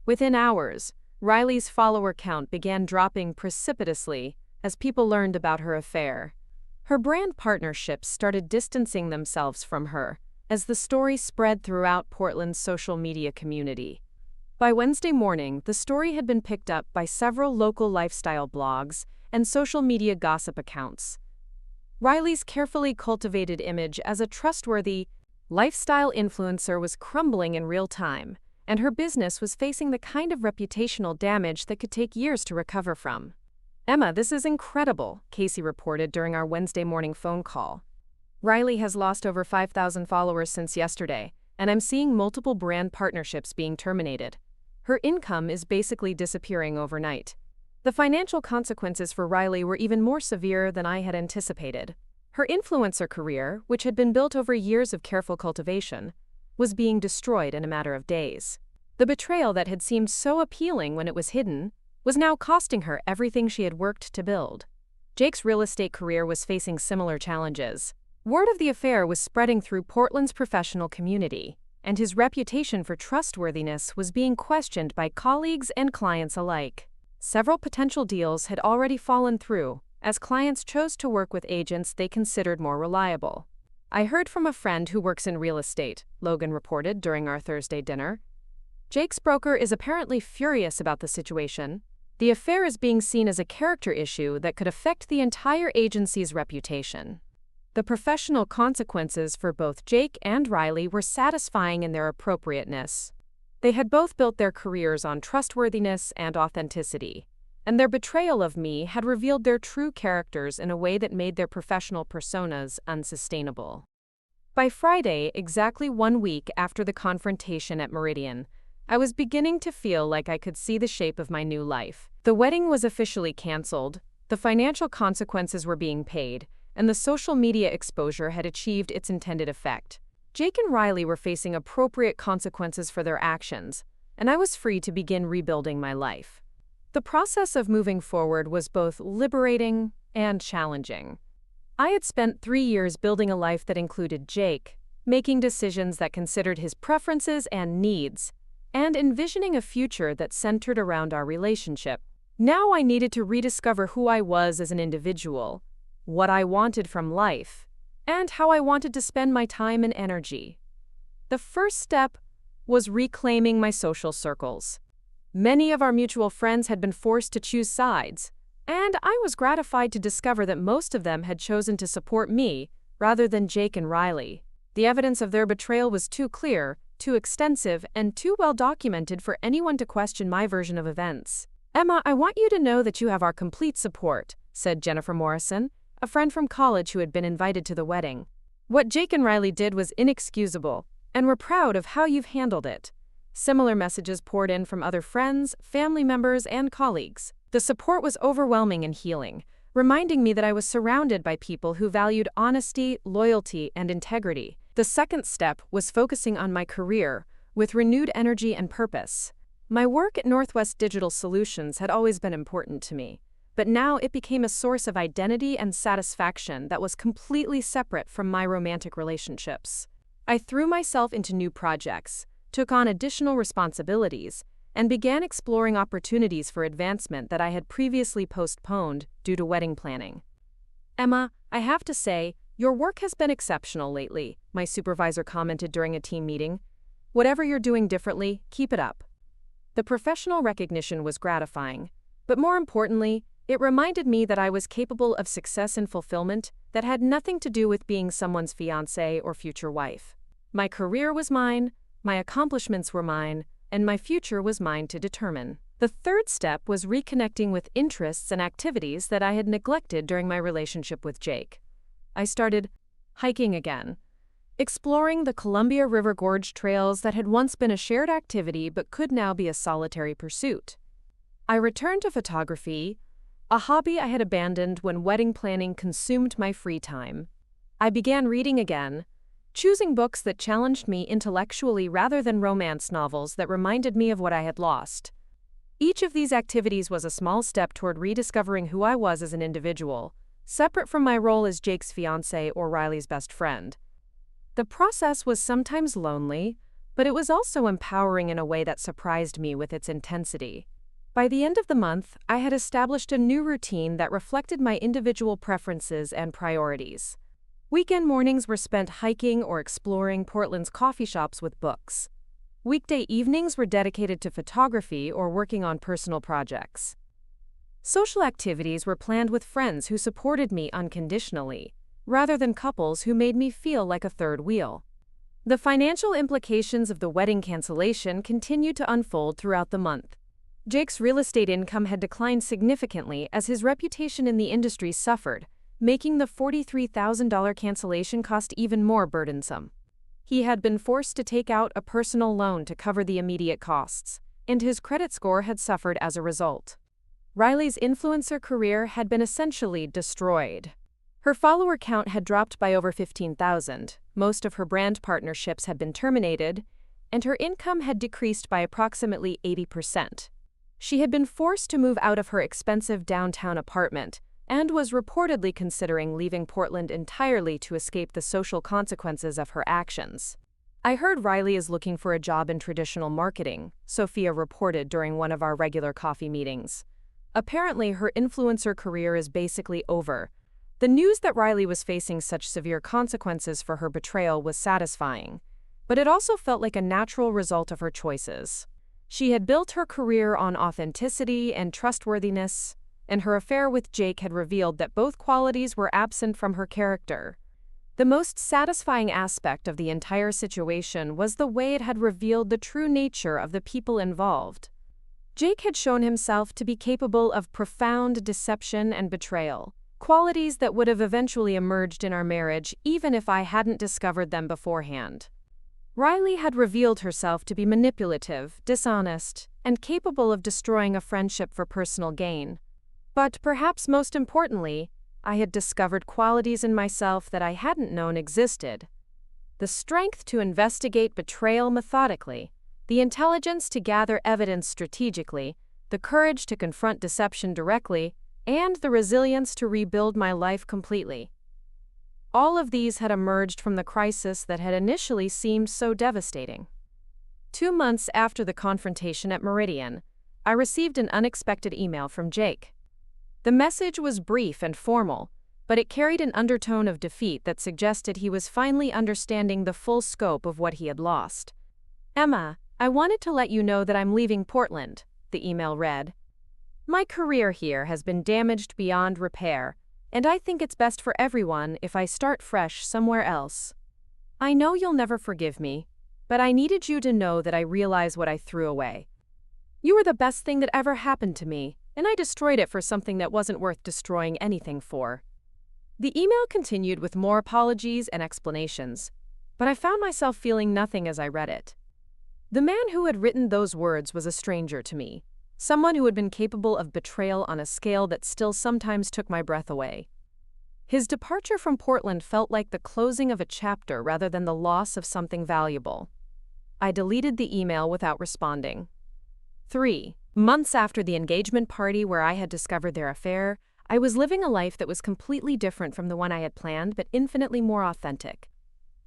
Within hours, Riley's follower count began dropping precipitously as people learned about her affair. Her brand partnerships started distancing themselves from her as the story spread throughout Portland's social media community. By Wednesday morning, the story had been picked up by several local lifestyle blogs and social media gossip accounts. Riley's carefully cultivated image as a trustworthy lifestyle influencer was crumbling in real time, and her business was facing the kind of reputational damage that could take years to recover from. "Emma, this is incredible," Casey reported during our Wednesday morning phone call. "Riley has lost over 5,000 followers since yesterday, and I'm seeing multiple brand partnerships being terminated. Her income is basically disappearing overnight." The financial consequences for Riley were even more severe than I had anticipated. Her influencer career, which had been built over years of careful cultivation, was being destroyed in a matter of days. The betrayal that had seemed so appealing when it was hidden was now costing her everything she had worked to build. Jake's real estate career was facing similar challenges. Word of the affair was spreading through Portland's professional community, and his reputation for trustworthiness was being questioned by colleagues and clients alike. Several potential deals had already fallen through, as clients chose to work with agents they considered more reliable. "I heard from a friend who works in real estate," Logan reported during our Thursday dinner. "Jake's broker is apparently furious about the situation. The affair is being seen as a character issue that could affect the entire agency's reputation." The professional consequences for both Jake and Riley were satisfying in their appropriateness. They had both built their careers on trustworthiness and authenticity, and their betrayal of me had revealed their true characters in a way that made their professional personas unsustainable. By Friday, exactly 1 week after the confrontation at Meridian, I was beginning to feel like I could see the shape of my new life. The wedding was officially canceled, the financial consequences were being paid, and the social media exposure had achieved its intended effect. Jake and Riley were facing appropriate consequences for their actions, and I was free to begin rebuilding my life. The process of moving forward was both liberating and challenging. I had spent 3 years building a life that included Jake, making decisions that considered his preferences and needs, and envisioning a future that centered around our relationship. Now I needed to rediscover who I was as an individual, what I wanted from life, and how I wanted to spend my time and energy. The first step was reclaiming my social circles. Many of our mutual friends had been forced to choose sides, and I was gratified to discover that most of them had chosen to support me rather than Jake and Riley. The evidence of their betrayal was too clear, too extensive, and too well documented for anyone to question my version of events. "Emma, I want you to know that you have our complete support," said Jennifer Morrison, a friend from college who had been invited to the wedding. "What Jake and Riley did was inexcusable, and we're proud of how you've handled it." Similar messages poured in from other friends, family members, and colleagues. The support was overwhelming and healing, reminding me that I was surrounded by people who valued honesty, loyalty, and integrity. The second step was focusing on my career with renewed energy and purpose. My work at Northwest Digital Solutions had always been important to me, but now it became a source of identity and satisfaction that was completely separate from my romantic relationships. I threw myself into new projects, took on additional responsibilities, and began exploring opportunities for advancement that I had previously postponed due to wedding planning. "Emma, I have to say, your work has been exceptional lately," my supervisor commented during a team meeting. "Whatever you're doing differently, keep it up." The professional recognition was gratifying, but more importantly, it reminded me that I was capable of success and fulfillment that had nothing to do with being someone's fiancé or future wife. My career was mine, my accomplishments were mine, and my future was mine to determine. The third step was reconnecting with interests and activities that I had neglected during my relationship with Jake. I started hiking again, exploring the Columbia River Gorge trails that had once been a shared activity but could now be a solitary pursuit. I returned to photography, a hobby I had abandoned when wedding planning consumed my free time. I began reading again, choosing books that challenged me intellectually rather than romance novels that reminded me of what I had lost. Each of these activities was a small step toward rediscovering who I was as an individual, separate from my role as Jake's fiancé or Riley's best friend. The process was sometimes lonely, but it was also empowering in a way that surprised me with its intensity. By the end of the month, I had established a new routine that reflected my individual preferences and priorities. Weekend mornings were spent hiking or exploring Portland's coffee shops with books. Weekday evenings were dedicated to photography or working on personal projects. Social activities were planned with friends who supported me unconditionally, rather than couples who made me feel like a third wheel. The financial implications of the wedding cancellation continued to unfold throughout the month. Jake's real estate income had declined significantly as his reputation in the industry suffered, making the $43,000 cancellation cost even more burdensome. He had been forced to take out a personal loan to cover the immediate costs, and his credit score had suffered as a result. Riley's influencer career had been essentially destroyed. Her follower count had dropped by over 15,000, most of her brand partnerships had been terminated, and her income had decreased by approximately 80%. She had been forced to move out of her expensive downtown apartment, and was reportedly considering leaving Portland entirely to escape the social consequences of her actions. "I heard Riley is looking for a job in traditional marketing," Sophia reported during one of our regular coffee meetings. "Apparently, her influencer career is basically over." The news that Riley was facing such severe consequences for her betrayal was satisfying, but it also felt like a natural result of her choices. She had built her career on authenticity and trustworthiness, and her affair with Jake had revealed that both qualities were absent from her character. The most satisfying aspect of the entire situation was the way it had revealed the true nature of the people involved. Jake had shown himself to be capable of profound deception and betrayal, qualities that would have eventually emerged in our marriage even if I hadn't discovered them beforehand. Riley had revealed herself to be manipulative, dishonest, and capable of destroying a friendship for personal gain. But perhaps most importantly, I had discovered qualities in myself that I hadn't known existed. The strength to investigate betrayal methodically, the intelligence to gather evidence strategically, the courage to confront deception directly, and the resilience to rebuild my life completely. All of these had emerged from the crisis that had initially seemed so devastating. 2 months after the confrontation at Meridian, I received an unexpected email from Jake. The message was brief and formal, but it carried an undertone of defeat that suggested he was finally understanding the full scope of what he had lost. "Emma, I wanted to let you know that I'm leaving Portland," the email read. "My career here has been damaged beyond repair, and I think it's best for everyone if I start fresh somewhere else. I know you'll never forgive me, but I needed you to know that I realize what I threw away. You were the best thing that ever happened to me, and I destroyed it for something that wasn't worth destroying anything for." The email continued with more apologies and explanations, but I found myself feeling nothing as I read it. The man who had written those words was a stranger to me, someone who had been capable of betrayal on a scale that still sometimes took my breath away. His departure from Portland felt like the closing of a chapter rather than the loss of something valuable. I deleted the email without responding. 3 months after the engagement party where I had discovered their affair, I was living a life that was completely different from the one I had planned, but infinitely more authentic.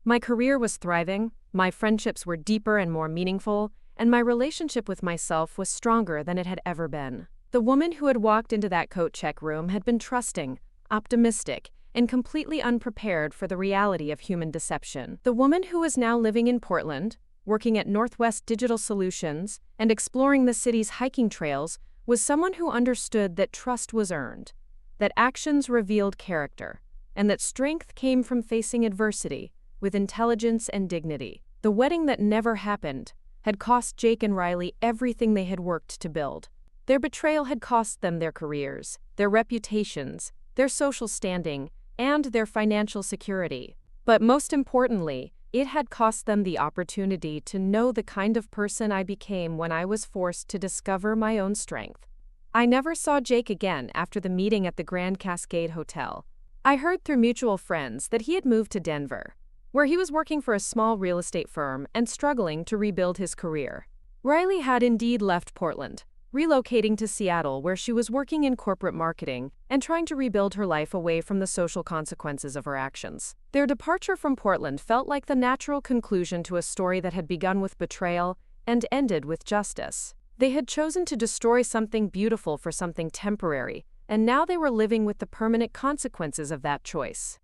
My career was thriving, my friendships were deeper and more meaningful, and my relationship with myself was stronger than it had ever been. The woman who had walked into that coat check room had been trusting, optimistic, and completely unprepared for the reality of human deception. The woman who was now living in Portland, working at Northwest Digital Solutions, and exploring the city's hiking trails, was someone who understood that trust was earned, that actions revealed character, and that strength came from facing adversity with intelligence and dignity. The wedding that never happened had cost Jake and Riley everything they had worked to build. Their betrayal had cost them their careers, their reputations, their social standing, and their financial security. But most importantly, it had cost them the opportunity to know the kind of person I became when I was forced to discover my own strength. I never saw Jake again after the meeting at the Grand Cascade Hotel. I heard through mutual friends that he had moved to Denver, where he was working for a small real estate firm and struggling to rebuild his career. Riley had indeed left Portland, relocating to Seattle where she was working in corporate marketing and trying to rebuild her life away from the social consequences of her actions. Their departure from Portland felt like the natural conclusion to a story that had begun with betrayal and ended with justice. They had chosen to destroy something beautiful for something temporary, and now they were living with the permanent consequences of that choice.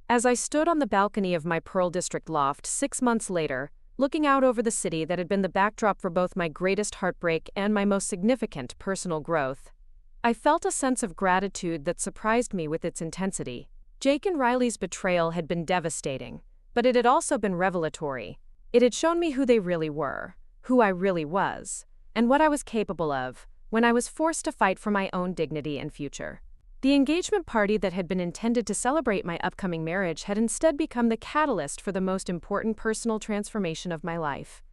As I stood on the balcony of my Pearl District loft 6 months later, looking out over the city that had been the backdrop for both my greatest heartbreak and my most significant personal growth, I felt a sense of gratitude that surprised me with its intensity. Jake and Riley's betrayal had been devastating, but it had also been revelatory. It had shown me who they really were, who I really was, and what I was capable of when I was forced to fight for my own dignity and future. The engagement party that had been intended to celebrate my upcoming marriage had instead become the catalyst for the most important personal transformation of my life.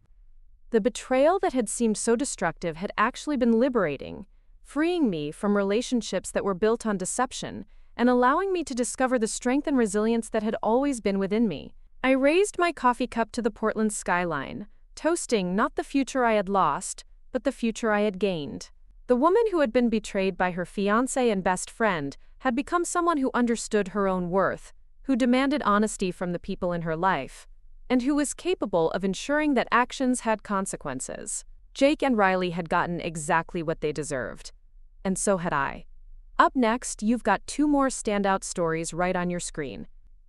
The betrayal that had seemed so destructive had actually been liberating, freeing me from relationships that were built on deception and allowing me to discover the strength and resilience that had always been within me. I raised my coffee cup to the Portland skyline, toasting not the future I had lost, but the future I had gained. The woman who had been betrayed by her fiancé and best friend had become someone who understood her own worth, who demanded honesty from the people in her life, and who was capable of ensuring that actions had consequences. Jake and Riley had gotten exactly what they deserved, and so had I. Up next, you've got 2 more standout stories right on your screen.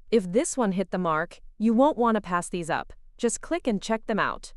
If this one hit the mark, you won't want to pass these up. Just click and check them out.